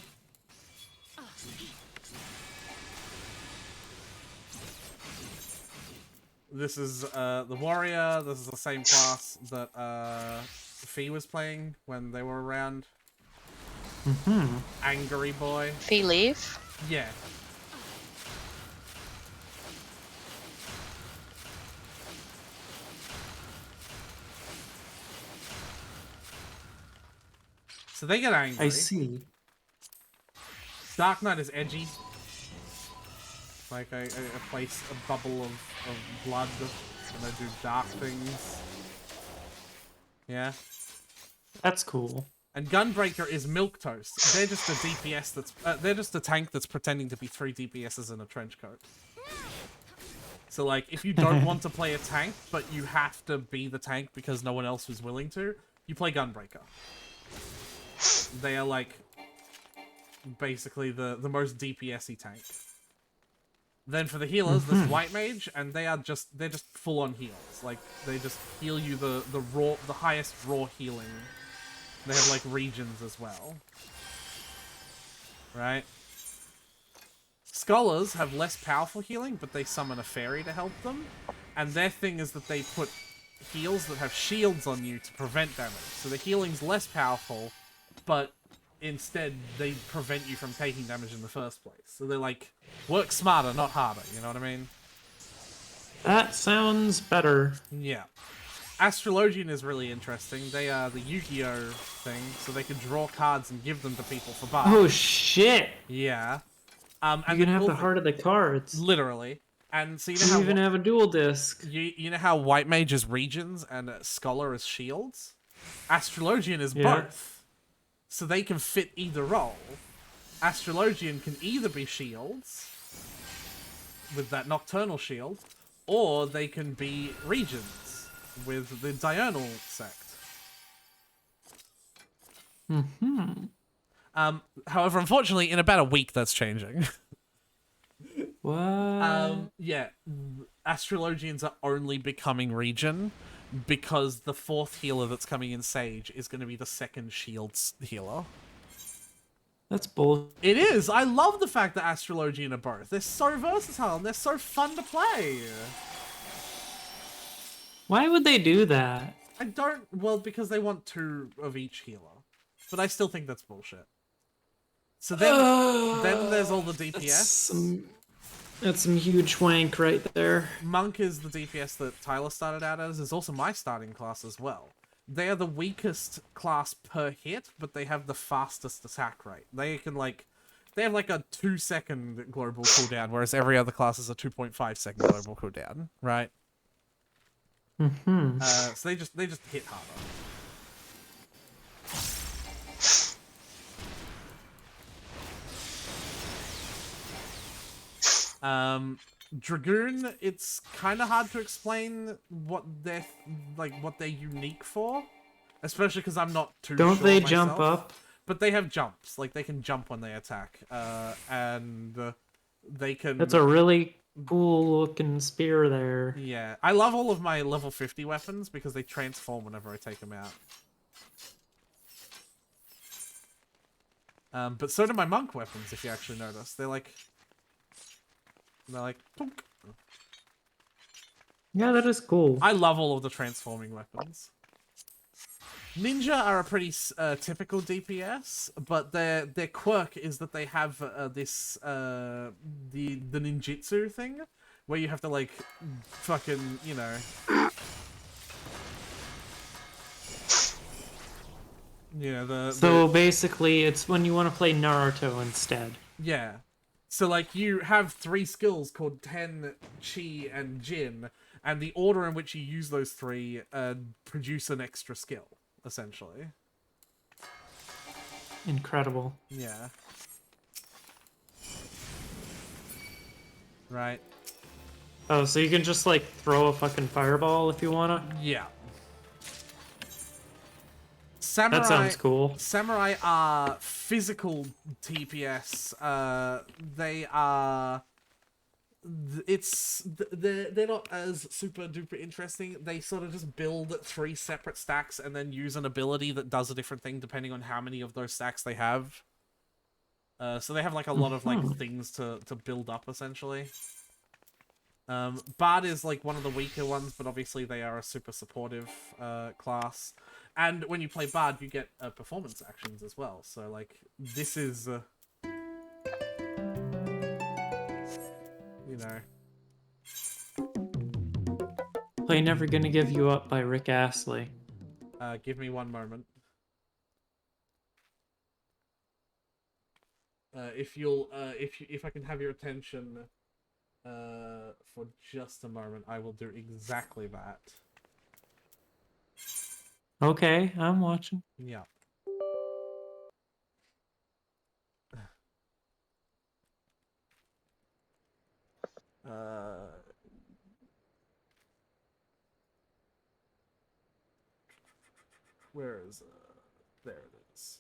This is the warrior. This is the same class that Ffxiv was playing when they were around. Mm-hmm. Angry boy. Fee leave. Yeah. So they get angry. I see. Dark Knight is edgy. Like a place, a bubble of blood, and they do dark things. Yeah. That's cool. And Gunbreaker is milquetoast. They're just a DPS that's they're just a tank that's pretending to be 3 DPSs in a trench coat. So like, if you don't want to play a tank, but you have to be the tank because no one else was willing to, you play Gunbreaker. They are like basically the most DPS-y tank. Then for the healers, there's White Mage, and they're just full on heals. Like they just heal you the highest raw healing. They have like regions as well. Right? Scholars have less powerful healing, but they summon a fairy to help them. And their thing is that they put heals that have shields on you to prevent damage. So the healing's less powerful, but instead they prevent you from taking damage in the first place. So they're like, work smarter, not harder, you know what I mean? That sounds better. Yeah. Astrologian is really interesting. They are the Yu-Gi-Oh thing, so they can draw cards and give them to people for buffs. Oh shit! Yeah. You're And gonna have cool the thing- heart of the cards. Literally. And so you know You how even have a dual disc. you know how White Mage is regions and Scholar is shields? Astrologian is Yeah. both. So they can fit either role. Astrologian can either be shields with that nocturnal shield, or they can be regions with the diurnal sect. However, unfortunately, in about a week, that's changing. What? Yeah, Astrologians are only becoming region because the fourth healer that's coming in Sage is going to be the second shields healer. That's bull. It is! I love the fact that Astrologian are both. They're so versatile and they're so fun to play! Why would they do that? I don't... Well, because they want 2 of each healer. But I still think that's bullshit. So then there's all the DPS. That's some huge wank right there. Monk is the DPS that Tyler started out as. Is also my starting class as well. They are the weakest class per hit, but they have the fastest attack rate. They can they have like a 2-second global cooldown, whereas every other class is a 2.5-second global cooldown, right? So they just hit harder. Dragoon, it's kind of hard to explain what they're unique for, especially because I'm not too sure Don't they myself. jump up? But they have jumps, like they can jump when they attack, and they can. That's a really cool looking spear there. Yeah, I love all of my level 50 weapons because they transform whenever I take them out. But so do my monk weapons, if you actually notice. They're like, Tunk. Yeah, that is cool. I love all of the transforming weapons. Ninja are a pretty typical DPS, but their quirk is that they have this the ninjutsu thing, where you have to like fucking So basically, it's when you want to play Naruto instead. Yeah. So, like, you have 3 skills called Ten, Chi, and Jin, and the order in which you use those 3 produce an extra skill, essentially. Incredible. Yeah. Right. Oh, so you can just, like, throw a fucking fireball if you wanna? Yeah. Samurai, That sounds cool. Samurai are physical TPS. They are... They're not as super duper interesting. They sort of just build 3 separate stacks and then use an ability that does a different thing depending on how many of those stacks they have. So they have like a lot of like things to build up essentially. Bard is like one of the weaker ones, but obviously they are a super supportive class. And when you play Bard, you get performance actions as well. So like this is, you know. Play Never Gonna Give You Up by Rick Astley. Give me one moment. If I can have your attention for just a moment, I will do exactly that. Okay, I'm watching. Yeah. Where is there it is.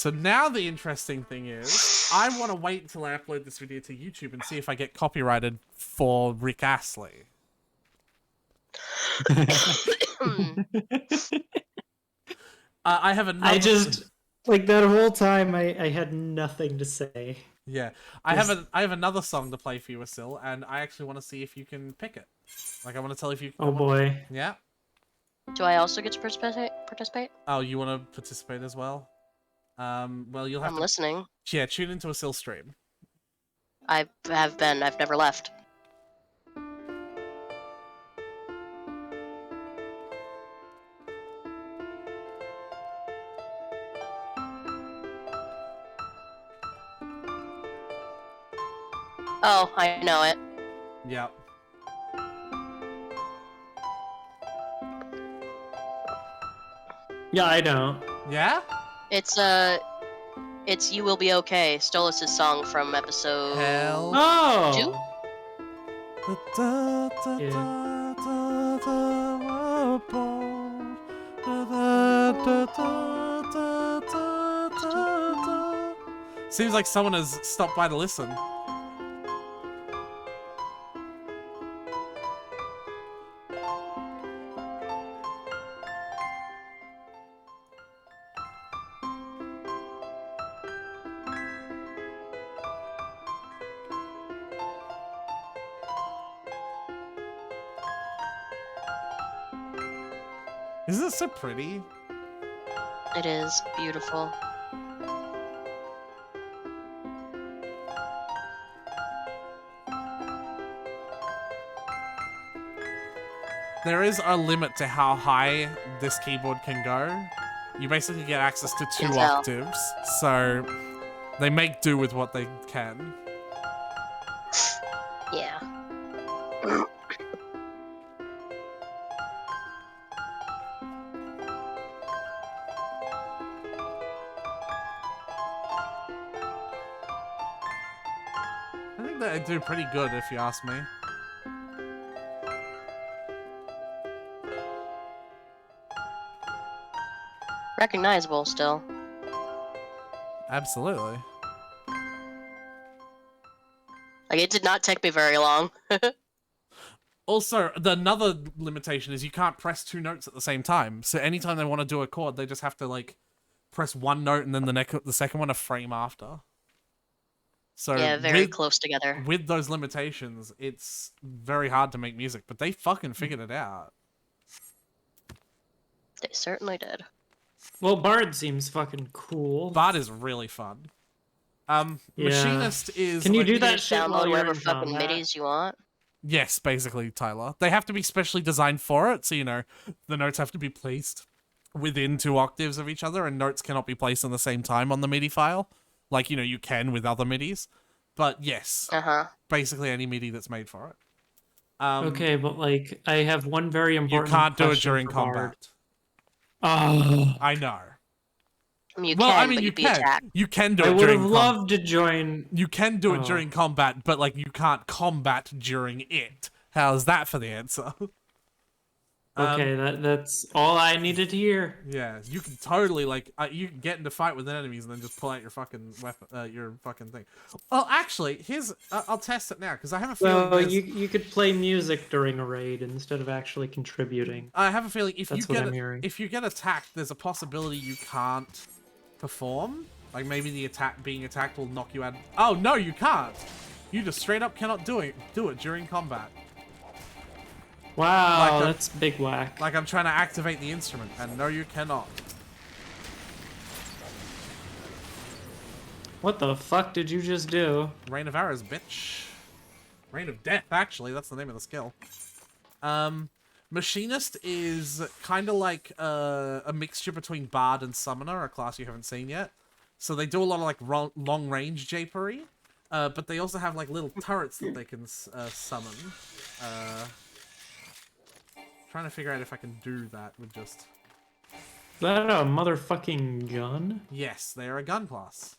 So now the interesting thing is, I want to wait until I upload this video to YouTube and see if I get copyrighted for Rick Astley. I have another... I just like that whole time I had nothing to say. Yeah, I have another song to play for you, Acil, and I actually want to see if you can pick it. Like, I want to tell if you... Oh boy. Yeah? Do I also get to participate? Oh, you want to participate as well? Well, you'll have I'm to... listening. Yeah, tune into Acil's stream. I have been. I've never left. Oh, I know it. Yep. Yeah, I know. Yeah? It's You Will Be Okay, Stolas' song from episode... Hell. Oh. Seems like someone has stopped by to listen. Isn't it so pretty? It is beautiful. There is a limit to how high this keyboard can go. You basically get access to 2 octaves, so they make do with what they can. Yeah. I think they do pretty good, if you ask me. Recognizable still. Absolutely. Like, it did not take me very long. Also, another limitation is you can't press 2 notes at the same time. So anytime they want to do a chord, they just have to, like, press 1 note and then the second one a frame after. So Yeah, very close together. With those limitations, it's very hard to make music, but they fucking figured it out. They certainly did. Well, Bard seems fucking cool. Bard is really fun. Yeah. Machinist is... Can you do You that just shit while download you're whatever in fucking combat? midis you want. Yes, basically, Tyler. They have to be specially designed for it, so, you know, the notes have to be placed within 2 octaves of each other, and notes cannot be placed on the same time on the MIDI file. Like, you know, you can with other MIDIs. But, yes, basically any MIDI that's made for it. Okay, but, like, I have one very important You can't do it question during for combat. Bard. Oh. I know. I mean, you Well, can, I mean, but you you'd be can. attacked. You can do I it would during have loved to join. You can do it Oh. during combat, but, like, you can't combat during it. How's that for the answer? Okay, that's all I needed to hear. Yeah, you can totally, like, you can get into fight with enemies and then just pull out your fucking weapon, your fucking thing. Well, actually, here's, I'll test it now, because I have a feeling So you could play music during a raid instead of actually contributing. I have a feeling if That's you what get I'm hearing. if you get attacked, there's a possibility you can't perform. Like, maybe the being attacked will knock you out. Oh, no, you can't! You just straight up cannot do it during combat. Wow, Like that's big whack. Like I'm trying to activate the instrument, and no, you cannot. What the fuck did you just do? Rain of arrows, bitch. Rain of death, actually, that's the name of the skill. Machinist is kind of like a mixture between Bard and Summoner, a class you haven't seen yet. So they do a lot of like long-range japery, but they also have like little turrets that they can summon. Trying to figure out if I can do that with just... Is that a motherfucking gun? Yes, they are a gun class.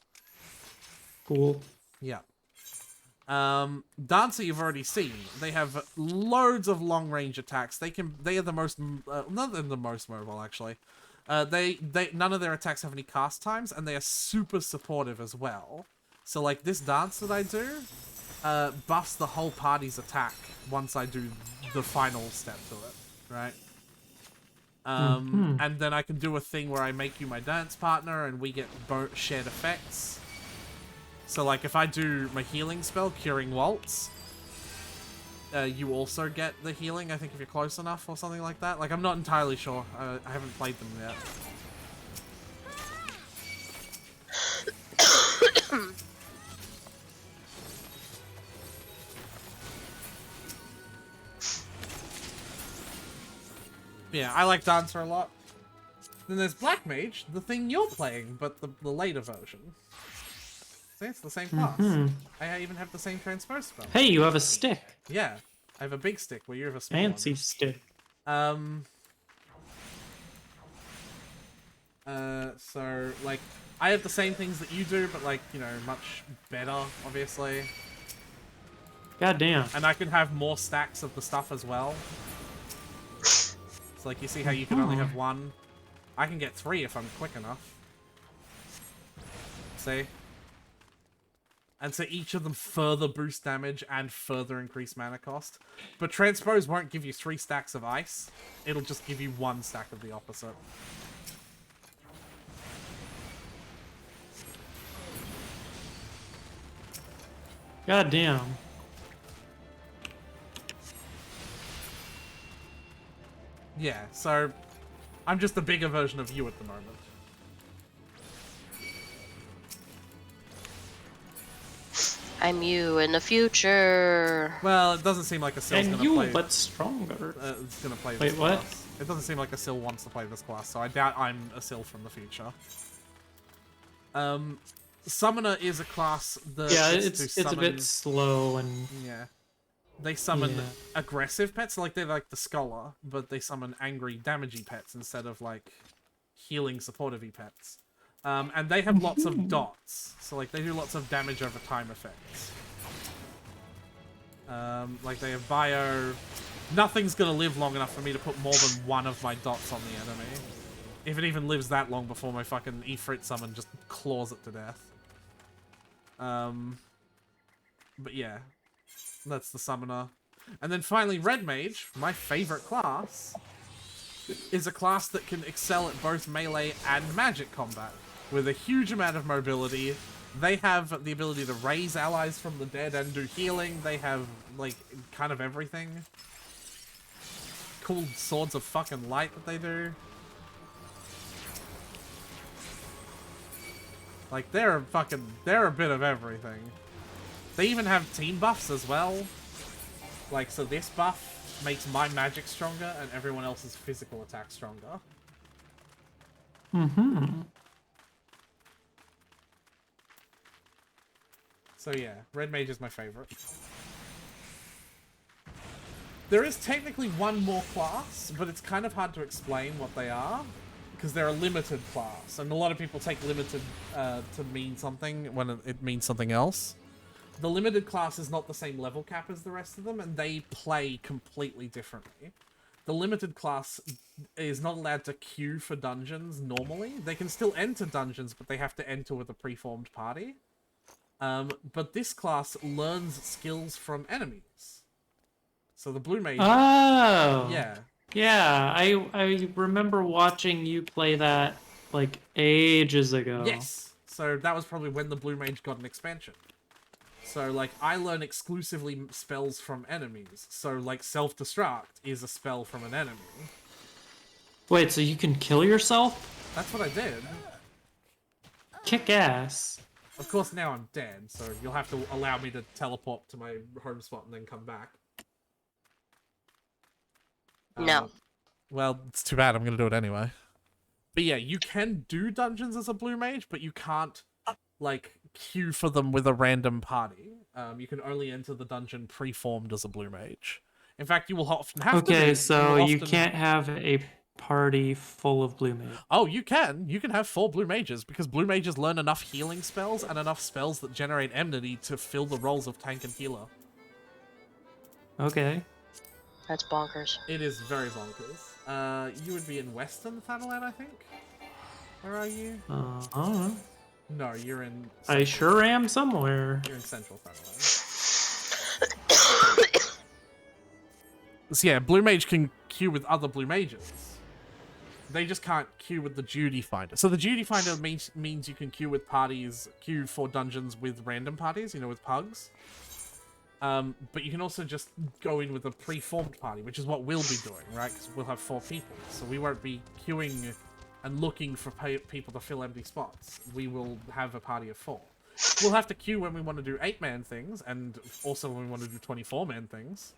Cool. Yeah. Dancer you've already seen. They have loads of long-range attacks. They are the most... not the most mobile, actually. None of their attacks have any cast times, and they are super supportive as well. So like this dance that I do, buffs the whole party's attack once I do the final step to it, right? And then I can do a thing where I make you my dance partner, and we get shared effects. So like if I do my healing spell, Curing Waltz, you also get the healing, I think, if you're close enough or something like that. Like, I'm not entirely sure. I haven't played them yet. Yeah, I like Dancer a lot. Then there's Black Mage, the thing you're playing, but the later version. See, it's the same class. I even have the same transpose spell. Hey, you have a stick. Yeah, I have a big stick where you have a small Fancy one. stick. So, like, I have the same things that you do, but, like, you know, much better, obviously. God damn. And I can have more stacks of the stuff as well. So, like, you see how you can only have one? I can get 3 if I'm quick enough. See? And so each of them further boost damage and further increase mana cost. But Transpose won't give you 3 stacks of ice. It'll just give you 1 stack of the opposite. God damn. Yeah, so I'm just a bigger version of you at the moment. I'm you in the future. Well, it doesn't seem like Acil's And gonna you, play. but stronger. It's gonna play Wait, this what? class. It doesn't seem like Acil wants to play this class, so I doubt I'm Acil from the future. Summoner is a class that Yeah, gets it's to a bit summon- slow and Yeah. They summon Yeah. aggressive pets, like they're like the Scholar, but they summon angry, damagey pets instead of like healing, supportive-y pets. And they have lots of dots, so like they do lots of damage over time effects. Like they have bio. Nothing's gonna live long enough for me to put more than one of my dots on the enemy. If it even lives that long before my fucking Ifrit summon just claws it to death. But yeah. That's the summoner. And then finally, Red Mage, my favorite class, is a class that can excel at both melee and magic combat. With a huge amount of mobility. They have the ability to raise allies from the dead and do healing. They have, like, kind of everything. Cool swords of fucking light that they do. Like, they're a bit of everything. They even have team buffs as well. Like, so this buff makes my magic stronger and everyone else's physical attack stronger. So yeah, Red Mage is my favorite. There is technically one more class, but it's kind of hard to explain what they are. Because they're a limited class, and a lot of people take limited to mean something when it means something else. The limited class is not the same level cap as the rest of them, and they play completely differently. The limited class is not allowed to queue for dungeons normally. They can still enter dungeons, but they have to enter with a preformed party. But this class learns skills from enemies. So the Blue Mage... Oh. Yeah. Yeah, I remember watching you play that, like, ages ago. Yes. So that was probably when the Blue Mage got an expansion. So, like, I learn exclusively spells from enemies. So, like, Self-Destruct is a spell from an enemy. Wait, so you can kill yourself? That's what I did. Kick ass. Of course, now I'm dead, so you'll have to allow me to teleport to my home spot and then come back. No. Well, it's too bad. I'm going to do it anyway. But yeah, you can do dungeons as a Blue Mage, but you can't, like, queue for them with a random party. You can only enter the dungeon pre-formed as a Blue Mage. In fact, you will often have to. Okay, so you often... can't have a party full of Blue Mages. Oh, you can. You can have 4 Blue Mages, because Blue Mages learn enough healing spells and enough spells that generate enmity to fill the roles of tank and healer. Okay. That's bonkers. It is very bonkers. You would be in Western Thanalan, I think? Where are you? I don't know. No, you're in... I sure am somewhere. You're in Central Thanalan. So yeah, Blue Mage can queue with other Blue Mages. They just can't queue with the Duty Finder. So the Duty Finder means you can queue with parties, queue for dungeons with random parties, you know, with pugs. But you can also just go in with a pre-formed party, which is what we'll be doing, right? Because we'll have 4 people. So we won't be queuing and looking for people to fill empty spots. We will have a party of 4. We'll have to queue when we want to do 8-man things, and also when we want to do 24-man things.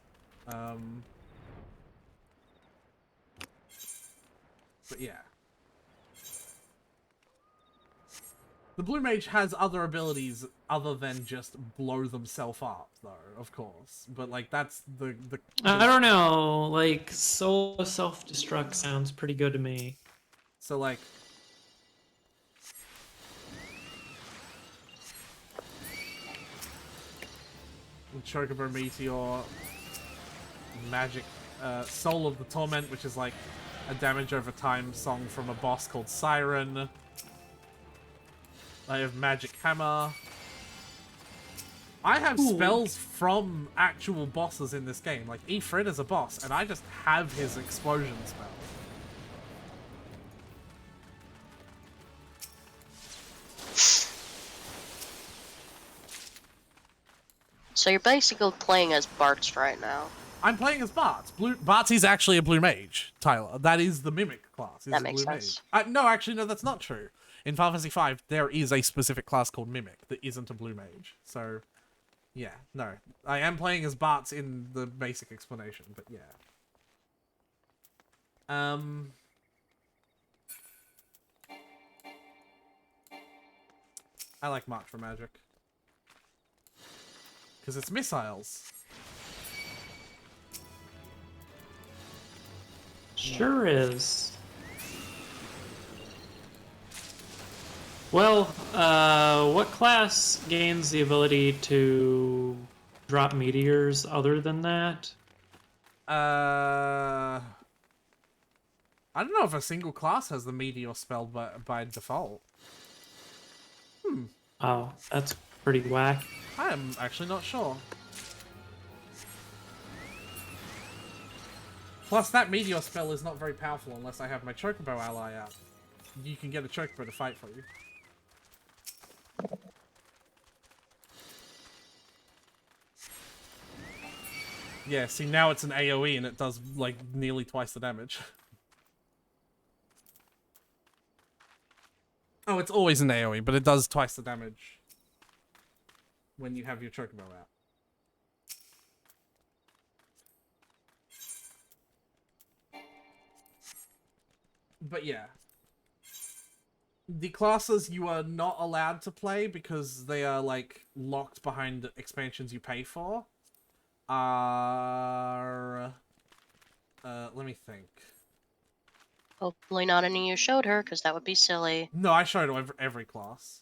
But yeah. The Blue Mage has other abilities other than just blow themselves up, though, of course. But, like, that's the... I don't know. Like, solo self-destruct sounds pretty good to me. So, like... Chocobo Meteor, Magic, Soul of the Torment, which is like a damage over time song from a boss called Siren. I have Magic Hammer. I have spells from actual bosses in this game. Like, Ffxiv is a boss, and I just have his explosion spell. So you're basically playing as Bartz right now. I'm playing as Bartz. Bartz is actually a Blue Mage, Tyler. That is the Mimic class. That makes sense. No, actually, no, that's not true. In Final Fantasy V, there is a specific class called Mimic that isn't a Blue Mage. So, yeah, no. I am playing as Bartz in the basic explanation, but yeah. I like March for Magic. Because it's missiles. Sure is. Well, what class gains the ability to drop meteors other than that? I don't know if a single class has the meteor spell by default. Oh, that's pretty whack. I am actually not sure. Plus, that meteor spell is not very powerful unless I have my Chocobo ally out. You can get a Chocobo to fight for you. Yeah, see, now it's an AoE and it does, like, nearly twice the damage. Oh, it's always an AoE, but it does twice the damage when you have your Chocobo out. But yeah. The classes you are not allowed to play because they are, like, locked behind expansions you pay for are... let me think. Hopefully not any you showed her, because that would be silly. No, I showed every class.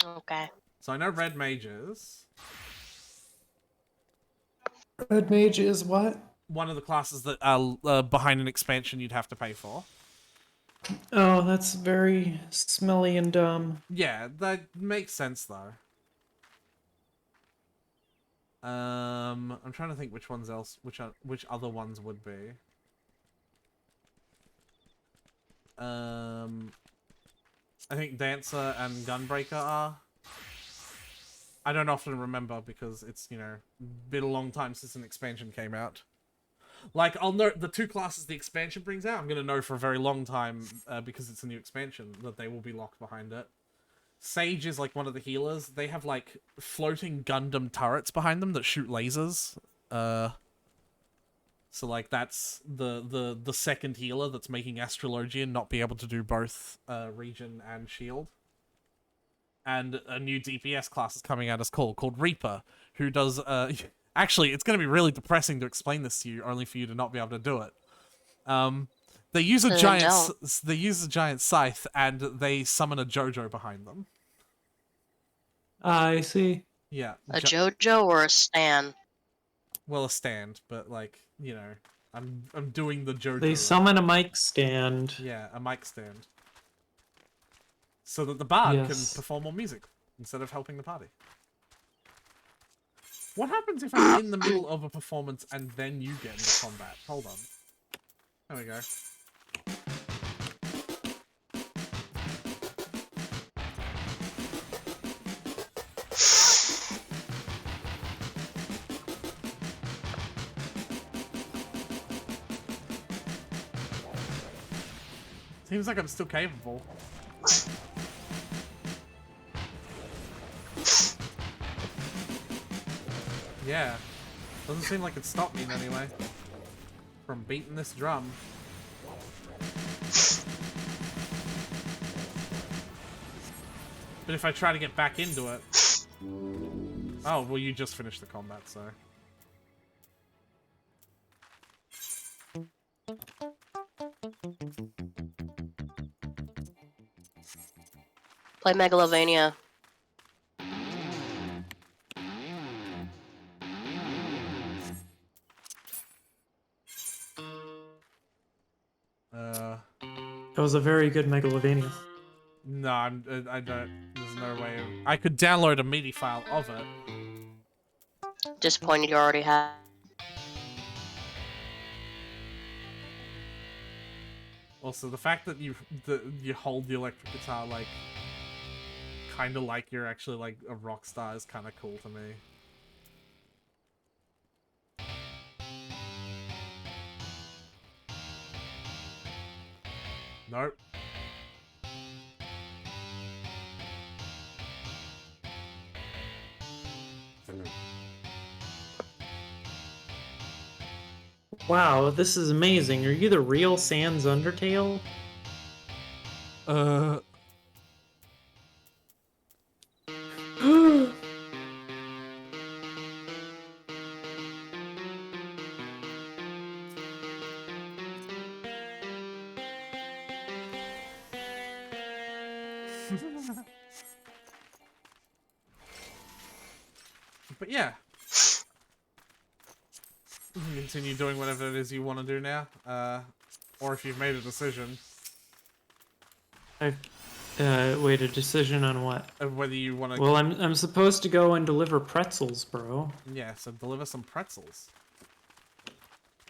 Okay. So I know Red Mages. Red Mage is what? One of the classes that are behind an expansion you'd have to pay for. Oh, that's very smelly and dumb. Yeah, that makes sense though. I'm trying to think which ones else, which other ones would be. I think Dancer and Gunbreaker are. I don't often remember because it's, you know, been a long time since an expansion came out. Like, I'll know the 2 classes the expansion brings out, I'm going to know for a very long time, because it's a new expansion, that they will be locked behind it. Sage is, like, one of the healers. They have, like, floating Gundam turrets behind them that shoot lasers. So, like, that's the second healer that's making Astrologian not be able to do both Regen and Shield. And a new DPS class is coming out as called Reaper, who does... Actually, it's going to be really depressing to explain this to you, only for you to not be able to do it. They use a giant scythe, and they summon a JoJo behind them. I see. Yeah. A JoJo or a Stan? well, a stand, but like, you know, I'm doing the Jojo. They summon a mic stand. Yeah, a mic stand. So that the bard can Yes. perform more music instead of helping the party. What happens if I'm in the middle of a performance and then you get into combat? Hold on. There we go. Seems like I'm still capable. Yeah. Doesn't seem like it stopped me in any way. From beating this drum. But if I try to get back into it... Oh, well you just finished the combat, so... Play Megalovania. That was a very good Megalovania. No, I don't. There's no way. I could download a MIDI file of it. Disappointed you already have. Also, the fact that you hold the electric guitar like kind of like you're actually like a rock star is kind of cool to me. Nope. Wow, this is amazing. Are you the real Sans Undertale? But yeah. You can continue doing whatever it is you want to do now. Or if you've made a decision. Wait, a decision on what? Of whether you want to... Well, I'm supposed to go and deliver pretzels, bro. Yeah, so deliver some pretzels.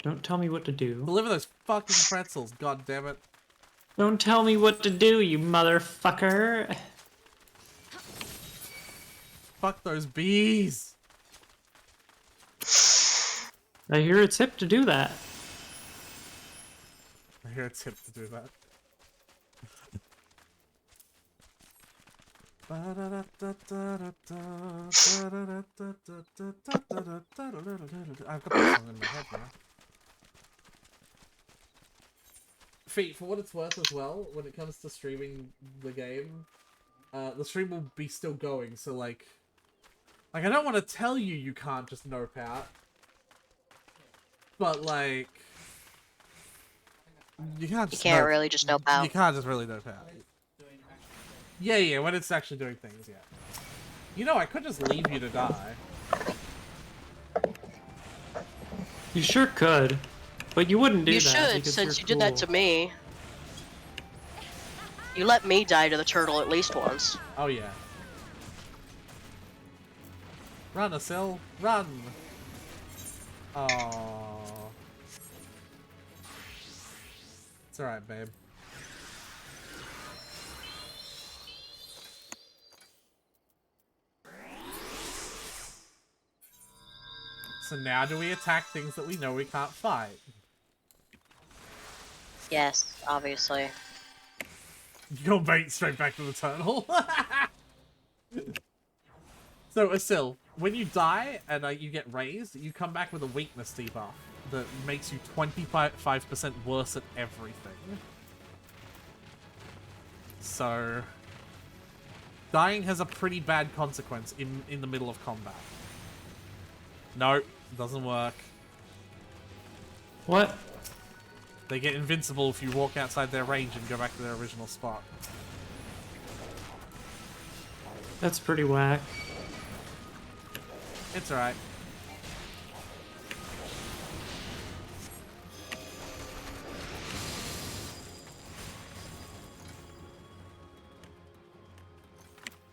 Don't tell me what to do. Deliver those fucking pretzels, god damn it. Don't tell me what to do, you motherfucker. Fuck those bees. I hear it's hip to do that. I hear it's hip to do that. I've got that song in my head now. Feet, for what it's worth as well, when it comes to streaming the game, the stream will be still going, so like I don't want to tell you you can't just nope out, but like, you can't just can't really just nope out. You can't just really nope out. Yeah, when it's actually doing things, yeah. You know, I could just leave you to die. You sure could, but you wouldn't do You that. should, because since you're you did that cool. to me. You let me die to the turtle at least once. Oh yeah. Run, Acil, run! Oh. It's alright, babe. So now do we attack things that we know we can't fight? Yes, obviously. You'll bait straight back to the turtle. So, Acil, when you die and you get raised, you come back with a weakness debuff that makes you 25% worse at everything. So, dying has a pretty bad consequence in the middle of combat. Nope, doesn't work. What? They get invincible if you walk outside their range and go back to their original spot. That's pretty whack. It's alright.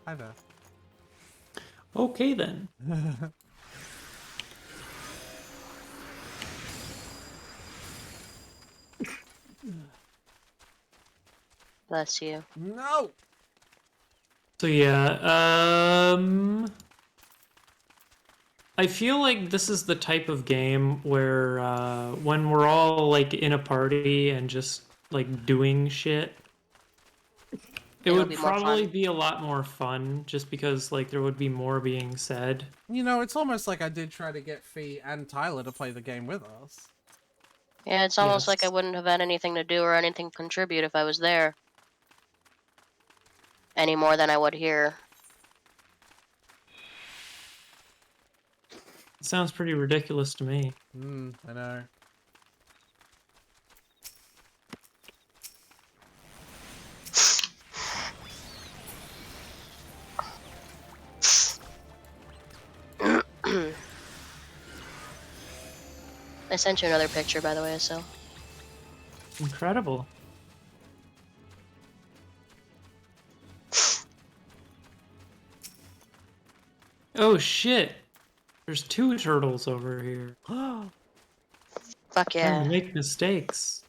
Hi there. Okay then. Bless you. No! So yeah, I feel like this is the type of game where when we're all like in a party and just like doing shit, it It'll would be more probably fun. be a lot more fun just because like there would be more being said. You know, it's almost like I did try to get Fee and Tyler to play the game with us. Yeah, it's almost like I Yes. wouldn't have had anything to do or anything to contribute if I was there. Any more than I would here. It sounds pretty ridiculous to me. I know. I sent you another picture, by the way, so. Incredible. Oh shit! There's 2 turtles over here. Fuck Trying to yeah. make mistakes.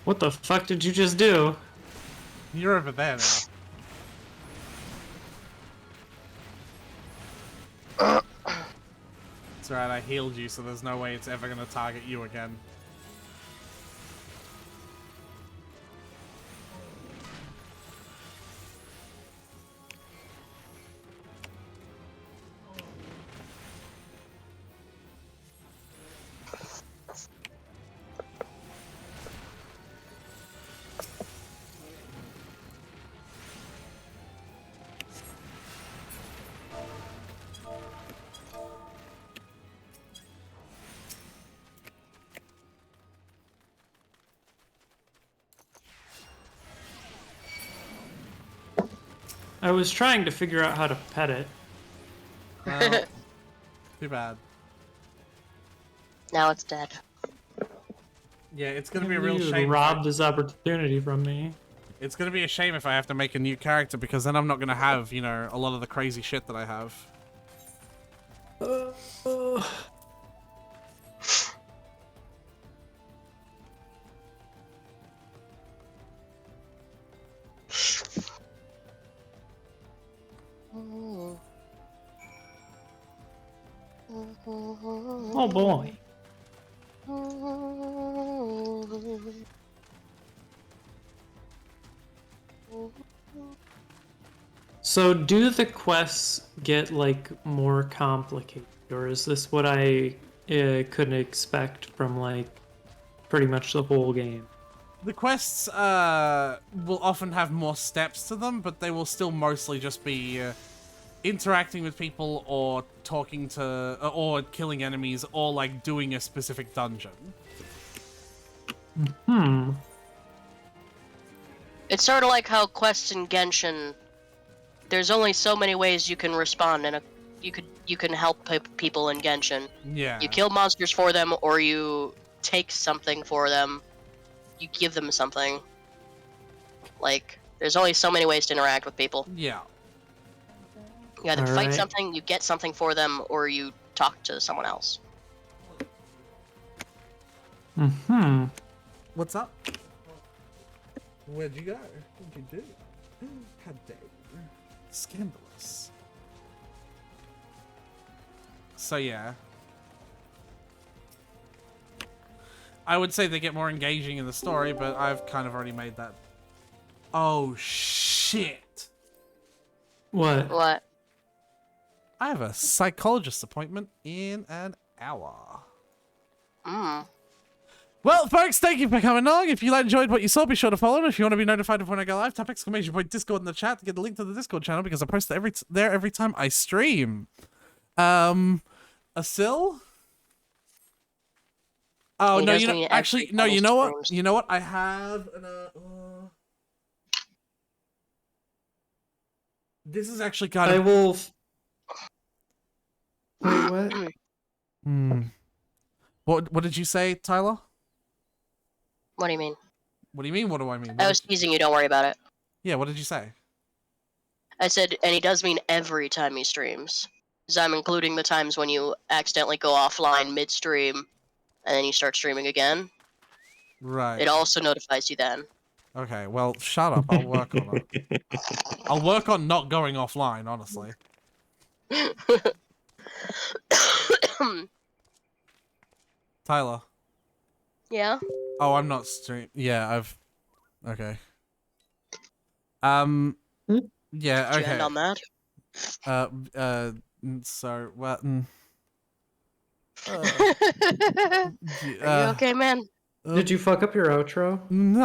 What the fuck did you just do? You're over there now. It's alright, I healed you, so there's no way it's ever gonna target you again. I was trying to figure out how to pet it. Well, too bad. Now it's dead. Yeah, it's gonna be a Can't real believe you shame. robbed this opportunity from me. It's gonna be a shame if I have to make a new character, because then I'm not gonna have, you know, a lot of the crazy shit that I have. Oh boy. So do the quests get like more complicated, or is this what I couldn't expect from like pretty much the whole game? The quests will often have more steps to them, but they will still mostly just be interacting with people or talking to or killing enemies or like doing a specific dungeon. It's sort of like how quests in Genshin. There's only so many ways you can respond, and you can help people in Genshin. Yeah. You kill monsters for them, or you take something for them. You give them something. Like, there's only so many ways to interact with people. Yeah. You either fight Alright. something, you get something for them, or you talk to someone else. What's up? Where'd you go? What'd you do? How dare you? Scandalous. So yeah. I would say they get more engaging in the story, but I've kind of already made that. Oh, shit. What? What? I have a psychologist appointment in an hour. Mm. Well, folks, thank you for coming along. If you enjoyed what you saw, be sure to follow. If you want to be notified of when I go live, type !Discord in the chat to get the link to the Discord channel because I post there every time I stream. Acil? Oh, He no, does you know, me actually, every no, time he you know what? streams. You know what? I have an, this is actually kind I of... will. Wait, what? What did you say, Tyler? What do you mean? What do you mean? What do I mean? I was teasing you. Don't worry about it. Yeah, what did you say? I said, and he does mean every time he streams. So I'm including the times when you accidentally go offline midstream, and then you start streaming again. Right. It also notifies you then. Okay, well, shut up. I'll work on it. I'll work on not going offline, honestly. Tyler. Yeah? Oh, I'm not stream. Yeah, I've. Okay. Yeah. Did you end Okay. on that? So well. Are you okay, man? Did you fuck up your outro? No.